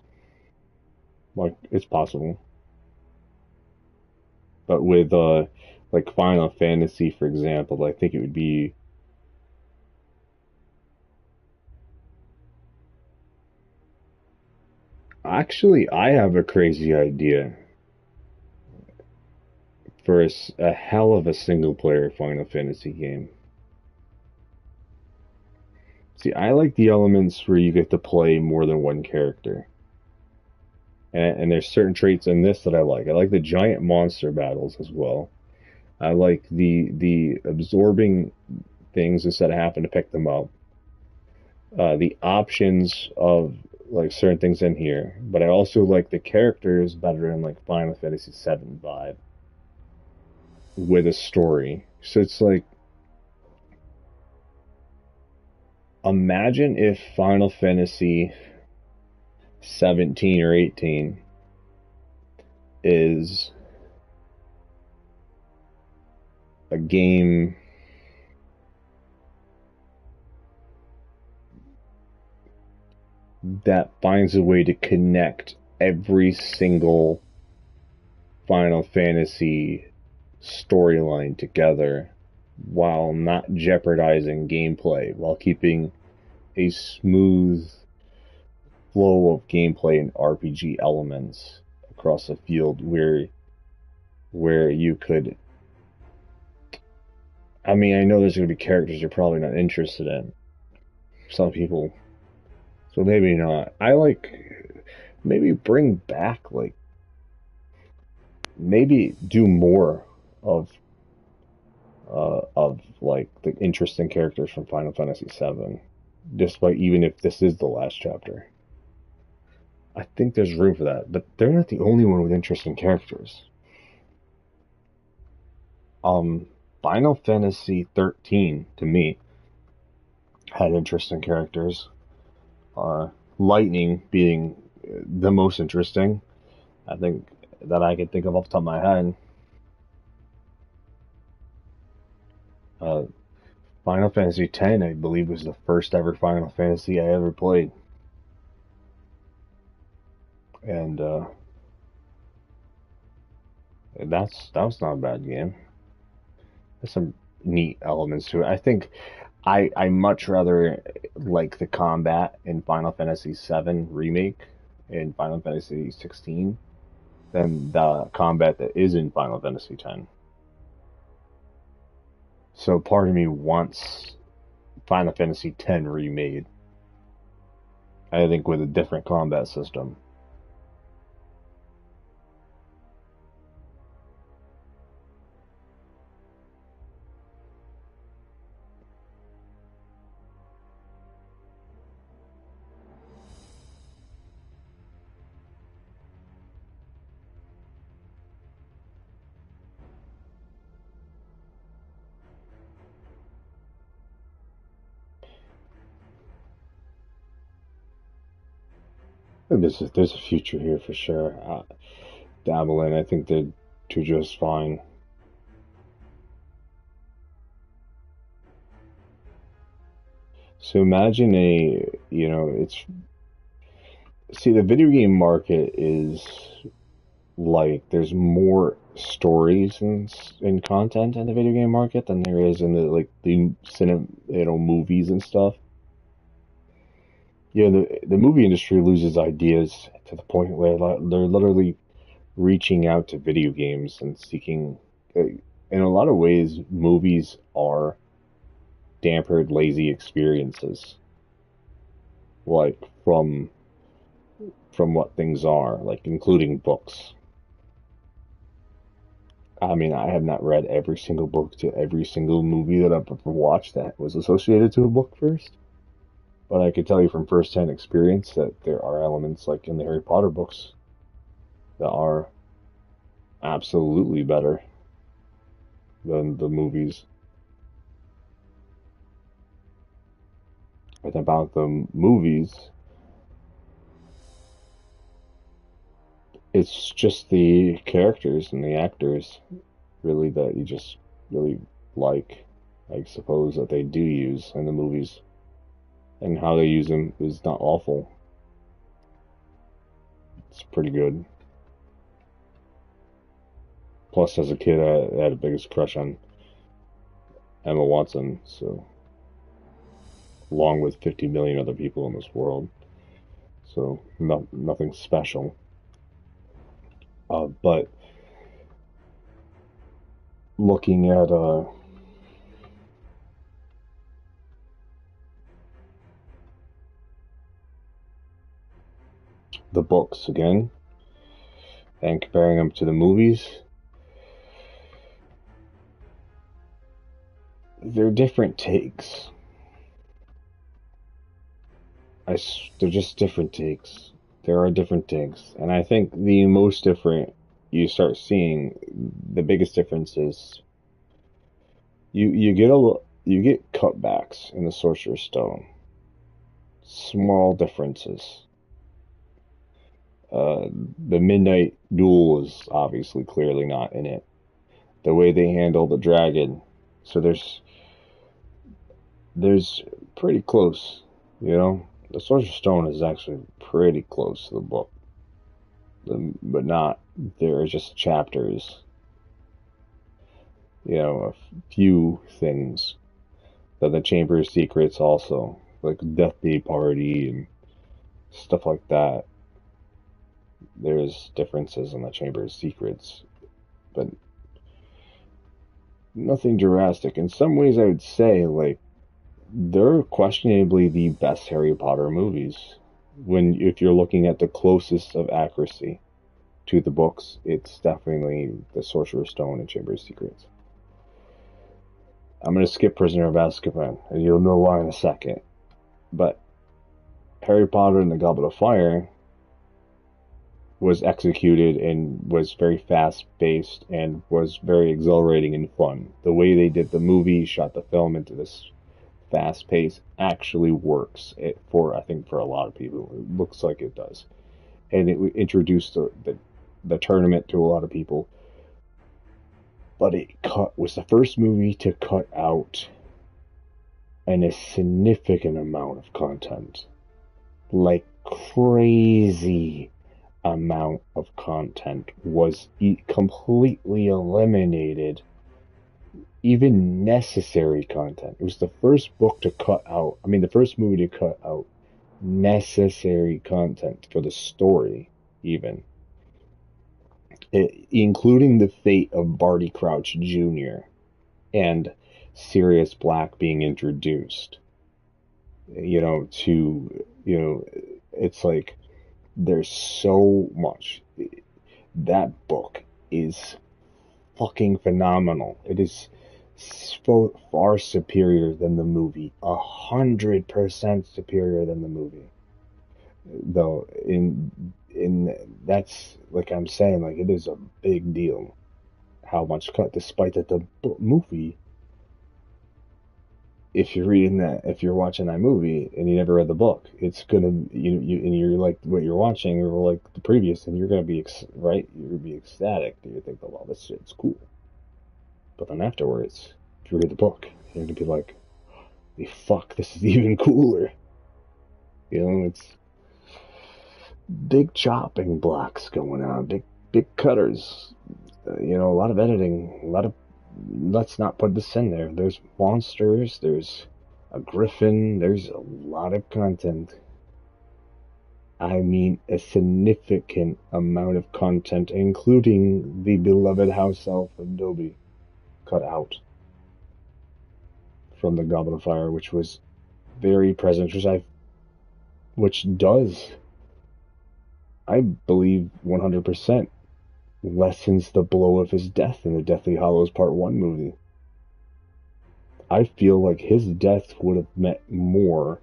Like, it's possible. But with like Final Fantasy, for example, I think it would be. Actually, I have a crazy idea for a hell of a single player Final Fantasy game. See, I like the elements where you get to play more than one character. And there's certain traits in this that I like. I like the giant monster battles as well. I like the absorbing things instead of having to pick them up. The options of like certain things in here, but I also like the characters better in like Final Fantasy VII vibe with a story. So it's like, imagine if Final Fantasy 17 or 18 is a game that finds a way to connect every single Final Fantasy storyline together while not jeopardizing gameplay, while keeping a smooth flow of gameplay and RPG elements across the field where you could. I mean, I know there's going to be characters you're probably not interested in. Some people. So maybe not. I like. Maybe bring back, like. Maybe do more of like the interesting characters from Final Fantasy VII, despite even if this is the last chapter. I think there's room for that, but they're not the only one with interesting characters. Final Fantasy 13 to me had interesting characters. Lightning being the most interesting, I think, that I could think of off the top of my head. Final Fantasy X, I believe, was the first ever Final Fantasy I ever played. And that was not a bad game. There's some neat elements to it. I think I much rather like the combat in Final Fantasy VII Remake and Final Fantasy 16 than the combat that is in Final Fantasy X. So part of me wants Final Fantasy X remade. I think with a different combat system. There's a future here for sure. Dabbling, I think they'd do just fine. So imagine it's, see, the video game market is like, there's more stories and content in the video game market than there is in the cinema, movies and stuff. The movie industry loses ideas to the point where they're literally reaching out to video games and seeking. In a lot of ways, movies are dampered, lazy experiences, like from what things are, like including books. I mean, I have not read every single book to every single movie that I've ever watched that was associated to a book first. But I can tell you from first-hand experience that there are elements like in the Harry Potter books that are absolutely better than the movies. And about the movies, it's just the characters and the actors really that you just really like, I suppose, that they do use in the movies. And how they use them is not awful. It's pretty good. Plus, as a kid, I had the biggest crush on Emma Watson, so along with 50 million other people in this world. So, nothing special. But looking at the books again and comparing them to the movies, they're different takes. They're just different takes. There are different takes, and I think the most different you start seeing, the biggest difference is you get cutbacks in the Sorcerer's Stone. Small differences. The Midnight Duel is obviously clearly not in it. The way they handle the dragon, so there's pretty close, you know. The Sorcerer's Stone is actually pretty close to the book, but not. There are just chapters, you know, a few things. Then the Chamber of Secrets also, like Death Day Party and stuff like that. There's differences in the Chamber of Secrets, but nothing drastic. In some ways, I would say, like, they're questionably the best Harry Potter movies. If you're looking at the closest of accuracy to the books, it's definitely the Sorcerer's Stone and Chamber of Secrets. I'm going to skip Prisoner of Azkaban, and you'll know why in a second. But Harry Potter and the Goblet of Fire was executed and was very fast-paced and was very exhilarating and fun. The way they did the movie, shot the film into this fast pace, actually works. I think for a lot of people, it looks like it does. And it introduced the tournament to a lot of people. But it was the first movie to cut out a significant amount of content. Like crazy amount of content was completely eliminated. Even necessary content. It was the first book to cut out, the first movie to cut out necessary content for the story, even. Including the fate of Barty Crouch Jr. and Sirius Black being introduced. It's like, there's so much. That book is fucking phenomenal. It is so far superior than the movie. 100% superior than the movie. Though, that's, like I'm saying, like, it is a big deal how much cut, despite that the movie, if you're watching that movie and you never read the book, it's gonna, and you're like, what you're watching, or like the previous, and you're gonna be, right? You're gonna be ecstatic. You think, oh, wow, this shit's cool. But then afterwards, if you read the book, you're gonna be like, hey, fuck, this is even cooler. It's big chopping blocks going on, big cutters. A lot of editing, let's not put this in there. There's monsters, there's a griffin, there's a lot of content. I mean, a significant amount of content, including the beloved house elf of Dobby, cut out from the Goblet of Fire, which was very present, which does, I believe, 100% lessens the blow of his death in the Deathly Hallows Part 1 movie. I feel like his death would have meant more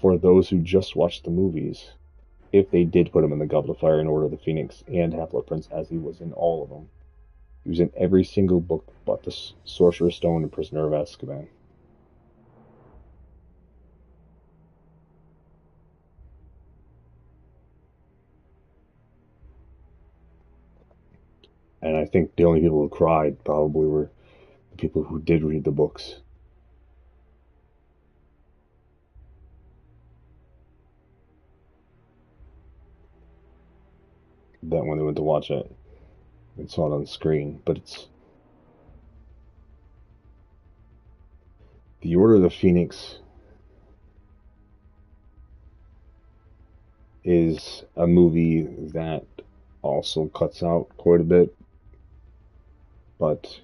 for those who just watched the movies if they did put him in the Goblet of Fire and Order of the Phoenix and Half-Blood Prince, as he was in all of them. He was in every single book but the Sorcerer's Stone and Prisoner of Azkaban. And I think the only people who cried probably were the people who did read the books. That when they went to watch it, and saw it on the screen. But it's The Order of the Phoenix is a movie that also cuts out quite a bit, but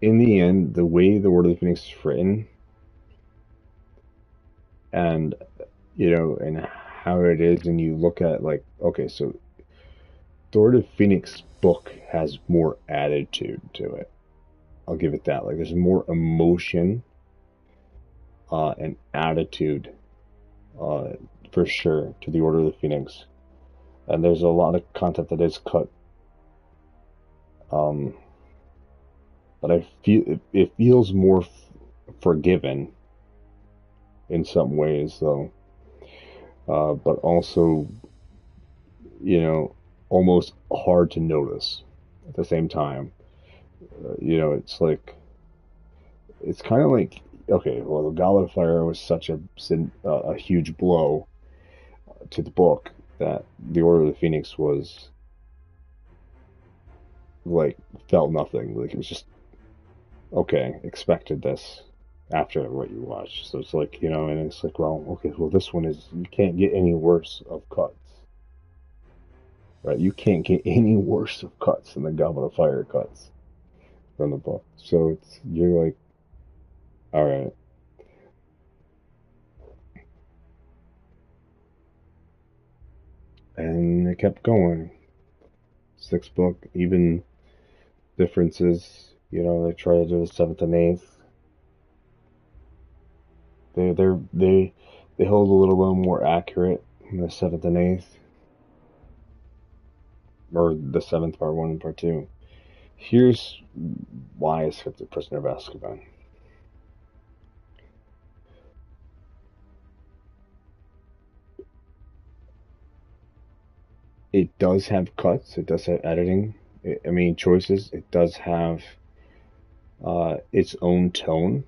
in the end, the way the Order of the Phoenix is written, and and how it is, and you look at okay, so the Order of the Phoenix book has more attitude to it. I'll give it that. There's more emotion and attitude, for sure, to the Order of the Phoenix, and there's a lot of content that is cut. But I feel it feels more forgiven in some ways, though. But also, almost hard to notice at the same time. It's kind of like, okay, well, the Goblet of Fire was such a huge blow to the book that the Order of the Phoenix was felt nothing. It was just okay, expected this after what you watched. So it's and it's well, okay, well, this one is, you can't get any worse of cuts. Right? You can't get any worse of cuts than the Goblet of Fire cuts from the book. So you're all right. And it kept going. 6th book, even differences. They try to do the 7th and 8th. They hold a little bit more accurate in the 7th and 8th, or the 7th Part 1 and Part 2. Here's why I skipped the Prisoner of Azkaban. It does have cuts. It does have editing. Choices. It does have its own tone.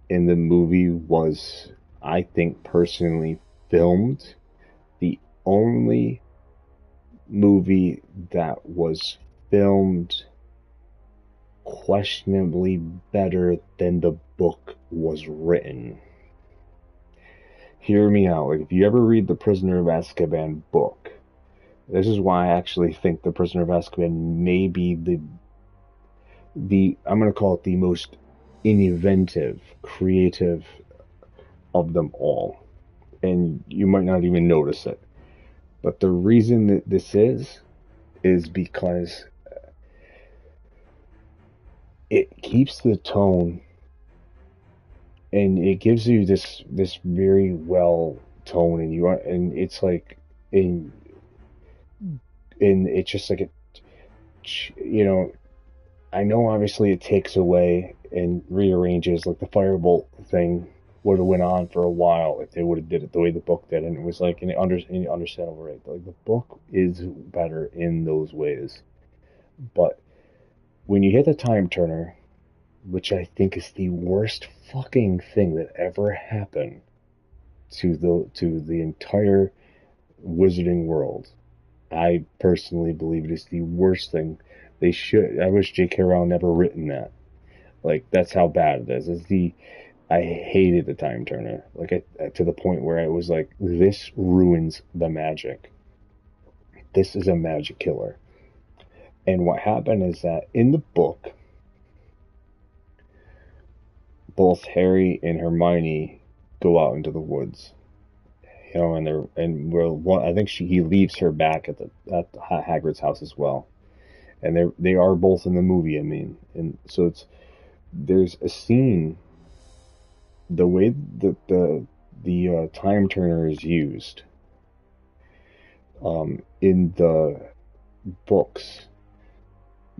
In the movie was, I think, personally filmed the only movie that was filmed questionably better than the book was written. Hear me out. If you ever read the Prisoner of Azkaban book, this is why I actually think the Prisoner of Azkaban may be I'm going to call it the most inventive, creative of them all. And you might not even notice it. But the reason that this is because it keeps the tone, and it gives you this very well tone, and it's and it's just I know obviously it takes away and rearranges, the firebolt thing would have went on for a while if they would have did it the way the book did, and it was in an understandable rate. The book is better in those ways, but when you hit the time turner, which I think is the worst fucking thing that ever happened to the entire wizarding world, I personally believe it is the worst thing. I wish J.K. Rowling never written that. That's how bad it is. I hated the time turner. To the point where I was this ruins the magic. This is a magic killer. And what happened is that in the book, both Harry and Hermione go out into the woods, you know, I think he leaves her back at Hagrid's house as well, and they are both in the movie. I mean, and so there's a scene, the way that the time turner is used, in the books,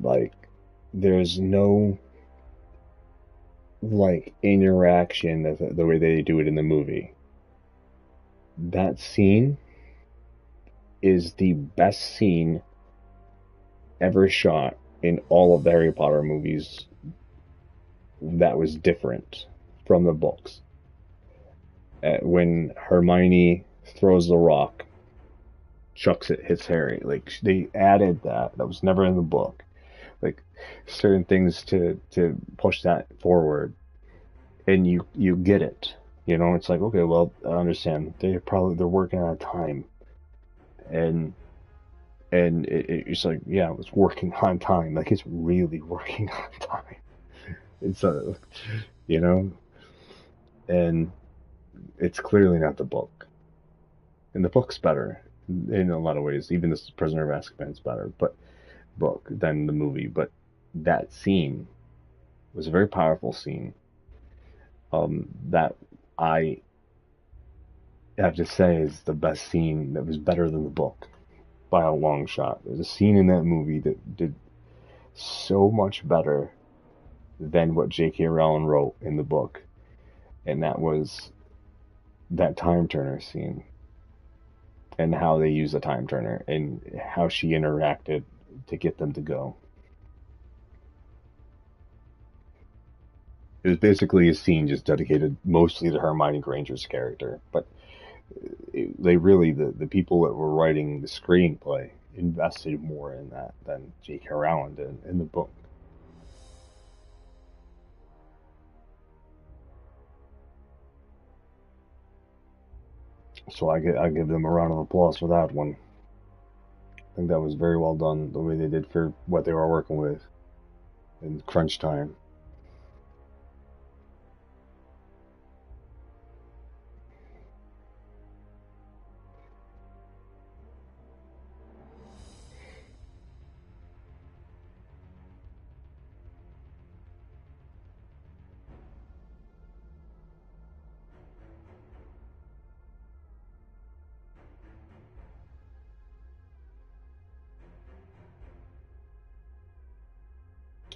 like there's no like interaction the way they do it in the movie. That scene is the best scene ever shot in all of the Harry Potter movies that was different from the books. When Hermione throws the rock, chucks it, hits Harry. Like, they added that. That was never in the book. Like, certain things to push that forward. And you get it. You know, it's like, okay, well, I understand. They're working out of time. And it's like, yeah, it's working on time. Like, it's really working on time. It's you know, and it's clearly not the book. And the book's better in a lot of ways. Even this Prisoner of Azkaban's better, book than the movie. But that scene was a very powerful scene. That I have to say is the best scene that was better than the book by a long shot. There's a scene in that movie that did so much better than what J.K. Rowling wrote in the book, and that was that time turner scene, and how they use the time turner, and how she interacted to get them to go. It was basically a scene just dedicated mostly to Hermione Granger's character, but they really, the people that were writing the screenplay invested more in that than J.K. Rowling did in the book. So I give them a round of applause for that one. I think that was very well done, the way they did for what they were working with in crunch time.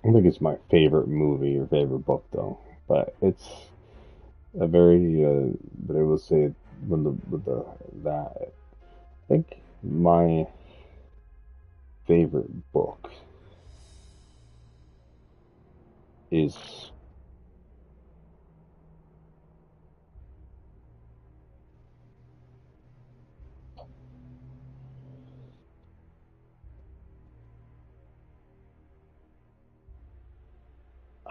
I don't think it's my favorite movie or favorite book though, but it's a very. But I will say that I think my favorite book is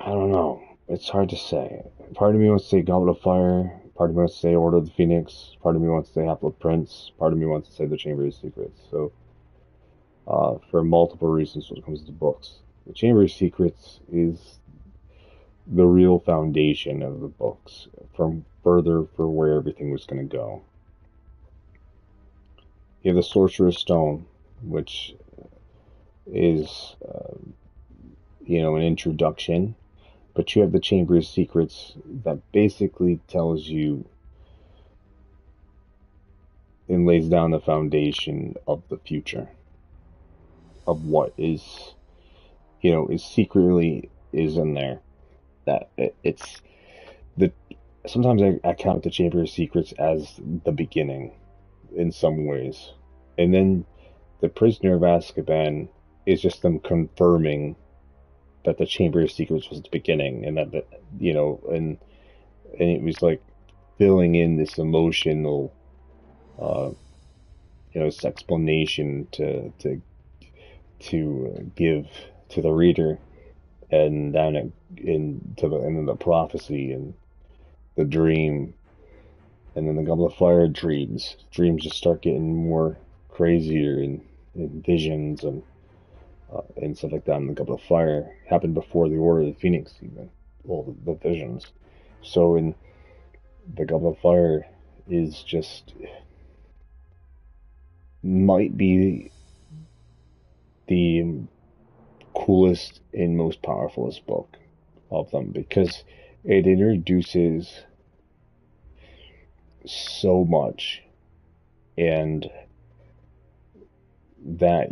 I don't know. It's hard to say. Part of me wants to say Goblet of Fire. Part of me wants to say Order of the Phoenix. Part of me wants to say Half-Blood Prince. Part of me wants to say The Chamber of Secrets. So, for multiple reasons when it comes to books, The Chamber of Secrets is the real foundation of the books from further for where everything was going to go. You have the Sorcerer's Stone, which is, an introduction. But you have the Chamber of Secrets that basically tells you and lays down the foundation of the future, of what is secretly is in there. That it's the sometimes I count the Chamber of Secrets as the beginning in some ways, and then the Prisoner of Azkaban is just them confirming that the Chamber of Secrets was the beginning, and that and it was like filling in this emotional, this explanation to give to the reader, and then the prophecy and the dream, and then the Goblet of Fire dreams just start getting more crazier and visions, and and stuff like that in the Goblet of Fire happened before the Order of the Phoenix, even. Well, the visions. So in the Goblet of Fire is just might be the coolest and most powerfulest book of them, because it introduces so much, and that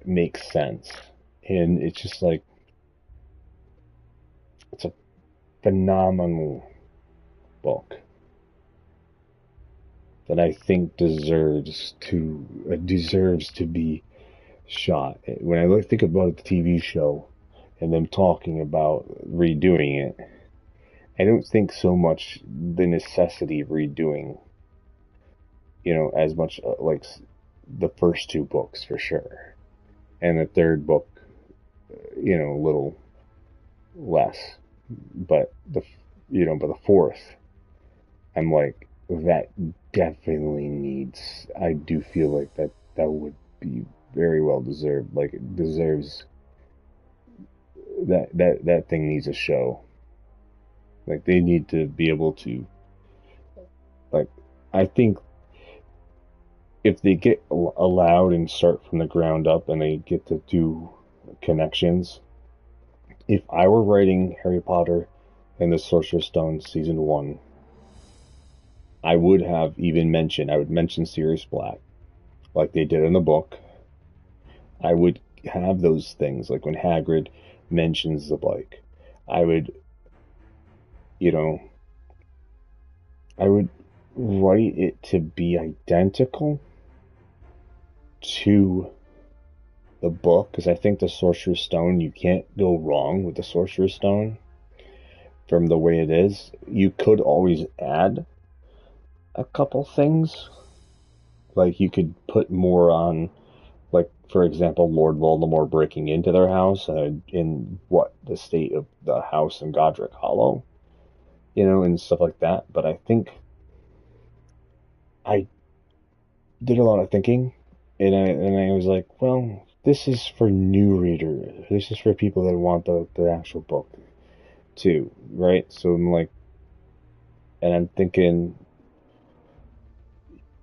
makes sense, and it's just like it's a phenomenal book that I think deserves to be shot. When I think about the TV show and them talking about redoing it, I don't think so much the necessity of redoing, as much like the first two books for sure, and the third book, a little less, but the fourth, I'm like, that definitely needs. I do feel like that would be very well deserved. Like, it deserves that thing needs a show. Like, they need to be able to, like, I think if they get allowed and start from the ground up and they get to do connections. If I were writing Harry Potter and the Sorcerer's Stone season 1, I would mention Sirius Black, like they did in the book. I would have those things, like when Hagrid mentions the bike. I would write it to be identical to the book, because I think the Sorcerer's Stone, you can't go wrong with the Sorcerer's Stone from the way it is. You could always add a couple things, like you could put more on, like, for example, Lord Voldemort breaking into their house, in the state of the house in Godric Hollow, and stuff like that. But I think I did a lot of thinking, and I was like, well, this is for new readers. This is for people that want the actual book too, right? So I'm like, and I'm thinking,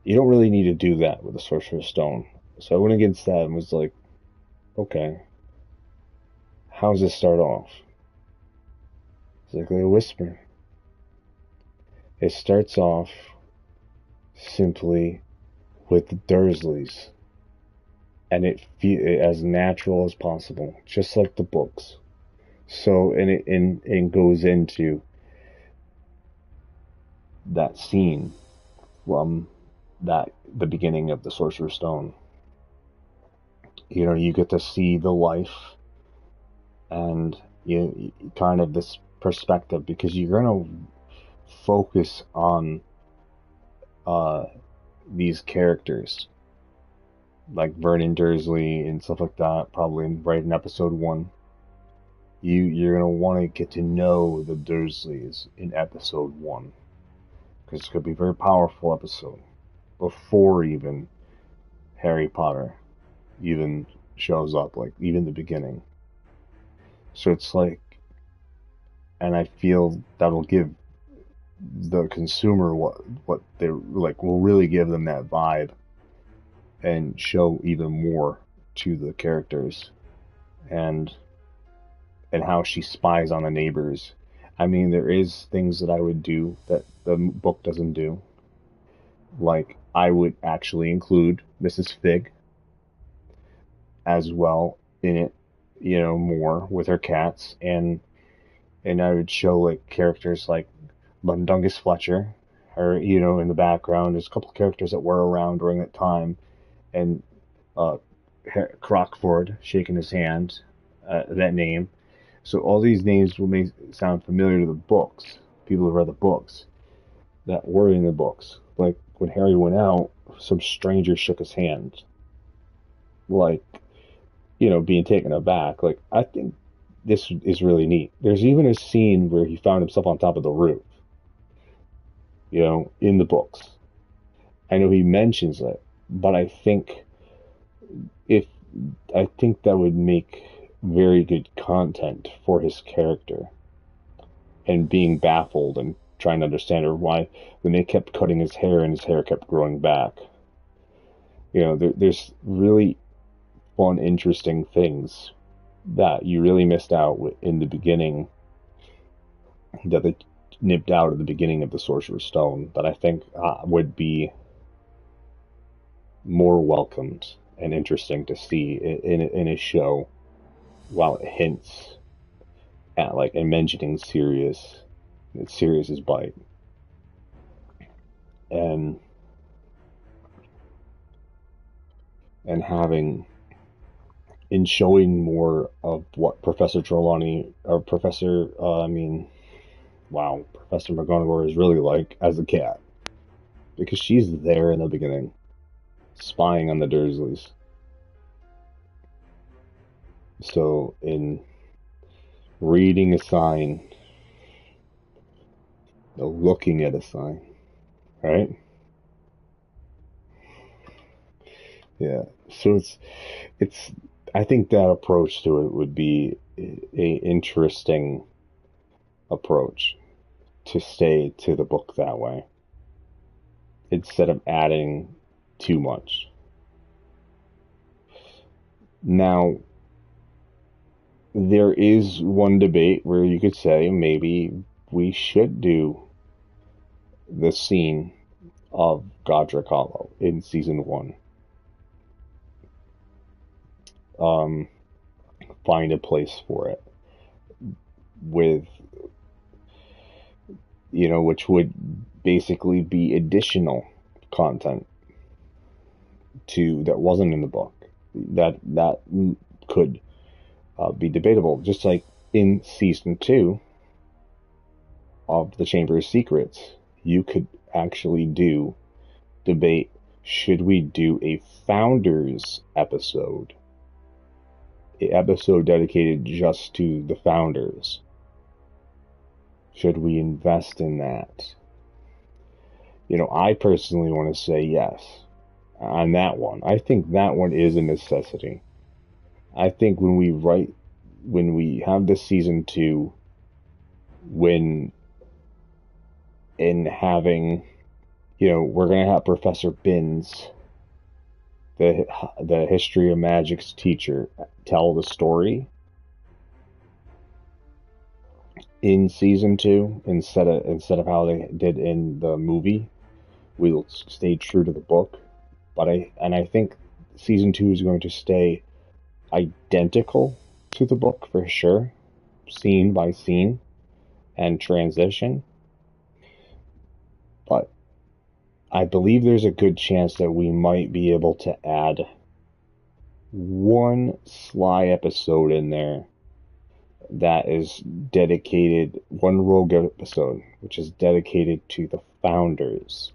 you don't really need to do that with the Sorcerer's Stone. So I went against that and was like, okay, how does this start off? It's like a whisper. It starts off simply with the Dursleys, and it as natural as possible, just like the books. So, and it goes into that scene from the beginning of the Sorcerer's Stone. You get to see the life and kind of this perspective, because you're gonna focus on these characters like Vernon Dursley and stuff like that, probably right in episode 1. You're gonna want to get to know the Dursleys in episode 1, because it's gonna be a very powerful episode before even Harry Potter even shows up, like even the beginning. So it's like, and I feel that'll give the consumer what they like, will really give them that vibe and show even more to the characters, and how she spies on the neighbors. I mean, there is things that I would do that the book doesn't do. Like, I would actually include Mrs. Fig as well in it, more with her cats, and I would show like characters like Mundungus Fletcher, or in the background. There's a couple of characters that were around during that time, and Crockford shaking his hand, that name. So all these names will sound familiar to the books, people who read the books, that were in the books. Like when Harry went out, some stranger shook his hand, like, being taken aback. Like, I think this is really neat. There's even a scene where he found himself on top of the roof, in the books. I know he mentions it, but I think if I think that would make very good content for his character, and being baffled and trying to understand why when they kept cutting his hair and his hair kept growing back. There's really fun, interesting things that you really missed out in the beginning, that they nipped out at the beginning of the Sorcerer's Stone, that I think would be more welcomed and interesting to see in a show, while it hints at and mentioning Sirius's bite, and having in showing more of what Professor Trelawney or Professor Professor McGonagall is really like as a cat, because she's there in the beginning, spying on the Dursleys. So in reading a sign, looking at a sign, right? Yeah. So it's I think that approach to it would be a interesting approach, to stay to the book that way, instead of adding too much. Now, there is one debate where you could say maybe we should do the scene of Godric Hollow in season 1. Find a place for it, with which would basically be additional content that wasn't in the book, that could be debatable, just like in season 2 of the Chamber of Secrets. You could actually debate, should we do a Founders episode, an episode dedicated just to the Founders? Should we invest in that? I personally want to say yes on that one. I think that one is a necessity. I think when we have this season 2, we're going to have Professor Binns, the History of Magic's teacher, tell the story in season 2 instead of how they did in the movie. We'll stay true to the book, but I think season 2 is going to stay identical to the book for sure, scene by scene and transition. But I believe there's a good chance that we might be able to add one sly episode in there that is dedicated, one rogue episode, which is dedicated to the Founders.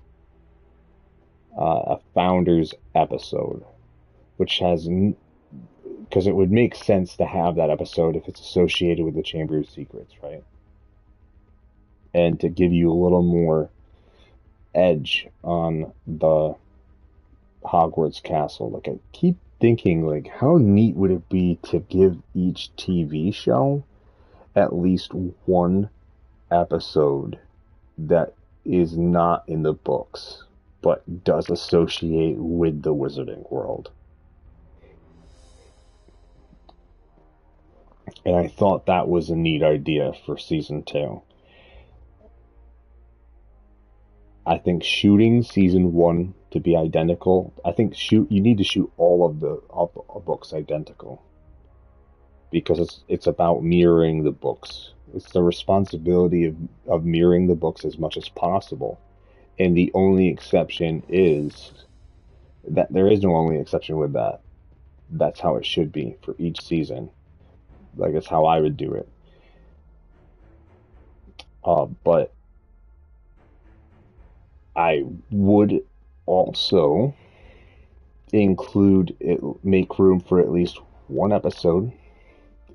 A Founders episode, which has, because it would make sense to have that episode if it's associated with the Chamber of Secrets, right? And to give you a little more edge on the Hogwarts castle. I keep thinking, how neat would it be to give each TV show at least one episode that is not in the books, but does associate with the Wizarding World. And I thought that was a neat idea for season 2. I think shooting season 1 to be identical. I think you need to shoot all of the books identical, because it's about mirroring the books. It's the responsibility of mirroring the books as much as possible. And the only exception is that there is no only exception with that. That's how it should be for each season. That's how I would do it. But I would also make room for at least one episode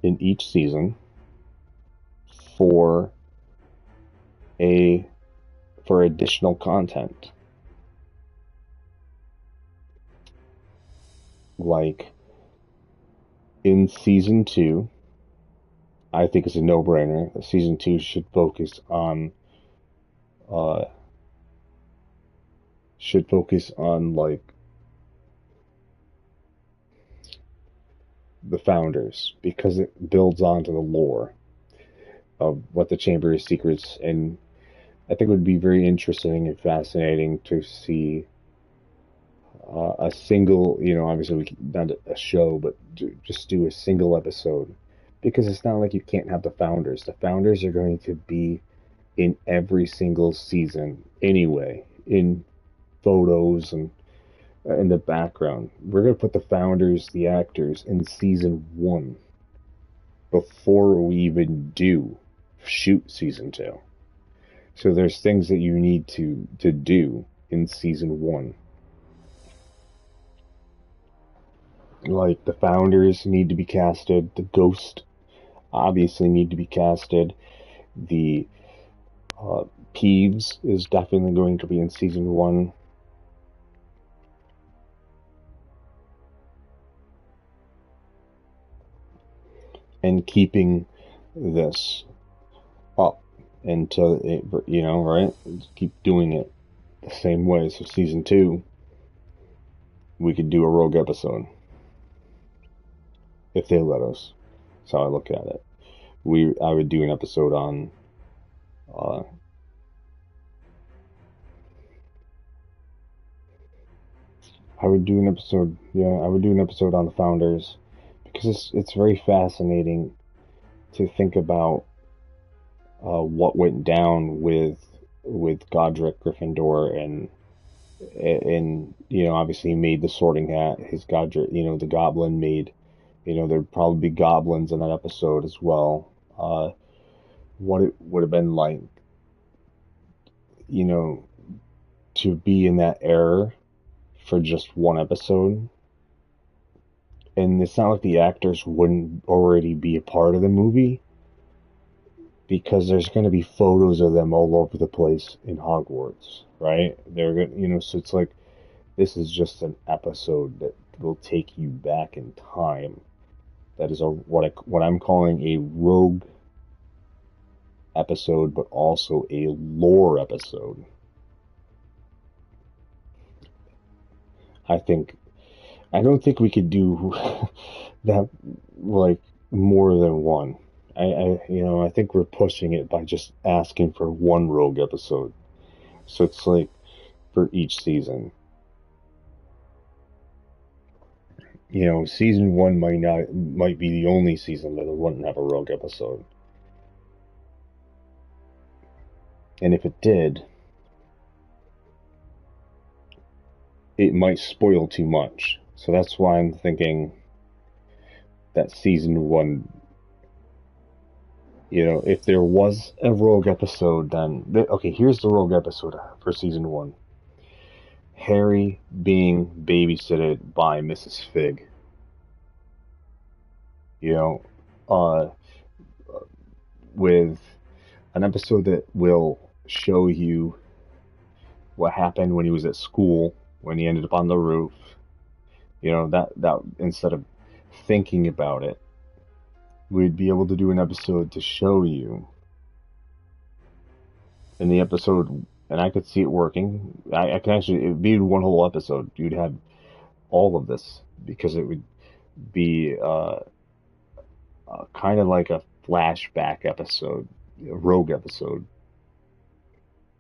in each season for additional content. in season 2, I think it's a no-brainer. Season 2 should focus on uh like the founders, because it builds onto the lore of what the Chamber of Secrets, and I think it would be very interesting and fascinating to see a single, obviously not a show, but just do a single episode, because it's not like you can't have the founders. The founders are going to be in every single season anyway, in photos and in the background. We're going to put the founders, the actors, in season 1 before we even do shoot season 2. So there's things that you need to do in season 1. Like the founders need to be casted, the ghost obviously need to be casted, the Peeves is definitely going to be in season 1. And keeping this up until it, right? Keep doing it the same way. So season 2, we could do a rogue episode if they let us. That's how I look at it. I would do an episode on I would do an episode on the founders, because it's very fascinating to think about what went down with Godric Gryffindor, and obviously he made the Sorting Hat. His Godric, the Goblin made, there'd probably be goblins in that episode as well. What it would have been like, to be in that era for just one episode. And it's not like the actors wouldn't already be a part of the movie, because there's going to be photos of them all over the place in Hogwarts, right? They're going, so it's like, this is just an episode that will take you back in time. That is what I'm calling a rogue episode, but also a lore episode. I don't think we could do that, like, more than one. I think we're pushing it by just asking for one rogue episode. So it's like for each season. Season 1 might be the only season that it wouldn't have a rogue episode. And if it did, it might spoil too much. So that's why I'm thinking that season 1, if there was a rogue episode, then okay, here's the rogue episode for season 1. Harry being babysitted by Mrs. Fig. With an episode that will show you what happened when he was at school, when he ended up on the roof. That instead of thinking about it, we'd be able to do an episode to show you. In the episode, and I could see it working. I can actually, it would be one whole episode. You'd have all of this, because it would be kind of like a flashback episode, a rogue episode,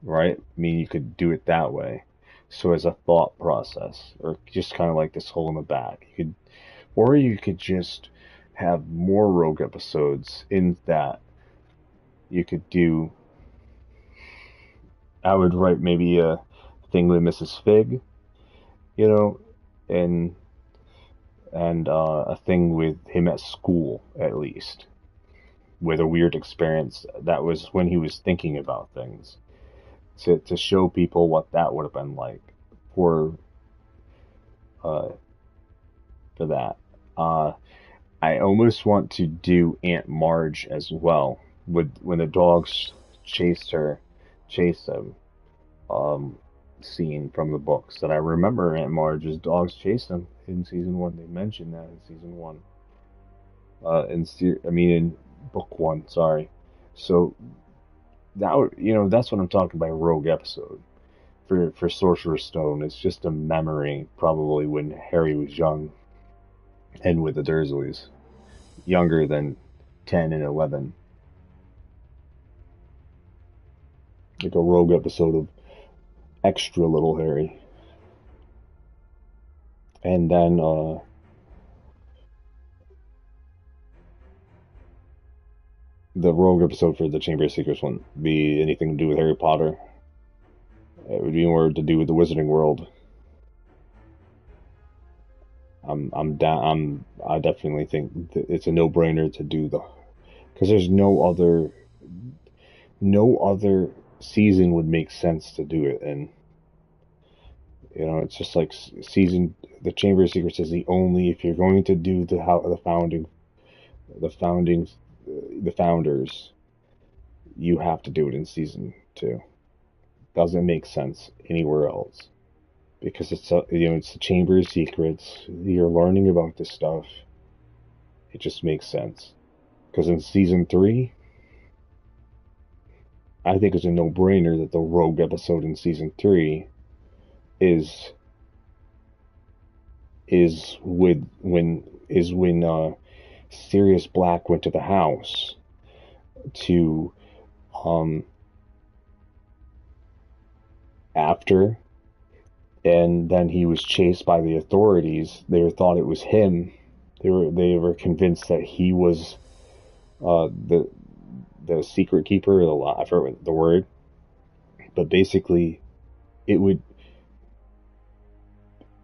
right? I mean, you could do it that way. So as a thought process, or just kind of like this hole in the back, or you could just have more rogue episodes in that you could do. I would write maybe a thing with Mrs. Fig, and a thing with him at school, at least, with a weird experience that was when he was thinking about things, to show people what that would have been like for that. I almost want to do Aunt Marge as well, when the dogs chase him, scene from the books. That I remember Aunt Marge's dogs chased him in season 1. They mentioned that in season 1. in book one, sorry. So that's what I'm talking by rogue episode. For Sorcerer's Stone, it's just a memory, probably when Harry was young and with the Dursleys, younger than 10 and 11. Like a rogue episode of extra little Harry. And then, the rogue episode for the Chamber of Secrets wouldn't be anything to do with Harry Potter. It would be more to do with the Wizarding World. I definitely think that it's a no-brainer to do because there's no other season would make sense to do it, and it's just like the Chamber of Secrets is the only, if you're going to do the founders, you have to do it in season 2. Doesn't make sense anywhere else because it's the Chamber of Secrets. You're learning about this stuff. It just makes sense because in season 3, I think it's a no-brainer that the rogue episode in season 3 is when Sirius Black went to the house to after, and then he was chased by the authorities. They thought it was him. They were convinced that he was the secret keeper. I forget the word, but basically, it would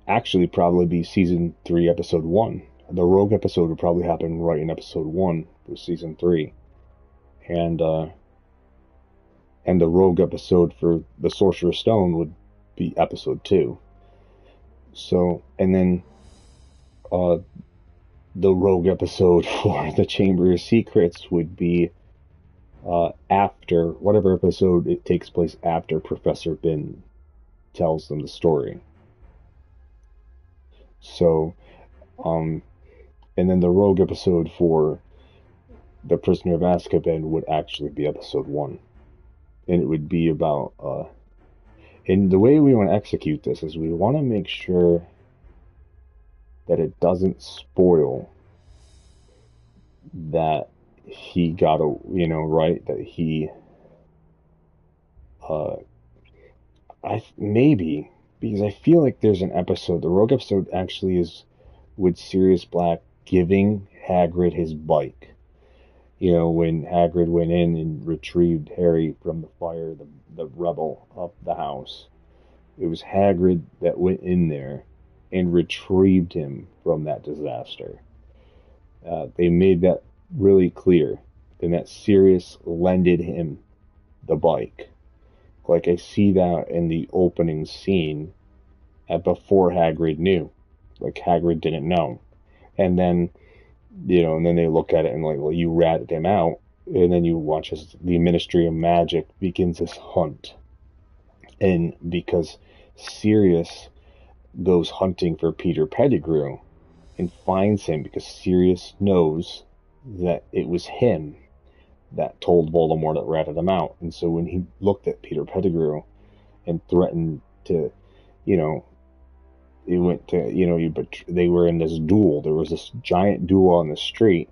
actually probably be season 3, episode 1. The rogue episode would probably happen right in episode 1 for season 3, and the rogue episode for the Sorcerer's Stone would be episode 2. So, and then the rogue episode for the Chamber of Secrets would be after whatever episode it takes place after Professor Bin tells them the story. So, and then the rogue episode for the Prisoner of Azkaban would actually be episode 1. And it would be about, and the way we want to execute this is we want to make sure that it doesn't spoil that he got right, that he, maybe, because I feel like there's an episode, the rogue episode actually is with Sirius Black giving Hagrid his bike. When Hagrid went in and retrieved Harry from the fire, the rebel of the house, it was Hagrid that went in there and retrieved him from that disaster. They made that really clear, and that Sirius lended him the bike. Like, I see that in the opening scene before Hagrid knew. Like, Hagrid didn't know. And then, and then they look at it and like, well, you ratted him out. And then you watch as the Ministry of Magic begins this hunt. And because Sirius goes hunting for Peter Pettigrew and finds him, because Sirius knows that it was him that told Voldemort that ratted him out. And so when he looked at Peter Pettigrew and threatened to, he went to, but they were in this duel. There was this giant duel on the street.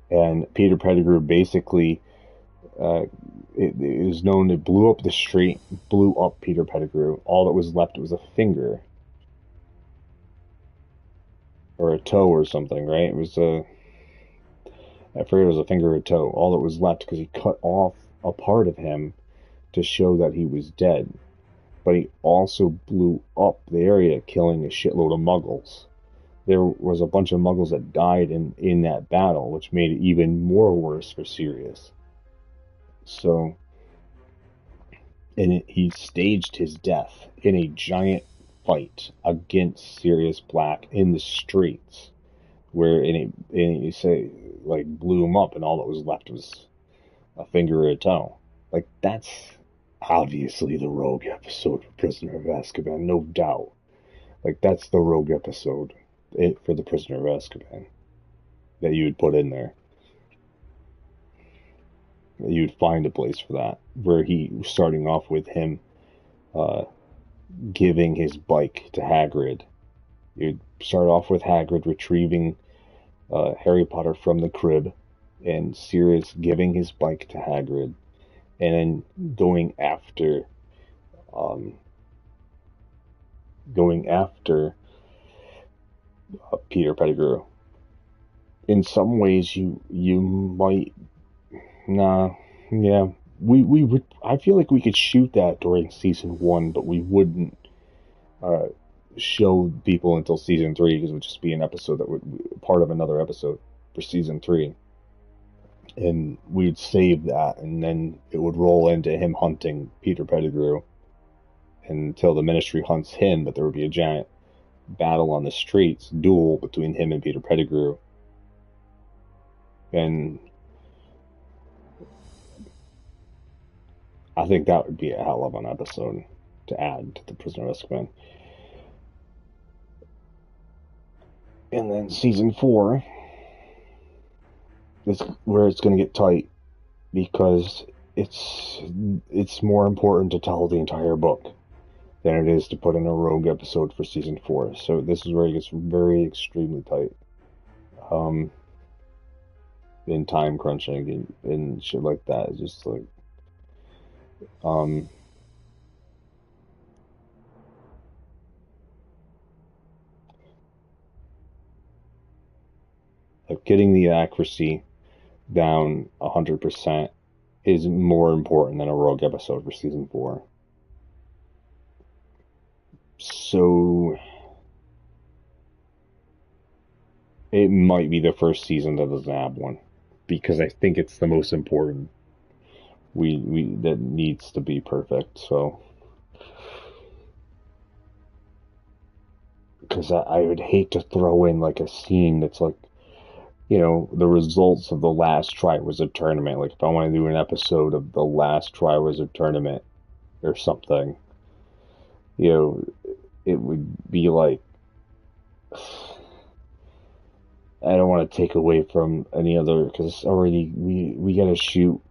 And Peter Pettigrew basically, it is known, it blew up the street, blew up Peter Pettigrew. All that was left was a finger. Or a toe or something, right? It was I forget, it was a finger or a toe. All that was left, because he cut off a part of him to show that he was dead. But he also blew up the area, killing a shitload of muggles. There was a bunch of muggles that died in that battle, which made it even more worse for Sirius. So, and he staged his death in a giant fight against Sirius Black in the streets, where he say, like, blew him up, and all that was left was a finger or a toe. Like, that's obviously the rogue episode of Prisoner of Azkaban, no doubt. Like, that's the rogue episode. for the Prisoner of Azkaban that you would put in there. You'd find a place for that, where he starting off with him giving his bike to Hagrid. You'd start off with Hagrid retrieving Harry Potter from the crib, and Sirius giving his bike to Hagrid, and then going after Peter Pettigrew. In some ways, you might yeah. We would. I feel like we could shoot that during season 1, but we wouldn't show people until season 3, because it would just be an episode that would be part of another episode for season 3, and we'd save that, and then it would roll into him hunting Peter Pettigrew until the Ministry hunts him, but there would be a giant battle on the streets, duel between him and Peter Pettigrew, and I think that would be a hell of an episode to add to the Prisoner of Azkaban. And then season 4 is where it's going to get tight, because it's more important to tell the entire book than it is to put in a rogue episode for season 4. So this is where it gets very extremely tight. In time crunching and shit like that. It's just like getting the accuracy down 100% is more important than a rogue episode for season 4. So it might be the first season that doesn't have one, because I think it's the most important. We that needs to be perfect. So, because I would hate to throw in like a scene that's like, you know, the results of the last Triwizard Tournament. Like, if I want to do an episode of the last Triwizard Tournament or something, you know, it would be like, I don't want to take away from any other, because already we got to shoot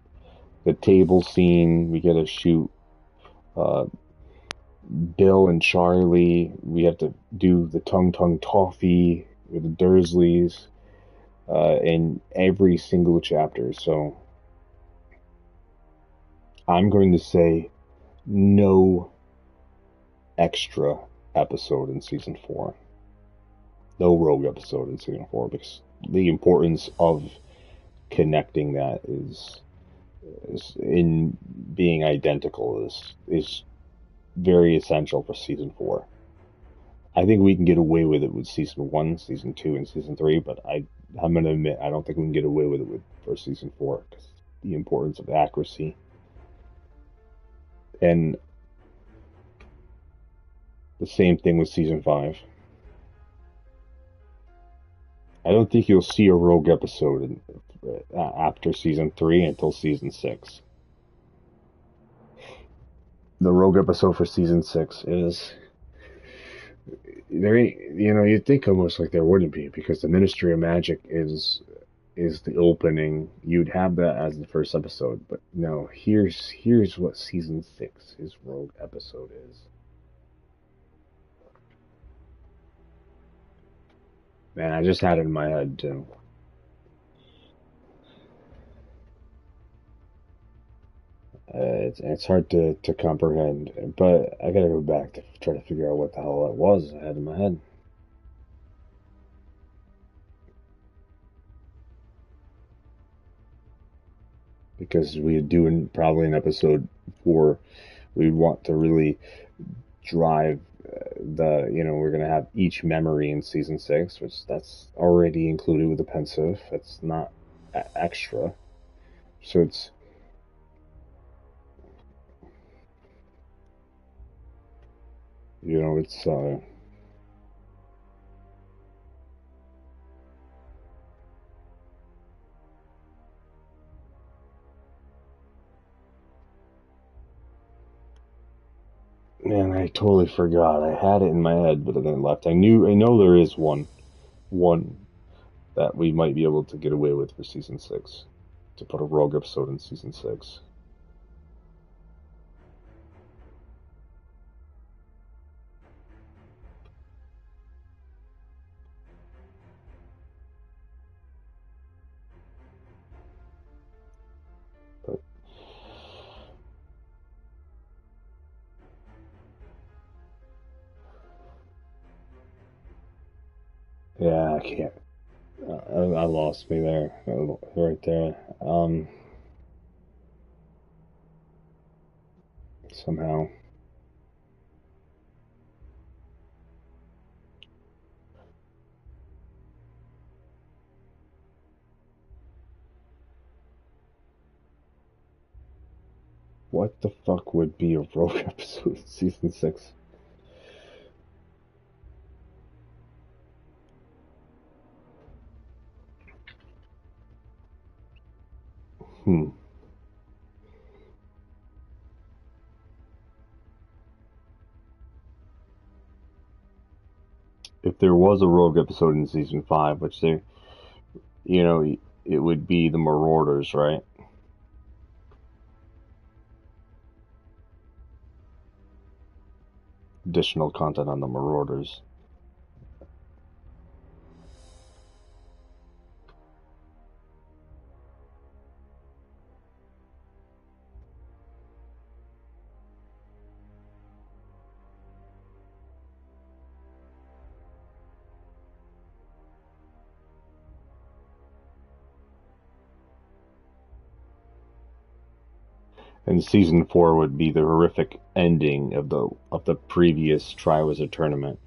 the table scene, we got to shoot Bill and Charlie, we have to do the Tung Tung Toffee with the Dursleys in every single chapter. So I'm going to say no extra episode in season 4. No rogue episode in season 4, because the importance of connecting that is in being identical is very essential for season 4. I think we can get away with it with season 1, season 2, and season 3, but I'm going to admit I don't think we can get away with it for season 4, because the importance of accuracy. And the same thing with season 5. I don't think you'll see a rogue episode after season 3 until season 6. The rogue episode for season 6 is there. You know, you'd think almost like there wouldn't be, because the Ministry of Magic is the opening. You'd have that as the first episode, but no. Here's what season 6 his rogue episode is. Man, I just had it in my head too. It's hard to comprehend, but I gotta go back to try to figure out what the hell that was I had in my head. Because we'd do probably an episode 4, we'd want to really drive we're going to have each memory in season 6, which that's already included with the pensive. It's not extra. So it's, it's man, I totally forgot. I had it in my head, but then it left. I know there is one. one that we might be able to get away with for season 6. To put a rogue episode in season 6. But yeah, I can't. I lost me there, right there. Somehow. What the fuck would be a rogue episode in season 6? If there was a rogue episode in season 5, which they, it would be the Marauders, right? Additional content on the Marauders. And season 4 would be the horrific ending of the previous Triwizard tournament.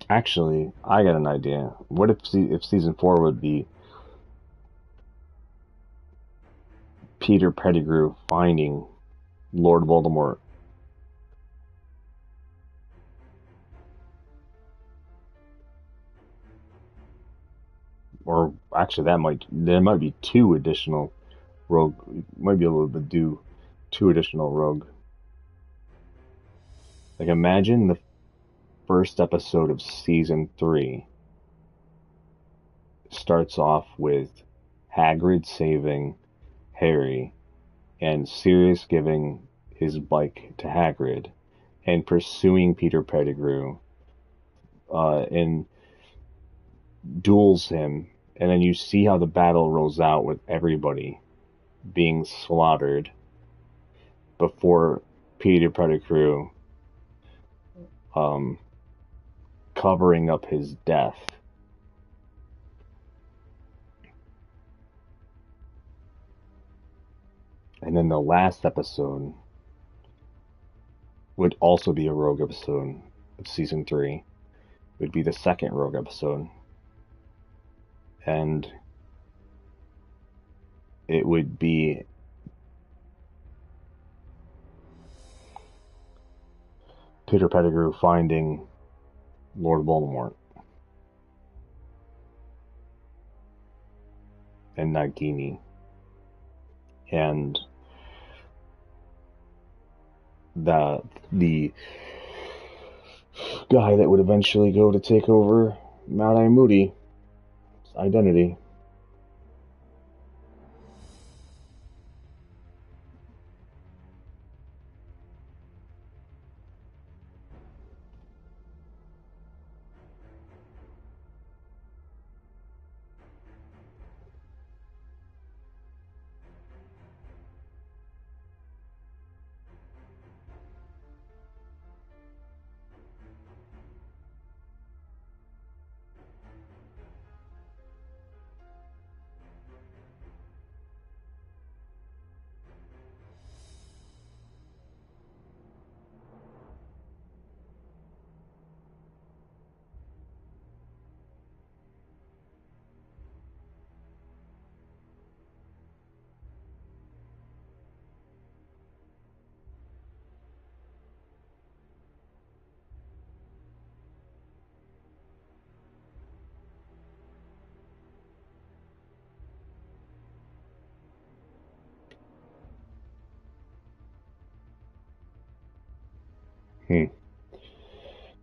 Actually, I got an idea. What if season 4 would be Peter Pettigrew finding Lord Voldemort? Or actually, there might be 2 additional rogue. Might be able to do 2 additional rogue. Like, imagine the first episode of season 3 starts off with Hagrid saving Harry and Sirius giving his bike to Hagrid and pursuing Peter Pettigrew and duels him, and then you see how the battle rolls out with everybody being slaughtered before Peter Pettigrew covering up his death. And then the last episode would also be a rogue episode of season 3. It would be the second rogue episode. And it would be Peter Pettigrew finding Lord Voldemort and Nagini. And the guy that would eventually go to take over Mount Eye Moody's identity.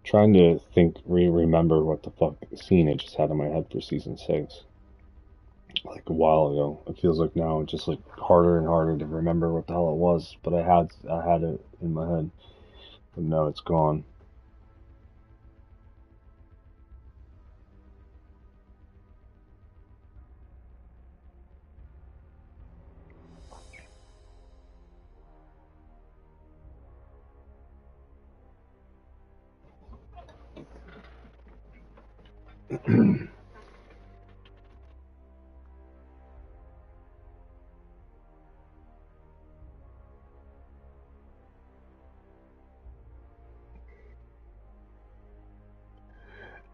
Trying to remember what the fuck scene I just had in my head for season 6. Like a while ago. It feels like now it's just like harder and harder to remember what the hell it was. But I had it in my head. But now it's gone.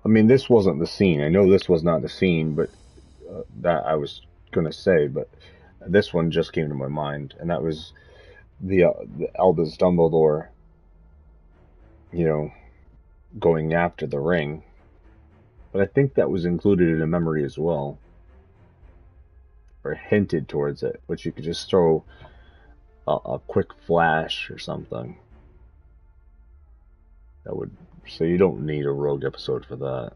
I mean, this wasn't the scene. I know this was not the scene, but that I was gonna say. But this one just came to my mind, and that was the Albus Dumbledore, you know, going after the ring. But I think that was included in a memory as well, or hinted towards it, which you could just throw a quick flash or something. That would, so you don't need a rogue episode for that.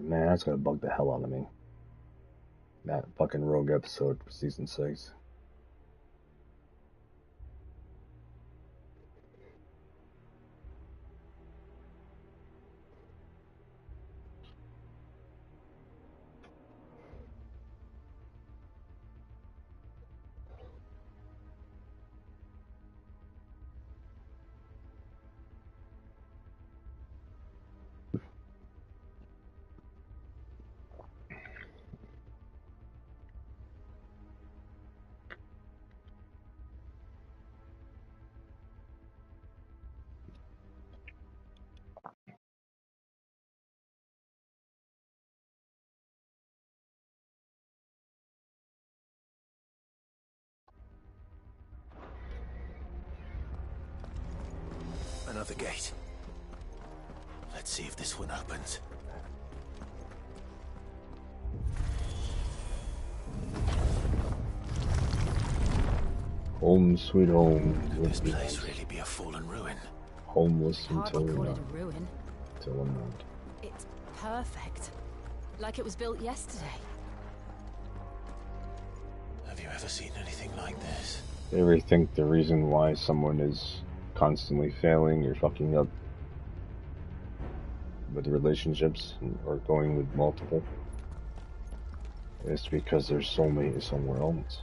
Man, that's gonna bug the hell out of me. That fucking rogue episode for season 6. Another gate. Let's see if this one opens. Home sweet home. Could this place really be a fallen ruin? Homeless Hardly until call it a ruin. I'm not. It's perfect. Like it was built yesterday. Have you ever seen anything like this? You ever think the reason why someone is constantly failing or fucking up with relationships or going with multiple? It's because there's soulmate somewhere else.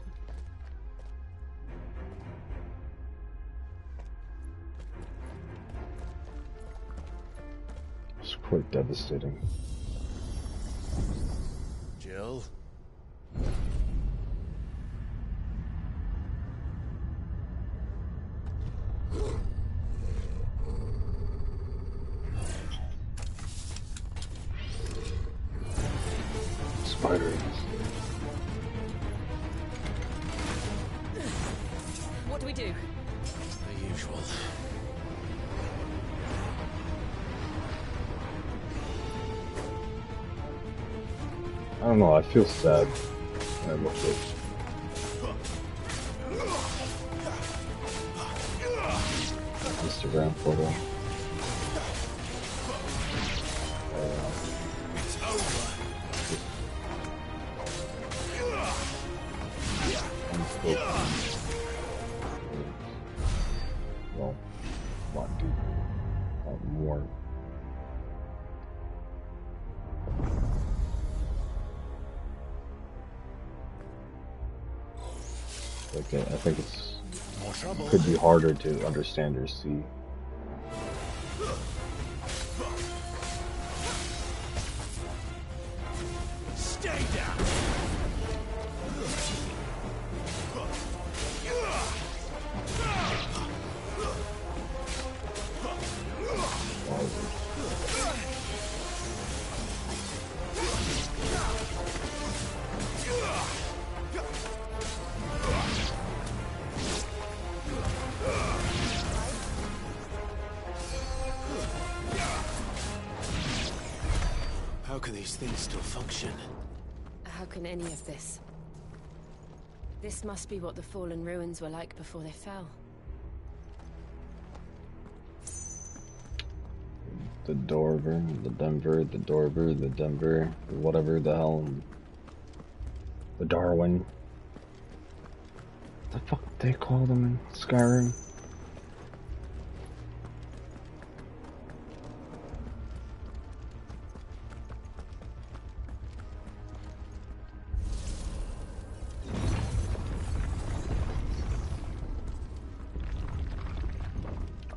It's quite devastating. Jill? Spiders. What do we do? The usual. I don't know, I feel sad when I look at Instagram photo. Well, a lot deeper, a lot more. Like, I think it could be harder to understand or see. Stay down. can these things still function? How can any of this? This must be what the fallen ruins were like before they fell. The Dorver, the Denver, the Dorver, the Denver, whatever the hell. The Darwin. What the fuck they call them in Skyrim?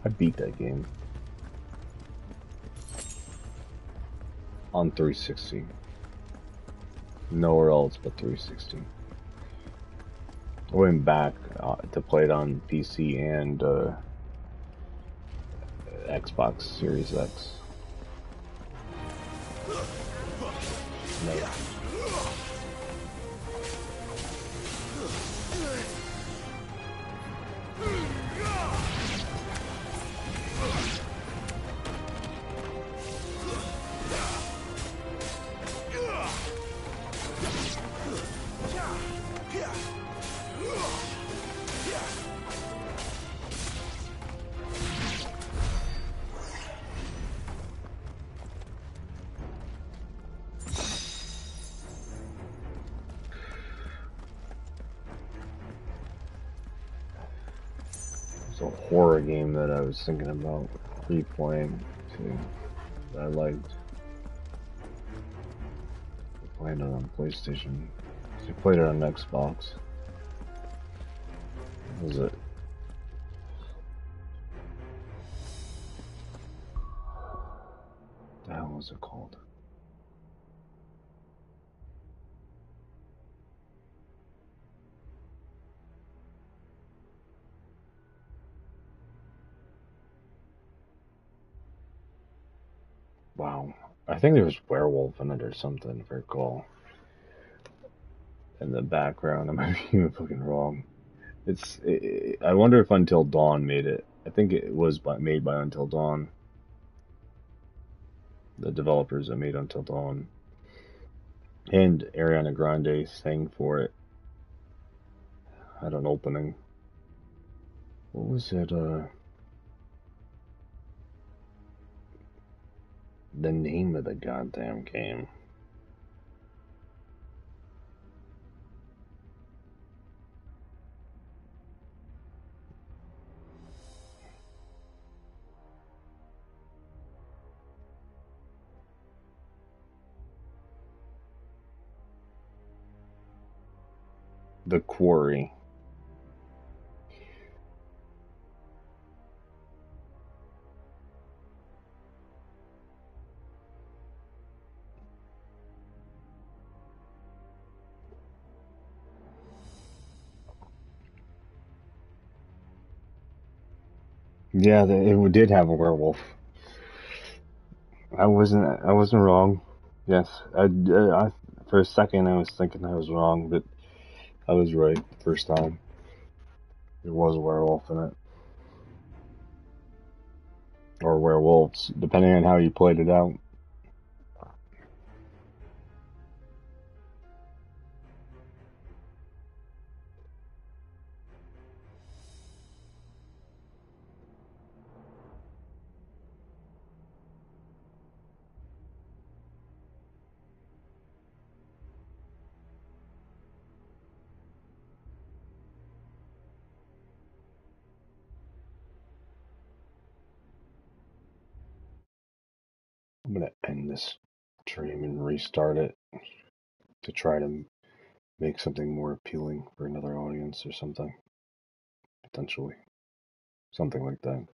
I beat that game on 360. Nowhere else but 360. I went back to play it on PC and Xbox Series X. No. It's a horror game that I was thinking about replaying too, that I liked. Playing it on PlayStation. So you played it on Xbox. What was it? What the hell was it called? Wow. I think there was werewolf in it or something, if I recall. In the background, I might be even fucking wrong. I wonder if Until Dawn made it. I think it was made by Until Dawn. The developers that made Until Dawn. And Ariana Grande sang for it. Had an opening. What was it, the name of the goddamn game? The Quarry. Yeah, it did have a werewolf. I wasn't wrong. Yes, for a second I was thinking I was wrong, but I was right the first time. There was a werewolf in it. Or werewolves, depending on how you played it out. I'm gonna end this stream and restart it to try to make something more appealing for another audience or something. Potentially. Something like that.